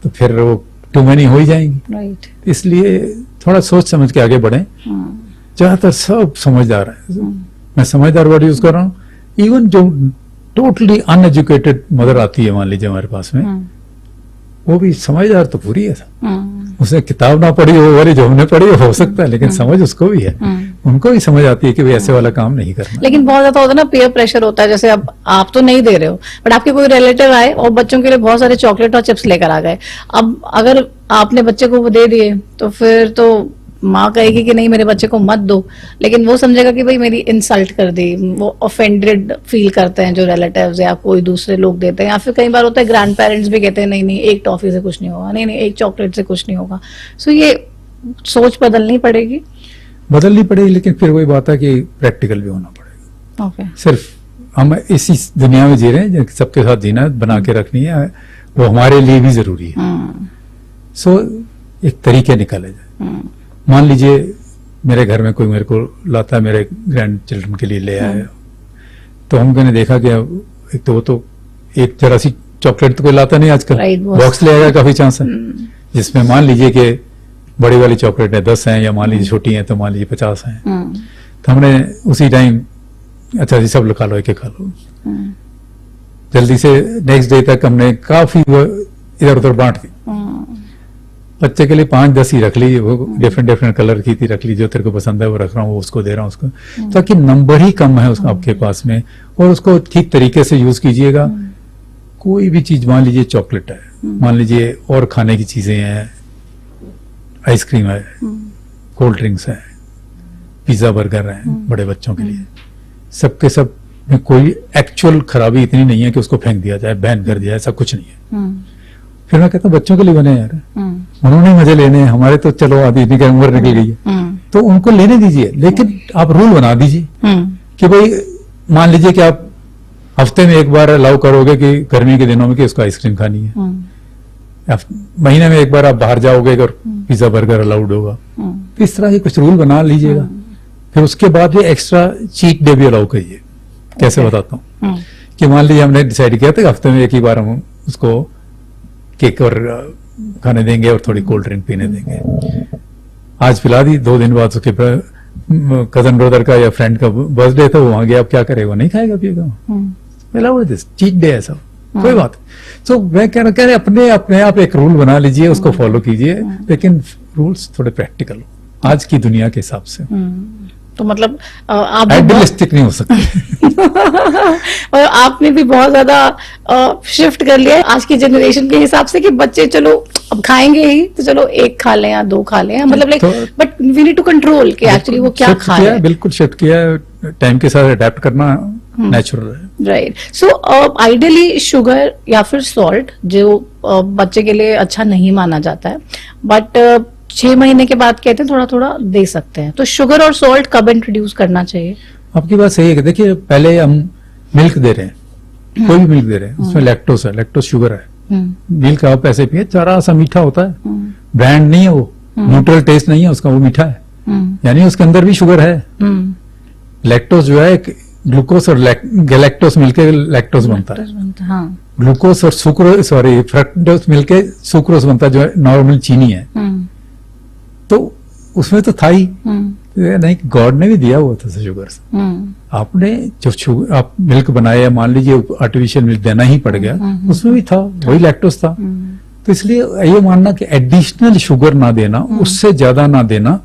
तो फिर वो टू मैनी हो ही जाएंगी। इसलिए थोड़ा सोच समझ के आगे बढ़े। ज्यादातर सब समझदार है, मैं समझदार वर्ड यूज कर रहा हूँ। इवन जो टोटली अनएजुकेटेड मदर आती है मान लीजिए हमारे पास में, वो भी समझदार तो पूरी है। उसने किताब ना पढ़ी हो, वाली जो हमने पढ़ी हो सकता है, लेकिन समझ उसको भी है, उनको भी समझ आती है कि भाई ऐसे वाला काम नहीं करना। लेकिन बहुत ज्यादा होता है ना, पीयर प्रेशर होता है, जैसे अब आप तो नहीं दे रहे हो, बट आपके कोई रिलेटिव आए और बच्चों के लिए बहुत सारे चॉकलेट और चिप्स लेकर आ गए। अब अगर आपने बच्चे को वो दे दिए, तो फिर तो माँ कहेगी कि नहीं मेरे बच्चे को मत दो, लेकिन वो समझेगा कि भाई मेरी इंसल्ट कर दी। वो ऑफेंडेड फील करते हैं जो रिलेटिव्स या कोई दूसरे लोग देते हैं, या फिर कई बार होता है ग्रैंड पेरेंट्स भी कहते हैं नहीं नहीं एक टॉफी से कुछ नहीं होगा, नहीं नहीं एक चॉकलेट से कुछ नहीं होगा। सो ये सोच बदलनी पड़ेगी, लेकिन फिर वही बात है कि प्रैक्टिकल भी होना पड़ेगा। सिर्फ हम इसी दुनिया में जी रहे हैं, सबके साथ जीना बना के रखनी है, वो हमारे लिए भी जरूरी है। सो एक तरीके निकाले जाए। मान लीजिए मेरे घर में कोई मेरे को लाता है, मेरे ग्रैंड चिल्ड्रन के लिए ले आया, तो हमने देखा कि एक तो वो तो एक जरा सी चॉकलेट तो कोई लाता नहीं आजकल, बॉक्स ले आएगा, काफी चांस है, जिसमें मान लीजिए कि बड़ी वाली चॉकलेट है 10 हैं, या मान लीजिए छोटी है तो मान लीजिए 50 हैं। तो हमने उसी टाइम अच्छा जी सब खा लो, एक खा लो, जल्दी से नेक्स्ट डे तक हमने काफी इधर उधर बांट दी। बच्चे के लिए 5-10 ही रख ली, वो डिफरेंट कलर की थी, रख ली, जो तेरे को पसंद है वो रख रहा हूँ, वो उसको दे रहा हूँ उसको, ताकि नंबर ही कम है उसका आपके पास में, और उसको ठीक तरीके से यूज कीजिएगा। कोई भी चीज, मान लीजिए चॉकलेट है, मान लीजिए और खाने की चीजें हैं, आइसक्रीम है, कोल्ड ड्रिंक्स है, पिज्जा बर्गर है बड़े बच्चों के लिए, सबके सब में कोई एक्चुअल खराबी इतनी नहीं है कि उसको फेंक दिया जाए, बैन कर दिया, ऐसा कुछ नहीं है। फिर मैं कहता हूँ बच्चों के लिए बने यार, उन्होंने मजे लेने हैं, हमारे तो चलो आधी की उम्र निकल गई है, तो उनको लेने दीजिए, लेकिन आप रूल बना दीजिए कि भाई मान लीजिए कि आप हफ्ते में एक बार अलाउ करोगे कि गर्मी के दिनों में कि उसको आइसक्रीम खानी है, महीने में एक बार आप बाहर जाओगे और पिज्जा बर्गर अलाउड होगा, तो इस तरह के कुछ रूल बना लीजिएगा। फिर उसके बाद भी एक्स्ट्रा चीट डे भी अलाउ करिए। कैसे बताता हूँ कि मान लीजिए हमने डिसाइड किया था कि हफ्ते में एक ही बार हम उसको केक और खाने देंगे और थोड़ी कोल्ड ड्रिंक पीने देंगे। आज पिला दी, 2 दिन बाद उसके कजन ब्रदर का या फ्रेंड का बर्थडे था, वो वहां गया, अब क्या करेगा, नहीं खाएगा पिएगा, दिस चीट डे है, सब कोई बात। तो मैं कह रहा अपने आप एक रूल बना लीजिए, उसको फॉलो कीजिए, लेकिन रूल्स थोड़े प्रैक्टिकल हो आज की दुनिया के हिसाब से। तो मतलब आप आइडियलिस्टिक नहीं हो सकते। और आपने भी बहुत ज्यादा शिफ्ट कर लिया है आज की जनरेशन के हिसाब से कि बच्चे चलो अब खाएंगे ही तो चलो 1 खा लें या 2 खा लें, मतलब like but we need to control कि एक्चुअली वो क्या खा रहे हैं। बिल्कुल शिफ्ट किया, टाइम के साथ अडेप्ट करना नेचुरल है। राइट। सो आइडियली शुगर या फिर सॉल्ट जो बच्चे के लिए अच्छा नहीं माना जाता है, बट 6 महीने के बाद कहते हैं थोड़ा थोड़ा दे सकते हैं, तो शुगर और सॉल्ट कब इंट्रोड्यूस करना चाहिए? आपकी बात सही है कि देखिए पहले हम मिल्क दे रहे हैं, कोई भी मिल्क दे रहे हैं, उसमें लैक्टोस है, लैक्टोस शुगर है। मिल्क आप ऐसे पिए, जरा सा मीठा होता है, ब्रांड नहीं है वो, न्यूट्रल टेस्ट नहीं है उसका, वो मीठा है, यानी उसके अंदर भी शुगर है। लैक्टोस जो है ग्लूकोस और गैलेक्टोस मिलके लैक्टोस बनता है। हाँ। ग्लूकोस और फ्रक्टोस मिलके सुक्रोस बनता है, जो नॉर्मल चीनी है। तो उसमें तो था ही नहीं, गॉड ने भी दिया हुआ था शुगर से। आपने जो आप मिल्क बनाया, मान लीजिए आर्टिफिशियल मिल्क देना ही पड़ गया, उसमें भी था, वही लैक्टोस था। तो इसलिए ये मानना कि एडिशनल शुगर ना देना, उससे ज्यादा ना देना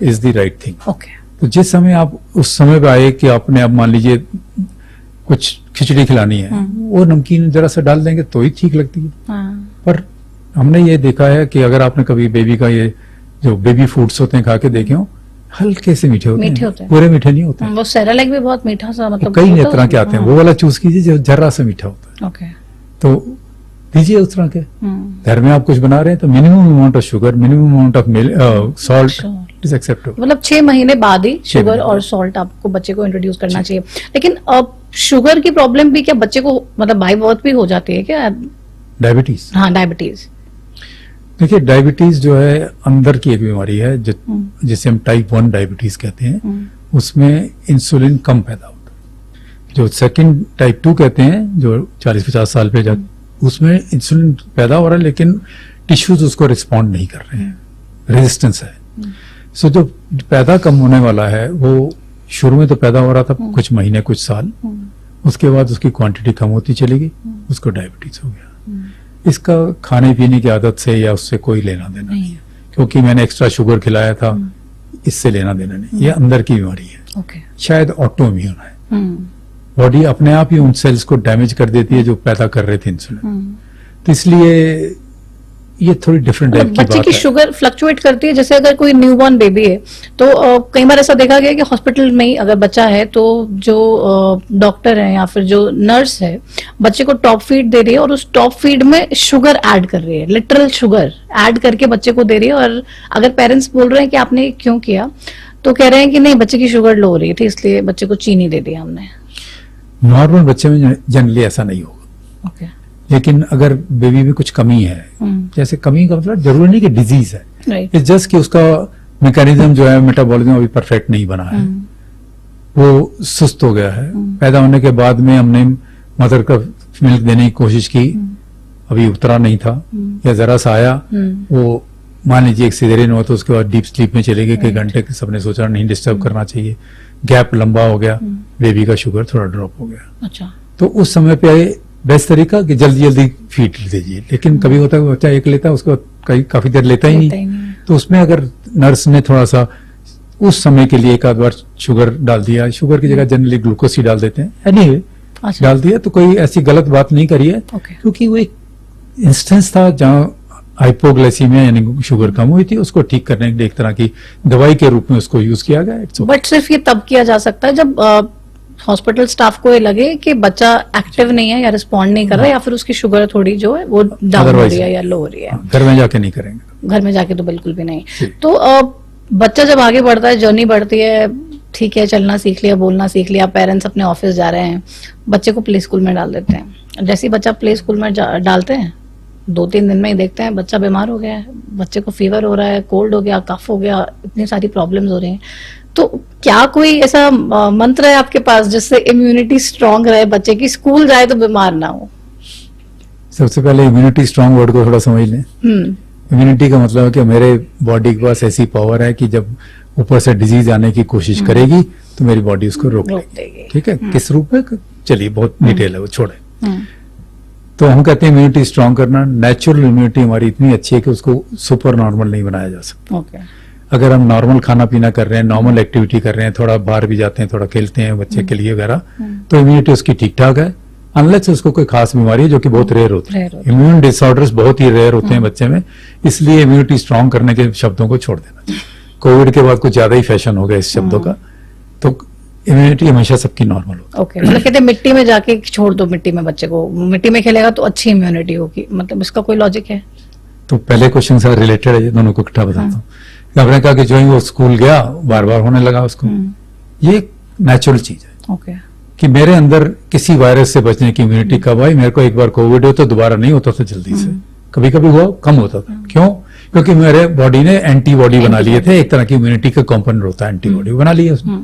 is the right thing. Okay. तो जिस समय आप उस समय पे आए कि आपने अब मान लीजिए कुछ खिचड़ी खिलानी है, वो नमकीन जरा सा डाल देंगे तो ही ठीक लगती है। पर हमने ये देखा है कि अगर आपने कभी बेबी का ये जो बेबी फूड्स होते हैं खा के देखे हो, हल्के से मीठे होते हैं, पूरे मीठे नहीं होते। वो सेरेलैक भी बहुत मीठा सा, मतलब कई तरह के आते हैं, वो वाला चूज कीजिए जो जरा सा मीठा होता है। ओके। तो दीजिए उस तरह के। घर में आप कुछ बना रहे हैं तो minimum amount of sugar, minimum amount of salt is acceptable. मतलब 6 महीने बाद ही शुगर और सॉल्ट आपको बच्चे को इंट्रोड्यूस करना चाहिए। लेकिन अब शुगर की प्रॉब्लम भी क्या बच्चे को मतलब बाई बर्थ भी हो जाती है क्या? डायबिटीज। हाँ, डायबिटीज। देखिए डायबिटीज जो है अंदर की एक बीमारी है, जिसे हम टाइप 1 डायबिटीज कहते हैं। उसमें इंसुलिन कम पैदा होता है। जो सेकंड टाइप 2 कहते हैं, जो 40-50 साल पे जब, उसमें इंसुलिन पैदा हो रहा है लेकिन टिश्यूज उसको रिस्पॉन्ड नहीं कर रहे हैं, रेजिस्टेंस है। सो जो पैदा कम होने वाला है वो शुरू में तो पैदा हो रहा था कुछ महीने कुछ साल, उसके बाद उसकी क्वांटिटी कम होती चली गई, उसको डायबिटीज हो गया। इसका खाने पीने की आदत से या उससे कोई लेना देना नहीं है, क्योंकि मैंने एक्स्ट्रा शुगर खिलाया था, इससे लेना देना नहीं। ये अंदर की बीमारी है। शायद ऑटो इम्यून है, बॉडी अपने आप ही उन सेल्स को डैमेज कर देती है जो पैदा कर रहे थे इंसुलिन। तो इसलिए ये थोड़ी डिफरेंट टाइप की बात है। बच्चे की शुगर फ्लक्चुएट करती है, जैसे अगर कोई न्यूबॉर्न बेबी है तो कई बार ऐसा देखा गया कि हॉस्पिटल में ही अगर बच्चा है तो जो डॉक्टर है या फिर जो नर्स है बच्चे को टॉप फीड दे रही है और उस टॉप फीड में शुगर ऐड कर रही है, लिटरल शुगर ऐड करके बच्चे को दे रही है। और अगर पेरेंट्स बोल रहे हैं कि आपने क्यों किया, तो कह रहे हैं कि नहीं बच्चे की शुगर लो हो रही थी इसलिए बच्चे को चीनी दे दी हमने। नॉर्मल बच्चे में जनरली ऐसा नहीं होगा। ओके। लेकिन अगर बेबी में कुछ कमी है, जैसे कमी का मतलब जरूरी नहीं कि डिजीज है, इट्स जस्ट कि उसका मैकेनिज्म जो है मेटाबॉलिज्म अभी परफेक्ट नहीं बना है, वो सुस्त हो गया है। पैदा होने के बाद में हमने मदर का मिल्क देने की कोशिश की, अभी उतरा नहीं था या जरा सा आया, वो मान लीजिए एक सिजेरियन हुआ तो उसके बाद डीप स्लीप में चले गए कई घंटे, सबने सोचा नहीं डिस्टर्ब करना चाहिए, गैप लंबा हो गया, बेबी का शुगर थोड़ा ड्रॉप हो गया। अच्छा। तो उस समय पे बेस्ट तरीका कि जल्दी जल्दी फीड दीजिए, लेकिन कभी होता है बच्चा एक लेता है उसको काफी देर लेता ही नहीं, तो उसमें अगर नर्स ने थोड़ा सा उस समय के लिए एक आध बार शुगर डाल दिया, शुगर की जगह जनरली ग्लूकोज ही डाल देते हैं, एनीवे अच्छा। डाल दिया, तो कोई ऐसी गलत बात नहीं करी है, ओके। क्योंकि वो एक इंस्टेंस था जहां हाइपोग्लाइसीमिया यानी शुगर कम हुई थी, उसको ठीक करने के लिए एक तरह की दवाई के रूप में उसको यूज किया गया। It's okay। बट सिर्फ ये तब किया जा सकता है जब हॉस्पिटल स्टाफ को ये लगे कि बच्चा एक्टिव नहीं है या रिस्पॉन्ड नहीं कर रहा है या फिर उसकी शुगर थोड़ी जो है वो डाउन हो Otherwise- रही है या लो हो रही है। हाँ, घर में जाके नहीं करेंगे। घर में जाके तो बिल्कुल भी नहीं। जी। तो बच्चा जब आगे बढ़ता है, जर्नी बढ़ती है, ठीक है चलना सीख लिया, बोलना सीख लिया, पेरेंट्स अपने ऑफिस जा रहे हैं, बच्चे को प्ले स्कूल में डाल देते हैं। जैसे ही बच्चा प्ले स्कूल में डालते हैं 2-3 दिन में ही देखते हैं बच्चा बीमार हो गया है, बच्चे को फीवर हो रहा है, कोल्ड हो गया, कफ हो गया, इतनी सारी प्रॉब्लम्स हो रही हैं। तो क्या कोई ऐसा मंत्र है आपके पास जिससे इम्यूनिटी स्ट्रांग रहे बच्चे की, स्कूल जाए तो बीमार ना हो? सबसे पहले इम्यूनिटी स्ट्रांग वर्ड को थोड़ा समझ लें। इम्यूनिटी का मतलब है कि मेरे बॉडी के पास ऐसी पावर है कि जब ऊपर से डिजीज आने की कोशिश करेगी तो मेरी बॉडी उसको रोक लेगी। ठीक है, किस रूप में, चलिए बहुत डिटेल है वो, छोड़े। तो हम कहते हैं इम्यूनिटी स्ट्रांग करना, नेचुरल इम्यूनिटी हमारी इतनी अच्छी है कि उसको सुपर नॉर्मल नहीं बनाया जा सकता। ओके। अगर हम नॉर्मल खाना पीना कर रहे हैं, नॉर्मल एक्टिविटी कर रहे हैं, थोड़ा बाहर भी जाते हैं, थोड़ा खेलते हैं बच्चे के लिए वगैरह, तो इम्यूनिटी उसकी ठीक ठाक है, अनलेस उसको कोई खास बीमारी है जो कि बहुत रेयर होती है। इम्यून डिसऑर्डर्स बहुत ही रेयर होते हैं बच्चे में, इसलिए इम्यूनिटी स्ट्रांग करने के शब्दों को छोड़ देना चाहिए। कोविड के बाद कुछ ज्यादा ही फैशन हो गया इस शब्दों का, तो इम्यूनिटी हमेशा सबकी नॉर्मल होती है। ओके, मतलब कहते हैं मिट्टी में जाके छोड़ दो, मिट्टी में बच्चे को, मिट्टी में खेलेगा तो अच्छी इम्यूनिटी होगी, मतलब इसका कोई लॉजिक है? तो पहले क्वेश्चन से रिलेटेड है, ये दोनों को इकट्ठा बताता हूँ। आपने कहा कि जो ही वो स्कूल गया बार बार होने लगा उसको, ये नेचुरल चीज है। ओके। कि मेरे अंदर किसी वायरस से बचने की इम्यूनिटी कब आई, मेरे को एक बार कोविड हो तो दोबारा नहीं होता था जल्दी से, कभी कभी हुआ कम होता था। क्यों? क्योंकि मेरे बॉडी ने एंटीबॉडी बना लिए थे, एक तरह की इम्यूनिटी का कंपोनेंट होता है, एंटीबॉडी बना लिए उसने।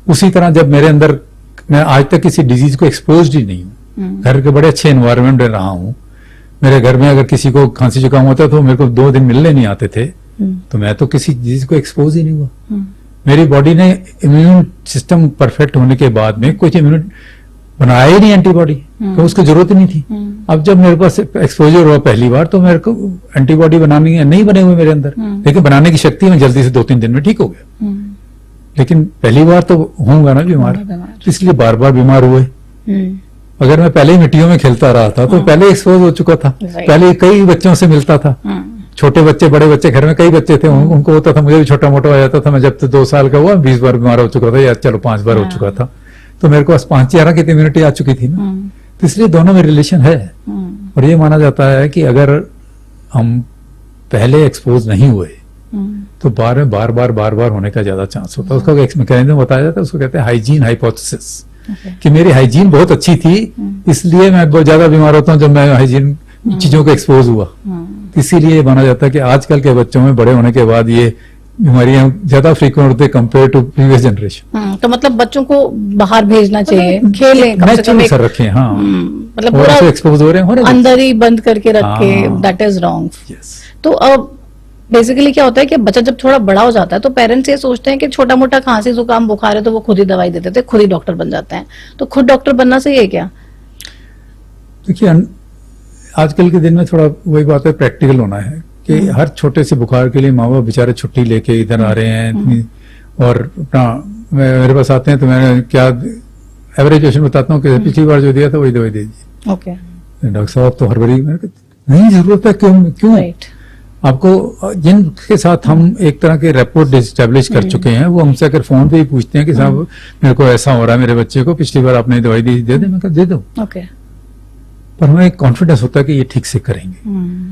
उसी तरह जब मेरे अंदर, मैं आज तक किसी डिजीज को एक्सपोज ही नहीं हूँ, घर के बड़े अच्छे एनवायरमेंट में रहा हूँ। मेरे घर में अगर किसी को खांसी जुकाम होता तो मेरे को 2 दिन मिलने नहीं आते थे, तो मैं तो किसी डिजीज को एक्सपोज ही नहीं हुआ। मेरी बॉडी ने इम्यून सिस्टम परफेक्ट होने के बाद में कुछ इम्यून बनाया ही नहीं एंटीबॉडी, तो उसकी जरूरत ही नहीं थी। अब जब मेरे पास एक्सपोजर हुआ पहली बार तो मेरे को एंटीबॉडी बनानी नहीं बने हुए मेरे अंदर, लेकिन बनाने की शक्ति में जल्दी से 2-3 दिन में ठीक हो गया। लेकिन पहली बार तो होऊंगा ना बीमार, इसलिए बार बार बीमार हुए। अगर मैं पहले ही मिट्टियों में खेलता रहा था तो पहले एक्सपोज हो चुका था, पहले कई बच्चों से मिलता था, छोटे बच्चे बड़े बच्चे, घर में कई बच्चे थे, उनको होता था, मुझे भी छोटा मोटा हो जाता था। मैं जब तक 2 साल का हुआ 20 बार बीमार हो चुका था, या चलो 5 बार हो चुका था, तो मेरे को 5-11 की इम्यूनिटी आ चुकी थी ना, तो इसलिए दोनों में रिलेशन है। और ये माना जाता है कि अगर हम पहले एक्सपोज नहीं हुए तो बार बार होने का ज्यादा चांस होता है। उसका एक मैकेनिज्म बताया जाता है, उसको कहते हैं हाइजीन हाइपोथेसिस, कि मेरी हाइजीन बहुत अच्छी थी इसलिए मैं बहुत ज्यादा बीमार होता हूँ जब मैं हाइजीन चीजों को एक्सपोज हुआ। इसीलिए ये माना जाता है कि आजकल के बच्चों में बड़े होने के बाद ये बीमारियां ज्यादा फ्रीक्वेंट होती है कंपेयर टू प्रीवियस जनरेशन। तो मतलब बच्चों को बाहर भेजना चाहिए, खेलें कम से कम, नेचुरल सर रखें। हाँ, मतलब और पूरा ऐसे एक्सपोज हो रहे हैं, अंदर ही बंद करके रखे, हाँ। That is wrong. Yes. तो अब बेसिकली क्या होता है कि बच्चा जब थोड़ा बड़ा हो जाता है तो पेरेंट्स ये सोचते हैं कि छोटा मोटा खांसी जुकाम बुखार है तो वो खुद ही दवाई दे देते हैं, खुद ही डॉक्टर बन जाते हैं। तो खुद डॉक्टर बनना सही है क्या? देखिए, आजकल के दिन में थोड़ा वही बात है, प्रैक्टिकल होना है कि हर छोटे से बुखार के लिए माँ बाप बेचारे छुट्टी लेके इधर आ रहे हैं, और अपना मेरे पास आते हैं तो मैं क्या एवरेज पेशेंट बताता हूँ कि पिछली बार जो दिया था वही दवाई दीजिए। ओके, डॉक्टर साहब तो हर बारी नहीं जरूरत है, क्यों राइट। आपको जिनके साथ हम एक तरह के रेपोर्ट एस्टेब्लिश कर चुके हैं, वो हमसे अगर फोन पे ही पूछते हैं कि साहब मेरे को ऐसा हो रहा है मेरे बच्चे को, पिछली बार आपने दवाई दी, दे दे, मैं कहा दे दो। ओके, पर हमें एक कॉन्फिडेंस होता है कि ये ठीक से करेंगे।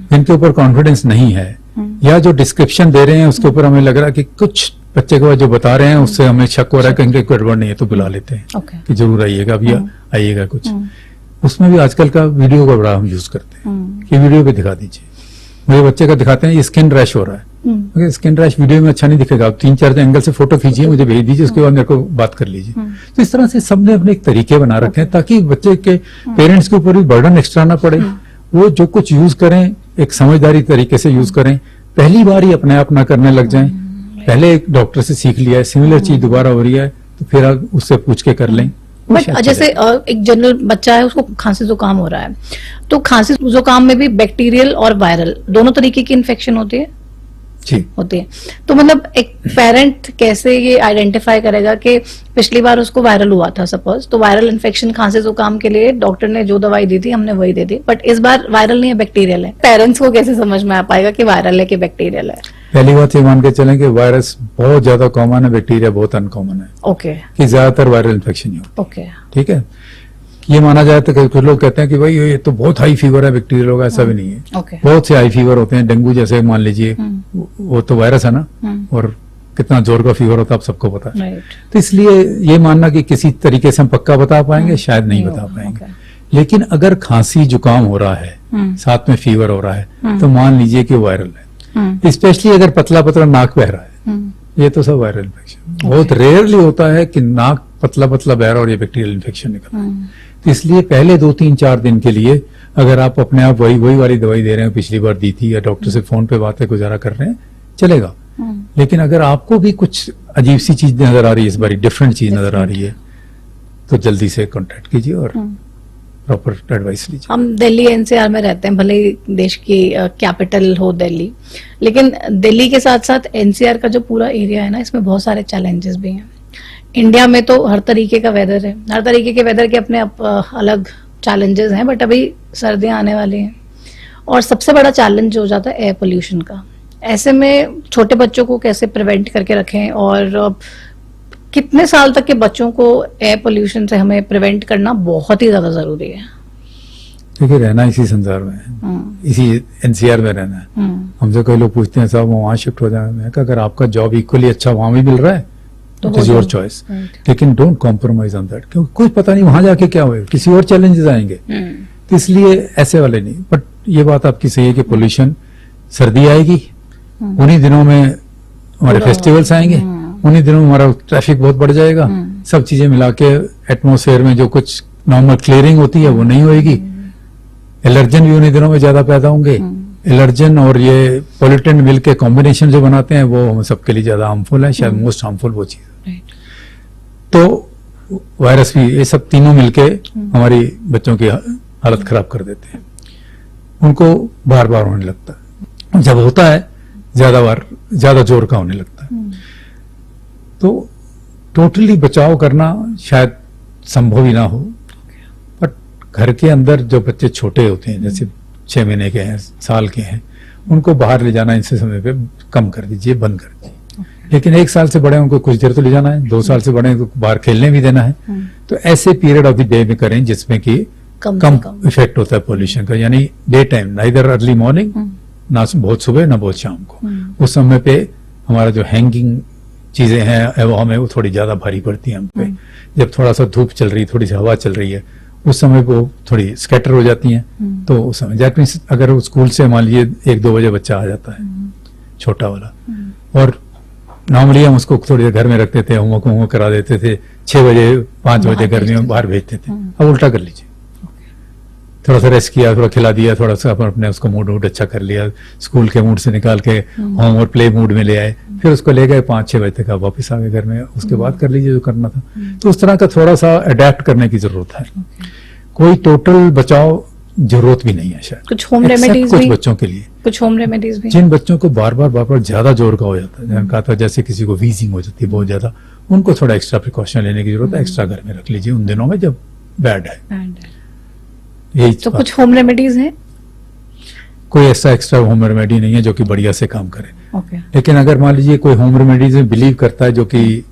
जिनके ऊपर कॉन्फिडेंस नहीं है या जो डिस्क्रिप्शन दे रहे हैं उसके ऊपर हमें लग रहा है कि कुछ बच्चे को जो बता रहे हैं उससे हमें शक हो रहा है कि इनके गड़बड़ नहीं है, तो बुला लेते हैं ओके, कि जरूर आइएगा, अभी आइएगा कुछ। उसमें भी आजकल का वीडियो का बड़ा हम यूज करते हैं कि वीडियो पे दिखा दीजिए। मुझे बच्चे का दिखाते हैं ये स्किन रैश हो रहा है, स्किन रैश वीडियो में अच्छा नहीं दिखेगा, आप 3-4 एंगल से फोटो खींचिए, मुझे भेज दीजिए, उसके बाद मेरे को बात कर लीजिए। तो इस तरह से सबने अपने एक तरीके बना रखे हैं ताकि बच्चे के पेरेंट्स के ऊपर भी बर्डन एक्स्ट्रा ना पड़े। वो जो कुछ यूज करें एक समझदारी तरीके से यूज करें, पहली बार ही अपने आप ना करने लग जाएं। पहले एक डॉक्टर से सीख लिया है, सिमिलर चीज दोबारा हो रही है तो फिर आप उससे पूछ के कर लें, वो बट शायद जैसे चलेगा। एक जनरल बच्चा है, उसको खांसी जुकाम हो रहा है, तो खांसी जुकाम में भी बैक्टीरियल और वायरल दोनों तरीके की इन्फेक्शन होती है। जी, होती है। तो मतलब एक पेरेंट कैसे ये आइडेंटिफाई करेगा कि पिछली बार उसको वायरल हुआ था, सपोज, तो वायरल इन्फेक्शन खांसी जुकाम के लिए डॉक्टर ने जो दवाई दी थी हमने वही दे दी, बट इस बार वायरल नहीं है, बैक्टीरियल है। पेरेंट्स को कैसे समझ में आ पाएगा कि वायरल है कि बैक्टीरियल है? पहली बात ये मान के चलें कि वायरस बहुत ज्यादा कॉमन है, बैक्टीरिया बहुत अनकॉमन है, ओके कि ज्यादातर वायरल इन्फेक्शन ही हो। ओके ठीक है, ये माना जाए तो कुछ लोग कहते हैं कि भाई ये तो बहुत हाई फीवर है, बैक्टीरियल होगा, ऐसा भी नहीं है। ओके बहुत से हाई फीवर होते हैं, डेंगू जैसे मान लीजिए, वो तो वायरस है ना, और कितना जोर का फीवर होता है आप सबको पता है। राइट तो इसलिए ये मानना कि किसी तरीके से हम पक्का बता पाएंगे, शायद नहीं बता पाएंगे। लेकिन अगर खांसी जुकाम हो रहा है, साथ में फीवर हो रहा है, तो मान लीजिए कि वायरल है। स्पेशली अगर पतला पतला नाक बह रहा है, ये तो सब वायरल इन्फेक्शन। बहुत रेयरली होता है कि नाक पतला पतला बह रहा और ये बैक्टीरियल इन्फेक्शन निकल रहा है। तो इसलिए पहले 2-3-4 दिन के लिए अगर आप अपने आप वही वाली दवाई दे रहे हैं, पिछली बार दी थी, या डॉक्टर से फोन पे बातें गुजारा कर रहे हैं, चलेगा। लेकिन अगर आपको भी कुछ अजीब सी चीज नजर आ रही है, इस बार डिफरेंट चीज नजर आ रही है, तो जल्दी से कांटेक्ट कीजिए और प्रॉपर एडवाइस लीजिए। हम दिल्ली एनसीआर में रहते हैं, भले ही देश की कैपिटल हो दिल्ली, लेकिन दिल्ली के साथ साथ एनसीआर का जो पूरा एरिया है ना, इसमें बहुत सारे चैलेंजेस भी हैं। इंडिया में तो हर तरीके का वेदर है, हर तरीके के वेदर के अपने अलग चैलेंजेस हैं, बट अभी सर्दियां आने वाली हैं और सबसे बड़ा चैलेंज हो जाता है एयर पोल्यूशन का। ऐसे में छोटे बच्चों को कैसे प्रिवेंट करके रखें, और कितने साल तक के बच्चों को एयर पोल्यूशन से हमें प्रिवेंट करना बहुत ही ज्यादा जरूरी है? देखिए, रहना इसी संसार में है, इसी एनसीआर में रहना है। हमसे कई लोग पूछते हैं साहब वहां शिफ्ट हो जाए, मैं कहा अगर आपका जॉब इक्वली अच्छा वहां भी मिल रहा है तो इट इज योर चॉइस, लेकिन डोंट कॉम्प्रोमाइज ऑन दैट, क्योंकि कुछ पता नहीं वहां जाके क्या होगा, किसी और चैलेंजेस आएंगे। तो इसलिए ऐसे वाले नहीं। बट ये बात आपकी सही है कि पोल्यूशन, सर्दी आएगी, उन्हीं दिनों में हमारे फेस्टिवल्स आएंगे, उन्हीं दिनों में हमारा ट्रैफिक बहुत बढ़ जाएगा, सब चीजें मिला के एटमोसफेयर में जो कुछ नॉर्मल क्लियरिंग होती है वो नहीं होगी। एलर्जन भी उन्हीं दिनों में ज्यादा पैदा होंगे। एलर्जन और ये पोल्यूटेंट मिलके कॉम्बिनेशन जो बनाते हैं वो हम सबके लिए ज्यादा हार्मफुल है, शायद मोस्ट हार्मफुल वो चीज। तो वायरस भी, ये सब तीनों मिलके हमारी बच्चों की हालत खराब कर देते हैं, उनको बार बार होने लगता है। जब होता है ज्यादा जोर का होने लगता है। तो टोटली बचाव करना शायद संभव ही ना हो, बट घर के अंदर जो बच्चे छोटे होते हैं, जैसे 6 महीने के हैं, साल के हैं, उनको बाहर ले जाना इनसे समय पे कम कर दीजिए, बंद कर दीजिए। लेकिन 1 साल से बड़े उनको कुछ देर तो ले जाना है, 2 साल से बड़े को बाहर खेलने भी देना है। तो ऐसे पीरियड ऑफ द डे में करें जिसमें कि कम इफेक्ट होता है पोल्यूशन का, यानी डे टाइम, ना इधर अर्ली मॉर्निंग, ना बहुत सुबह ना बहुत शाम को। उस समय पे हमारा जो हैंगिंग चीजें हैं वो हमें वो थोड़ी ज्यादा भारी पड़ती हैं हम पे। जब थोड़ा सा धूप चल रही, थोड़ी सी हवा चल रही है, उस समय वो थोड़ी स्कैटर हो जाती हैं। तो उस समय दैट मीन्स अगर वो स्कूल से मान लीजिए 1-2 बजे बच्चा आ जाता है, छोटा वाला, और नॉर्मली हम उसको थोड़ी देर घर में रखते थे, होमवर्क करा देते थे, 6 बजे 5 बजे गर्मियों में बाहर भेजते थे। अब उल्टा कर लीजिए, थोड़ा सा रेस्ट किया, थोड़ा खिला दिया, थोड़ा सा अपने उसको मूड अच्छा कर लिया, स्कूल के मूड से निकाल के होम और प्ले मूड में ले आए, फिर उसको ले गए 5-6 बजे तक आप वापस आ गए घर में, उसके बाद कर लीजिए जो करना था। तो उस तरह का थोड़ा सा अडेप्ट करने की जरूरत है। कोई टोटल बचाव जरूरत भी नहीं है शायद, कुछ होम रेमेडीज कुछ भी, बच्चों के लिए कुछ होम रेमेडीज भी। जिन बच्चों को बार बार ज्यादा जोर का हो जाता है, मैंने कहा था जैसे किसी को वीजिंग हो जाती है बहुत ज्यादा, उनको थोड़ा एक्स्ट्रा प्रिकॉशन लेने की जरूरत है, एक्स्ट्रा घर में रख लीजिए उन दिनों में जब बैड है। यही तो कुछ होम रेमेडीज हैं? कोई ऐसा एक्स्ट्रा होम रेमेडी नहीं है जो कि बढ़िया से काम करे। ओके। लेकिन अगर मान लीजिए कोई होम रेमेडीज में बिलीव करता है, जो कि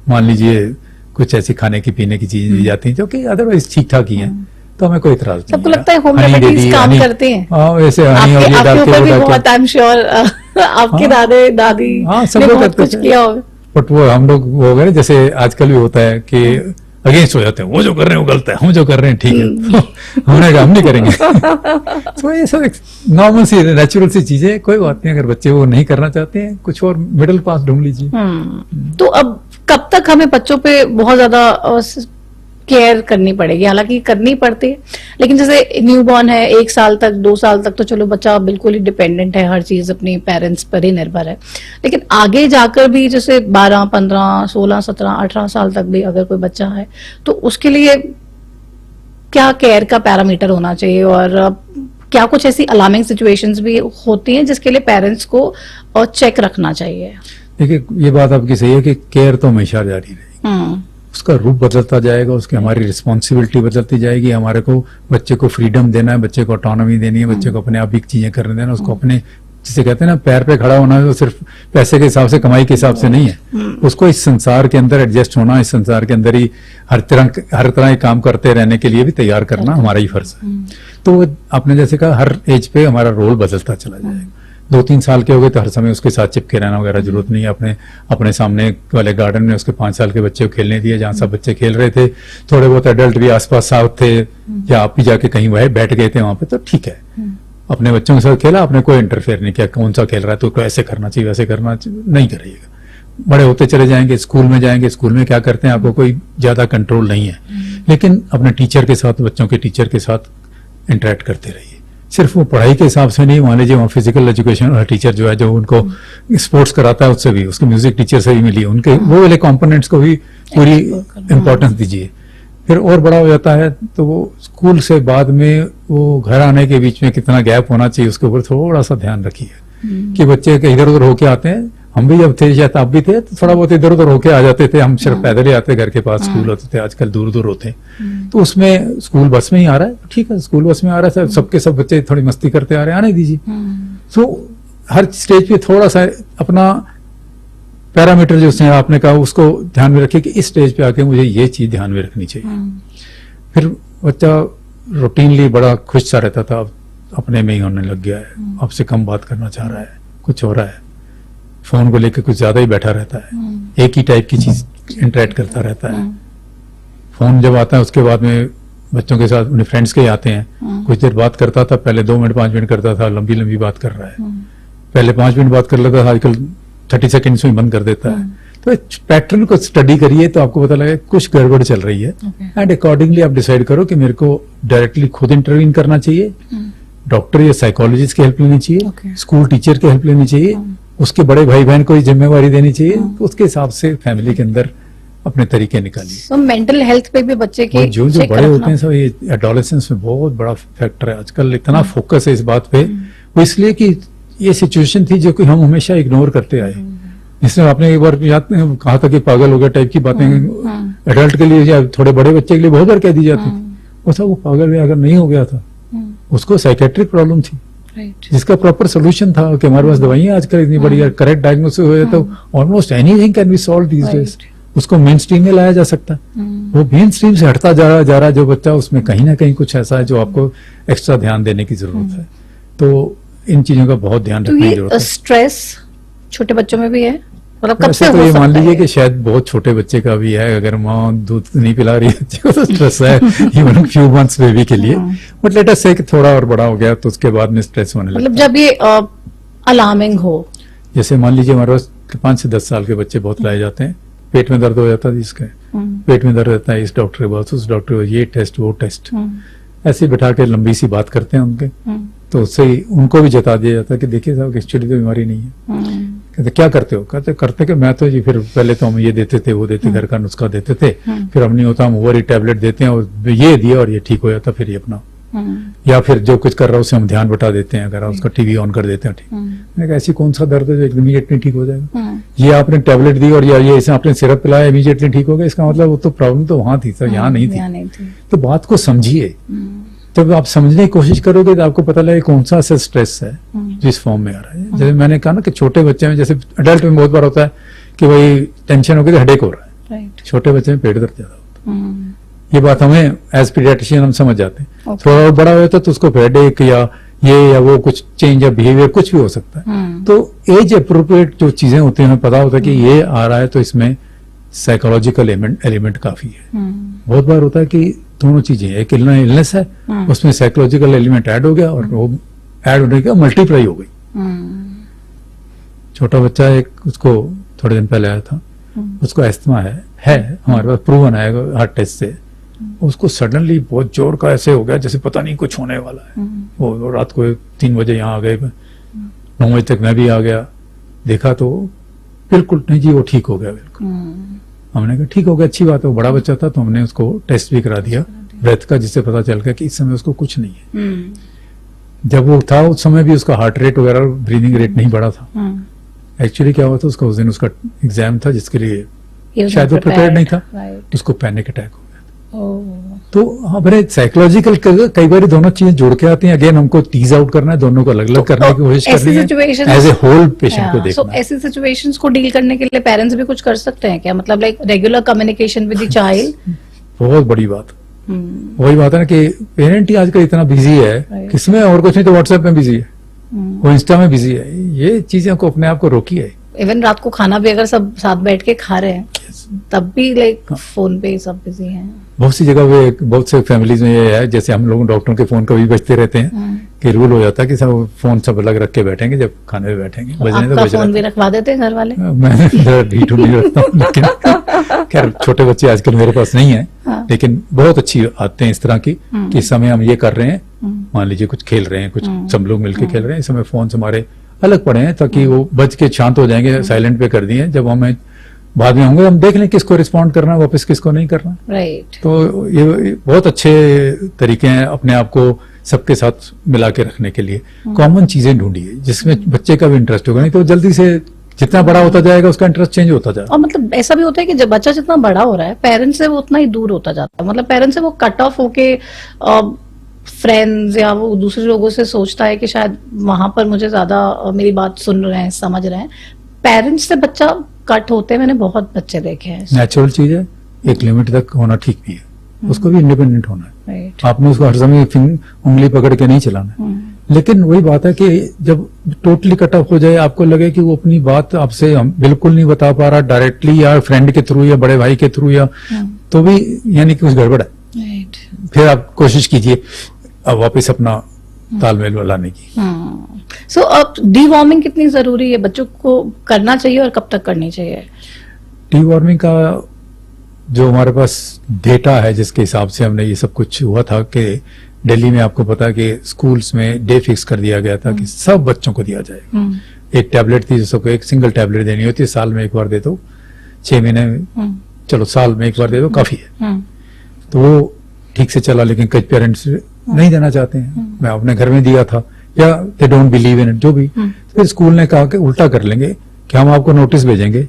मान लीजिए कुछ ऐसी खाने की पीने की चीजें दी जाती हैं जो कि अदरवाइज ठीक ठाक ही है, तो हमें कोई इतराज नहीं। सबको लगता है होम रेमेडीज काम करते हैं। हाँ, वैसे हनी और ये डाल आपके ऊपर भी के बहुत, आई एम श्योर आपके दादे दादी सब ने लोग बहुत करते कुछ थे। किया होगा। बट वो हम लोग वो हो गए, जैसे आजकल भी होता है कि अगेंस्ट हो जाते हैं, वो जो कर रहे हैं वो गलत है, हम जो कर रहे हैं ठीक है। हमने कहा हम नहीं करेंगे। तो ये सब नॉर्मल सी नेचुरल सी चीजें, कोई बात नहीं। अगर बच्चे वो नहीं करना चाहते हैं, कुछ और मिडिल पास ढूंढ लीजिए। तो अब कब तक हमें बच्चों पे बहुत ज्यादा केयर करनी पड़ेगी, हालांकि करनी पड़ती है, लेकिन जैसे न्यूबॉर्न है 1 साल तक 2 साल तक तो चलो बच्चा बिल्कुल ही डिपेंडेंट है, हर चीज अपनी पेरेंट्स पर ही निर्भर है, लेकिन आगे जाकर भी जैसे 12, 15, 16, 17, 18 साल तक भी अगर कोई बच्चा है तो उसके लिए क्या केयर का पैरामीटर होना चाहिए, और क्या कुछ ऐसी अलार्मिंग सिचुएशंस भी होती हैं जिसके लिए पेरेंट्स को चेक रखना चाहिए? देखिए, ये बात आपकी सही है कि केयर तो हमेशा जारी रहेगी, उसका रूप बदलता जाएगा, उसकी हमारी रिस्पॉन्सिबिलिटी बदलती जाएगी, हमारे को बच्चे को फ्रीडम देना है, बच्चे को ऑटोनॉमी देनी है, बच्चे को अपने आप ही चीजें करने देना, उसको अपने, जिसे कहते हैं ना, पैर पे खड़ा होना है, तो सिर्फ पैसे के हिसाब से, कमाई के हिसाब से नहीं है, उसको इस संसार के अंदर एडजस्ट होना, इस संसार के अंदर ही हर तरह के काम करते रहने के लिए भी तैयार करना हमारा ही फर्ज है। तो आपने जैसे कहा, हर एज पे हमारा रोल बदलता चला जाएगा। 2-3 साल के हो गए तो हर समय उसके साथ चिपके रहना वगैरह जरूरत नहीं है। अपने सामने वाले गार्डन में उसके 5 साल के बच्चे को खेलने दिए, जहां सब बच्चे खेल रहे थे, थोड़े बहुत एडल्ट भी आसपास साथ थे, या आप भी जाके कहीं वह बैठ गए थे वहां पे, तो ठीक है, अपने बच्चों के साथ खेला, आपने कोई इंटरफेयर नहीं किया, कौन सा खेल रहा है तो ऐसे करना चाहिए, वैसे करना चाहिए, नहीं करिएगा। बड़े होते चले जाएंगे, स्कूल में जाएंगे, स्कूल में क्या करते हैं आपको कोई ज्यादा कंट्रोल नहीं है, लेकिन अपने टीचर के साथ, बच्चों के टीचर के साथ इंटरेक्ट करते रहिए। सिर्फ वो पढ़ाई के हिसाब से नहीं, मान लीजिए वहाँ फिजिकल एजुकेशन वाला टीचर जो है, जो उनको स्पोर्ट्स कराता है, उससे भी, उसके म्यूजिक टीचर से भी मिलिए, उनके वो वाले कंपोनेंट्स को भी पूरी इंपॉर्टेंस दीजिए। फिर और बड़ा हो जाता है तो वो स्कूल से बाद में वो घर आने के बीच में कितना गैप होना चाहिए, उसके ऊपर थोड़ा सा ध्यान रखिए कि बच्चे इधर उधर होके आते हैं। हम भी जब थे, शायद आप भी थे, तो थोड़ा बहुत इधर उधर होके आ जाते थे, हम सिर्फ पैदल ही आते, घर के पास स्कूल होते थे, आजकल दूर दूर होते हैं, तो उसमें स्कूल बस में ही आ रहा है, ठीक है, स्कूल बस में आ रहा है, सबके सब बच्चे थोड़ी मस्ती करते आ रहे हैं, आने दीजिए। तो हर स्टेज पे थोड़ा सा अपना पैरामीटर जो उसने आपने कहा उसको ध्यान में रखिए कि इस स्टेज पे आके मुझे ये चीज ध्यान में रखनी चाहिए। फिर बच्चा रूटीनली बड़ा खुश सा रहता था, अब अपने में ही होने लग गया है, आपसे कम बात करना चाह रहा है, कुछ हो रहा है, फोन को लेकर कुछ ज्यादा ही बैठा रहता है, एक ही टाइप की चीज इंटरेक्ट करता रहता है। फोन जब आता है उसके बाद में बच्चों के साथ अपने फ्रेंड्स के आते हैं, कुछ देर बात करता था, पहले 2 मिनट 5 मिनट करता था, लंबी लंबी बात कर रहा है, पहले 5 मिनट बात कर लेता था, आजकल 30 सेकंड्स में बंद कर देता है। तो पैटर्न को स्टडी करिए तो आपको पता लगेगा कुछ गड़बड़ चल रही है, एंड अकॉर्डिंगली आप डिसाइड करो कि मेरे को डायरेक्टली खुद इंटरवीन करना चाहिए, डॉक्टर या साइकोलॉजिस्ट की हेल्प लेनी चाहिए, स्कूल टीचर की हेल्प लेनी चाहिए, उसके बड़े भाई बहन को जिम्मेवारी देनी चाहिए, तो उसके हिसाब से फैमिली के अंदर अपने तरीके निकालिए। तो मेंटल हेल्थ पे भी बच्चे के जो बड़े होते हैं सब, ये एडोलेसेंस में बहुत बड़ा फैक्टर है आजकल, इतना फोकस है इस बात पे, वो इसलिए कि ये सिचुएशन थी जो कि हम हमेशा इग्नोर करते आए। जिसमें आपने एक बार कहा था कि पागल हो गया टाइप की बातें एडल्ट के लिए या थोड़े बड़े बच्चे के लिए बहुत बार कह दी जाती, वो पागल अगर नहीं हो गया था, उसको साइकेट्रिक प्रॉब्लम थी, जिसका प्रॉपर सोल्यूशन था कि हमारे पास दवाइयां आजकल इतनी बड़ी, करेक्ट डायग्नोसिस हो जाए तो almost anything can be solve these days, उसको मेन स्ट्रीम में लाया जा सकता है। वो मेन स्ट्रीम से हटता जा रहा है जो बच्चा, उसमें कहीं ना कहीं कुछ ऐसा है जो आपको एक्स्ट्रा ध्यान देने की जरूरत है। तो इन चीजों का बहुत ध्यान रखने की जरूरत है। स्ट्रेस छोटे बच्चों में भी है, मतलब कब से तो हो ये सकता मान लीजिए है? कि शायद बहुत छोटे बच्चे का भी है, अगर माँ दूध नहीं पिला रही है बच्चे को तो स्ट्रेस है, इवन फ्यू मंथ्स बेबी के लिए, बट लेट अस से कि थोड़ा और बड़ा हो गया तो उसके बाद में स्ट्रेस होने लगता है। मतलब जब ये अलार्मिंग हो, जैसे मान लीजिए हमारे पास 5 से 10 साल के बच्चे बहुत लाए जाते हैं, पेट में दर्द हो जाता है जिसका, पेट में दर्द रहता है, इस डॉक्टर के पास, उस डॉक्टर के पास, ये टेस्ट वो टेस्ट, ऐसे बिठा के लंबी सी बात करते हैं उनके, तो उससे ही उनको भी जता दिया जाता है कि देखिए साहब एक्चुअली तो बीमारी नहीं है। कहते क्या करते हो? करते कि मैं तो जी फिर पहले तो हम ये देते थे, वो देते, घर का नुस्खा देते थे, फिर हम नहीं होता, हम ओवर ही टैबलेट देते हैं और ये दिया और ये ठीक हो जाता, फिर ये अपना, या फिर जो कुछ कर रहा है उससे हम ध्यान बटा देते हैं, अगर उसका टीवी ऑन कर देते हैं, ठीक। मैंने कहा ऐसी कौन सा दर्द है जो एकदम इमीडिएटली ठीक हो जाएगा? ये आपने टैबलेट दी और या ये इसे आपने सिरप पिलाया इमीडिएटली ठीक हो गया, इसका मतलब वो तो प्रॉब्लम तो वहां थी सर, यहाँ नहीं थी। तो बात को समझिए, जब आप समझने की कोशिश करोगे तो आपको पता लगेगा कौन सा ऐसा स्ट्रेस है जो इस फॉर्म में आ रहा है। जैसे मैंने कहा ना कि छोटे बच्चे में, जैसे अडल्ट में बहुत बार होता है कि भाई टेंशन हो गई तो हेडेक हो रहा है, छोटे बच्चे में पेट दर्द ज्यादा होता है। ये बात हमें एज पीडियाट्रिशियन हम समझ जाते हैं। थोड़ा और बड़ा हो जाता तो उसको हेडेक या ये या वो कुछ चेंज ऑफ बिहेवियर कुछ भी हो सकता है। तो एज अप्रोप्रिएट जो चीजें होती हैं हमें पता होता है कि ये आ रहा है तो इसमें साइकोलॉजिकल एलिमेंट काफी है। बहुत बार होता है कि दोनों चीजें, एक इलनेस है उसमें साइकोलॉजिकल एलिमेंट ऐड हो गया और वो ऐड होने का मल्टीप्लाई हो गई। छोटा बच्चा एक, उसको थोड़े दिन पहले आया था, उसको अस्थमा है हमारे पास प्रूवन है हार्ट टेस्ट से, उसको सडनली बहुत जोर का ऐसे हो गया जैसे पता नहीं कुछ होने वाला है। वो रात को 3 बजे यहाँ आ गए, 9 बजे तक मैं भी आ गया, देखा तो बिल्कुल नहीं जी, वो ठीक हो गया बिल्कुल। हमने कहा ठीक हो गया, अच्छी बात है, वो बड़ा बच्चा था तो हमने उसको टेस्ट भी करा दिया ब्रेथ का, जिससे पता चल गया कि इस समय उसको कुछ नहीं है। जब वो था उस समय भी उसका हार्ट रेट वगैरह ब्रीदिंग रेट नहीं बढ़ा था। एक्चुअली क्या हुआ था, उसका उस दिन उसका एग्जाम था जिसके लिए शायद वो प्रिपेयर नहीं था, उसको पैनिक अटैक हो गया। तो हमारे साइकोलॉजिकल कई बार दोनों चीजें जुड़ के आती हैं। अगेन हमको टीज आउट करना है, दोनों को अलग अलग करने की कोशिश करनी है, एज ए होल पेशेंट को देखना है। ऐसी सिचुएशंस को डील करने के लिए पेरेंट्स भी कुछ कर सकते हैं क्या, मतलब like regular communication with the child? बहुत बड़ी बात, वही बात है ना कि पेरेंट ही आजकल इतना बिजी है, किसमें और कुछ नहीं तो व्हाट्सएप में बिजी है, वो इंस्टा में बिजी है। ये चीजें को अपने आप को रोकिए। इवन रात को खाना भी अगर सब साथ बैठ के खा रहे हैं तब भी लाइक फोन पे सब बिजी हैं। बहुत सी जगह पे, बहुत से फैमिलीज में ये है, जैसे हम लोग डॉक्टरों के फोन कभी बजते रहते हैं कि रूल हो जाता है कि सब फोन सब अलग रख के बैठेंगे, जब खाने में बैठेंगे बजने तो बज फोन भी रखवा देते हैं घर वाले। मैं ढीठ नहीं रखता हूँ, लेकिन खैर छोटे बच्चे आजकल मेरे पास नहीं है, लेकिन बहुत अच्छी आते हैं इस तरह की कि इस समय हम ये कर रहे हैं, मान लीजिए कुछ खेल रहे हैं, कुछ सब लोग मिलकर खेल रहे हैं, इस समय फोन से हमारे अलग पड़े हैं ताकि वो बज के शांत हो जाएंगे, साइलेंट पे कर दिए। जब हमें बाद में होंगे हम देख लें किसको रिस्पॉन्ड करना है वापस, किसको नहीं करना। राइट। तो ये बहुत अच्छे तरीके हैं अपने आप को सबके साथ मिला के रखने के लिए। कॉमन चीजें ढूंढिए जिसमें बच्चे का भी इंटरेस्ट होगा, नहीं तो जल्दी से जितना बड़ा होता जाएगा उसका इंटरेस्ट चेंज होता जाएगा। और मतलब ऐसा भी होता है कि जब बच्चा जितना बड़ा हो रहा है पेरेंट्स से वो उतना ही दूर होता जाता है, मतलब पेरेंट्स से वो कट ऑफ होके फ्रेंड्स या वो दूसरे लोगों से सोचता है कि शायद वहां पर मुझे ज्यादा मेरी बात सुन रहे हैं, समझ रहे हैं। पेरेंट्स से बच्चा कट होते मैंने बहुत बच्चे देखे हैं। नेचुरल चीज है, एक लिमिट तक होना ठीक भी है, उसको भी इंडिपेंडेंट होना है। राइट। आपने उसको हर समय उंगली पकड़ के नहीं चलाना है। लेकिन वही बात है कि जब टोटली कट ऑफ हो जाए, आपको लगे कि वो अपनी बात आपसे बिल्कुल नहीं बता पा रहा डायरेक्टली या फ्रेंड के थ्रू या बड़े भाई के थ्रू या, तो भी यानी कि कुछ गड़बड़ है। राइट। फिर आप कोशिश कीजिए अब वापस अपना तालमेल लाने की। सो अब डीवॉर्मिंग कितनी जरूरी है, बच्चों को करना चाहिए और कब तक करनी चाहिए? डीवॉर्मिंग का जो हमारे पास डेटा है जिसके हिसाब से हमने ये सब कुछ हुआ था कि दिल्ली में आपको पता है कि स्कूल्स में डे फिक्स कर दिया गया था कि सब बच्चों को दिया जाएगा। एक टैबलेट थी जिसको एक सिंगल टैबलेट देनी होती है, साल में एक बार दे दो, 6 महीने में, चलो साल में एक बार दे दो काफी है। तो वो ठीक से चला, लेकिन कई पेरेंट्स नहीं देना चाहते हैं। मैं अपने घर में दिया था, या they don't believe in it, जो भी। फिर स्कूल ने कहा कि उल्टा कर लेंगे कि हम आपको नोटिस भेजेंगे,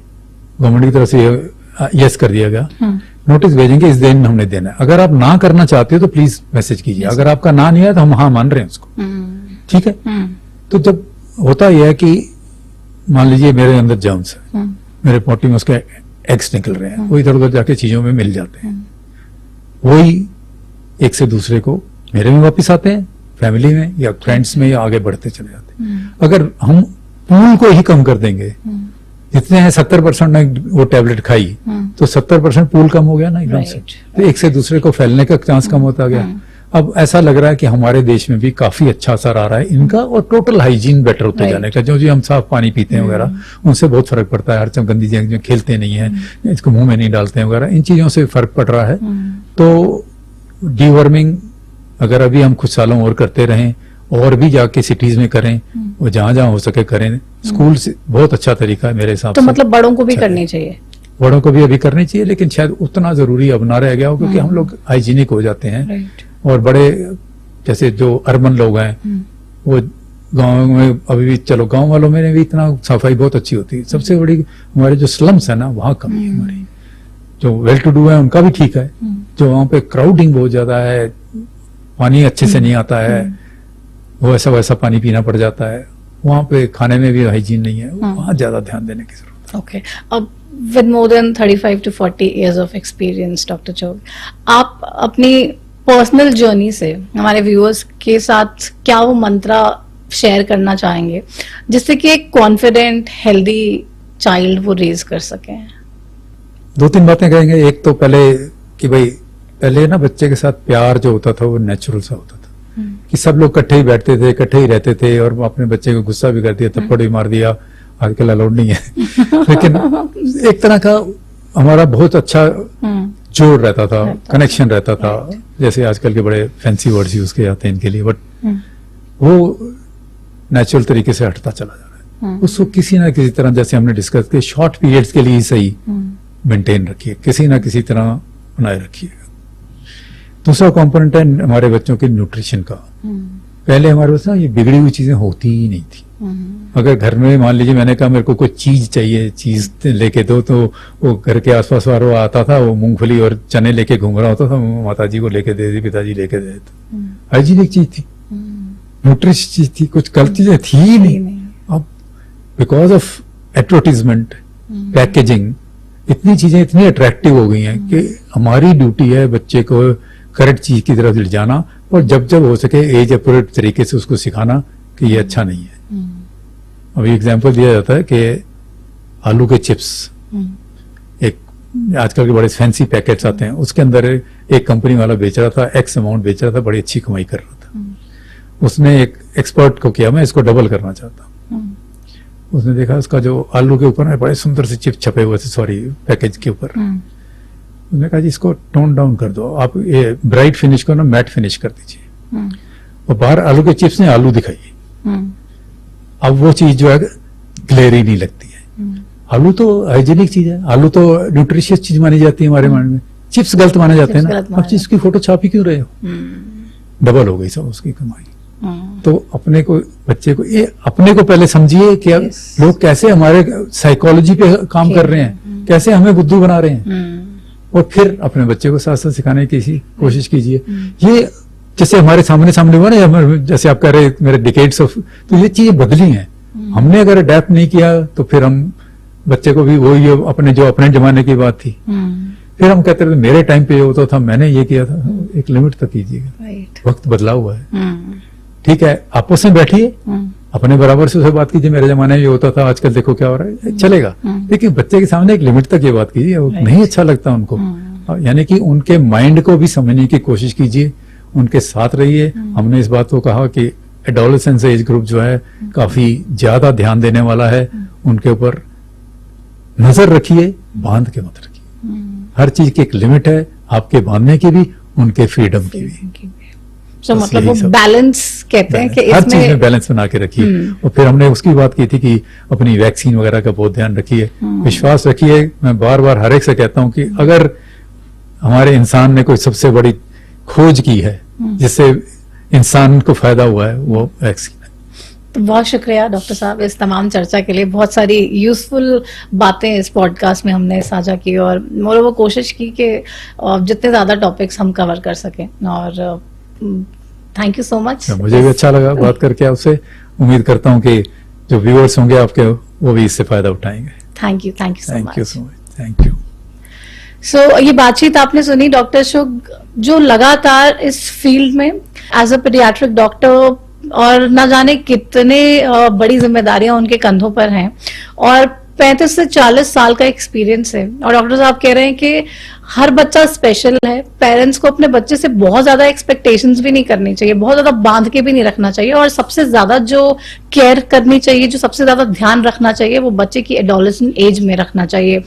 गवर्नमेंट की तरफ से यस कर दिया गया, नोटिस भेजेंगे, इस दिन हमने देना है। अगर आप ना करना चाहते हो तो प्लीज मैसेज कीजिए, अगर आपका ना नहीं है तो हम हाँ मान रहे हैं उसको, ठीक है। तो जब होता यह है कि मान लीजिए मेरे अंदर जर्म्स है, मेरे पॉटी में उसके एग्स निकल रहे हैं, वो इधर उधर जाके चीजों में मिल जाते हैं, वही एक से दूसरे को मेरे में वापिस आते हैं, फैमिली में या फ्रेंड्स में, या आगे बढ़ते चले जाते हैं। अगर हम पूल को ही कम कर देंगे, जितने हैं 70% ने वो टैबलेट खाई तो 70% पूल कम हो गया ना एकदम से, तो एक से दूसरे को फैलने का चांस कम होता गया। अब ऐसा लग रहा है कि हमारे देश में भी काफी अच्छा असर आ रहा है इनका, और टोटल हाइजीन बेटर होते जाने का। जो हम साफ पानी पीते हैं वगैरह, उनसे बहुत फर्क पड़ता है। हर चीज गंदी चीजें खेलते नहीं है, इसको मुंह में नहीं डालते हैं वगैरह, इन चीजों से फर्क पड़ रहा है। तो डीवर्मिंग अगर अभी हम कुछ सालों और करते रहें, और भी जाके सिटीज में करें, वो जहां जहां हो सके करें। स्कूल से बहुत अच्छा तरीका है मेरे हिसाब से। तो मतलब बड़ों को भी करनी चाहिए? बड़ों को भी अभी करनी चाहिए, लेकिन शायद उतना जरूरी अब ना रह गया हो, क्योंकि हम लोग हाइजीनिक हो जाते हैं। और बड़े जैसे जो अर्बन लोग हैं, वो गाँव में अभी भी, चलो गाँव वालों में भी इतना सफाई बहुत अच्छी होती है। सबसे बड़ी हमारे जो स्लम्स है ना, वहाँ कमी है हमारी। जो वेल टू डू है उनका भी ठीक है, जो वहाँ पे क्राउडिंग बहुत ज्यादा है, पानी अच्छे से नहीं आता है, वो ऐसा वैसा पानी पीना पड़ जाता है, वहाँ पे खाने में भी हाइजीन नहीं है, वहाँ ज्यादा ध्यान देने की जरूरत है। ओके। अब with more than 35 to 40 years of experience, doctor Chugh, आप अपनी पर्सनल जर्नी से हमारे व्यूअर्स के साथ क्या वो मंत्रा शेयर करना चाहेंगे जिससे कि एक कॉन्फिडेंट हेल्दी चाइल्ड वो रेज कर सके? 2-3 बातें कहेंगे। एक तो पहले कि भाई पहले ना बच्चे के साथ प्यार जो होता था वो नेचुरल सा होता था, कि सब लोग इकट्ठे ही बैठते थे, इकट्ठे ही रहते थे, और अपने बच्चे को गुस्सा भी कर दिया, थप्पड़ भी मार दिया। आजकल अलाउड नहीं है, लेकिन एक तरह का हमारा बहुत अच्छा जोड़ रहता था, कनेक्शन रहता था, जैसे आजकल के बड़े फैंसी वर्ड्स यूज किए जाते हैं इनके लिए, बट वो नेचुरल तरीके से हटता चला जा रहा है। उसको किसी ना किसी तरह, जैसे हमने डिस्कस किया, शॉर्ट पीरियड्स के लिए ही सही मेंटेन रखिए, किसी ना किसी तरह बनाए रखिएगा। दूसरा कंपोनेंट है हमारे बच्चों के न्यूट्रिशन का। पहले हमारे पास ना ये बिगड़ी हुई चीजें होती ही नहीं थी। अगर घर में मान लीजिए मैंने कहा मेरे को कोई चीज चाहिए, चीज लेके दो, तो वो घर के आसपास वाला आता था, वो मूंगफली और चने लेके घूम रहा होता था, माता जी को लेके दे दी, पिताजी लेके दे देते। हाइजीनिक चीज थी, न्यूट्रिश चीज थी, कुछ गलत चीजें थी ही नहीं। अब बिकॉज ऑफ एडवर्टीजमेंट, पैकेजिंग, इतनी चीजें इतनी अट्रैक्टिव हो गई हैं कि हमारी ड्यूटी है बच्चे को करेक्ट चीज की तरफ ले जाना, और जब जब हो सके एज अप्रोप्रिएट तरीके से उसको सिखाना कि ये अच्छा नहीं है। अभी एग्जांपल दिया जाता है कि आलू के चिप्स, एक आजकल के बड़े फैंसी पैकेट्स आते हैं, उसके अंदर एक कंपनी वाला बेच रहा था, एक्स अमाउंट बेच रहा था, बड़ी अच्छी कमाई कर रहा था। उसने एक एक्सपर्ट को किया, मैं इसको डबल करना चाहता हूँ। उसने देखा उसका जो आलू के ऊपर बड़े सुंदर से चिप्स छपे हुए थे, सॉरी पैकेज के ऊपर, उसने कहा जी इसको टोन डाउन कर दो, आप ये ब्राइट फिनिश को ना मैट फिनिश कर दीजिए, और बाहर आलू के चिप्स ने आलू दिखाई। अब वो चीज जो है ग्लेरी नहीं लगती है। आलू तो हाइजीनिक चीज है, आलू तो न्यूट्रिशियस चीज मानी जाती है हमारे माइंड में, चिप्स गलत माने जाते हैं ना। अब चीज की फोटो छापी क्यों रहे हो? डबल हो गई सब उसकी कमाई। तो अपने को, बच्चे को, ये अपने को पहले समझिए कि लोग कैसे हमारे साइकोलॉजी पे काम कर रहे हैं, कैसे हमें बुद्धू बना रहे हैं, और फिर अपने बच्चे को साथ साथ सिखाने की कोशिश कीजिए। ये जैसे हमारे सामने हुआ ना, जैसे आप कह रहे मेरे डिकेड्स ऑफ, तो ये चीजें बदली हैं। हमने अगर अडेप्ट नहीं किया तो फिर हम बच्चे को भी वही अपने जमाने की बात थी, फिर हम कहते रहे मेरे टाइम पे ये होता था, मैंने ये किया था। एक लिमिट तक कीजिएगा, वक्त बदला हुआ है। ठीक है, आपस में बैठिए, अपने बराबर से उसे बात कीजिए, मेरे जमाने में ये होता था, आजकल देखो क्या हो रहा है, चलेगा। लेकिन बच्चे के सामने एक लिमिट तक ये बात कीजिए, वो नहीं अच्छा लगता उनको। यानी कि उनके माइंड को भी समझने की कोशिश कीजिए, उनके साथ रहिए। हमने इस बात को कहा कि एडोलेसेंस एज ग्रुप जो है काफी ज्यादा ध्यान देने वाला है, उनके ऊपर नजर रखिए, बांध के मत रखिए। हर चीज की एक लिमिट है, आपके बांधने की भी, उनके फ्रीडम की भी। तो मतलब वो बैलेंस कहते हैं कि हर चीज में बैलेंस बना के रखिए। और फिर हमने उसकी बात की थी कि अपनी वैक्सीन वगैरह का बहुत ध्यान रखिए, विश्वास रखिए। मैं बार बार हर एक से कहता हूं कि अगर हमारे इंसान ने कोई सबसे बड़ी खोज की है जिससे इंसान को फायदा हुआ है, वो वैक्सीन है। तो बहुत शुक्रिया डॉक्टर साहब इस तमाम चर्चा के लिए। बहुत सारी यूजफुल बातें इस पॉडकास्ट में हमने साझा की, और वो कोशिश की कि जितने ज्यादा टॉपिक्स हम कवर कर सकें। और थैंक यू सो मच। मुझे भी अच्छा लगा बात करके आपसे। उम्मीद करता हूँ कि जो व्यूअर्स होंगे आपके, वो भी इससे फायदा उठाएंगे। Thank you so much. Thank you. So ये बातचीत आपने सुनी डॉक्टर शुग, जो लगातार इस फील्ड में एज अ पीडियाट्रिक डॉक्टर, और न जाने कितने बड़ी जिम्मेदारियां उनके कंधों पर हैं, और 35 से 40 साल का एक्सपीरियंस है। और डॉक्टर साहब कह रहे हैं कि हर बच्चा स्पेशल है। पेरेंट्स को अपने बच्चे से बहुत ज्यादा एक्सपेक्टेशंस भी नहीं करनी चाहिए, बहुत ज्यादा बांध के भी नहीं रखना चाहिए, और सबसे ज्यादा जो केयर करनी चाहिए, जो सबसे ज्यादा ध्यान रखना चाहिए, वो बच्चे की एडोलेसेंट एज में रखना चाहिए।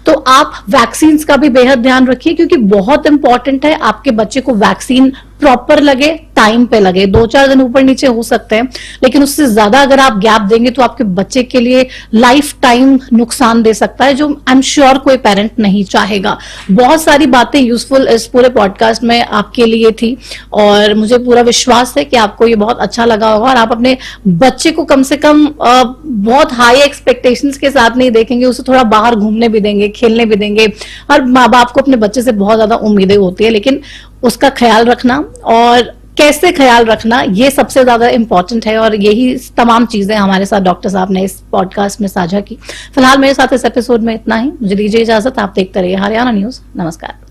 तो आप वैक्सीन का भी बेहद ध्यान रखिए, क्योंकि बहुत इंपॉर्टेंट है आपके बच्चे को वैक्सीन प्रॉपर लगे, टाइम पे लगे। 2-4 दिन ऊपर नीचे हो सकते हैं, लेकिन उससे ज्यादा अगर आप गैप देंगे तो आपके बच्चे के लिए लाइफ टाइम नुकसान दे सकता है, जो आई एम श्योर कोई पेरेंट नहीं चाहेगा। बहुत सारी बातें यूजफुल इस पूरे पॉडकास्ट में आपके लिए थी, और मुझे पूरा विश्वास है कि आपको ये बहुत अच्छा लगा होगा, और आप अपने बच्चे को कम से कम बहुत हाई एक्सपेक्टेशंस के साथ नहीं देखेंगे, उसे थोड़ा बाहर घूमने भी देंगे, खेलने भी देंगे। हर माँ बाप को अपने बच्चे से बहुत ज्यादा उम्मीदें होती है, लेकिन उसका ख्याल रखना और कैसे ख्याल रखना, ये सबसे ज्यादा इंपॉर्टेंट है। और यही तमाम चीजें हमारे साथ डॉक्टर साहब ने इस पॉडकास्ट में साझा की। फिलहाल मेरे साथ इस एपिसोड में इतना ही। मुझे दीजिए इजाजत। आप देखते रहिए हरियाणा न्यूज। नमस्कार।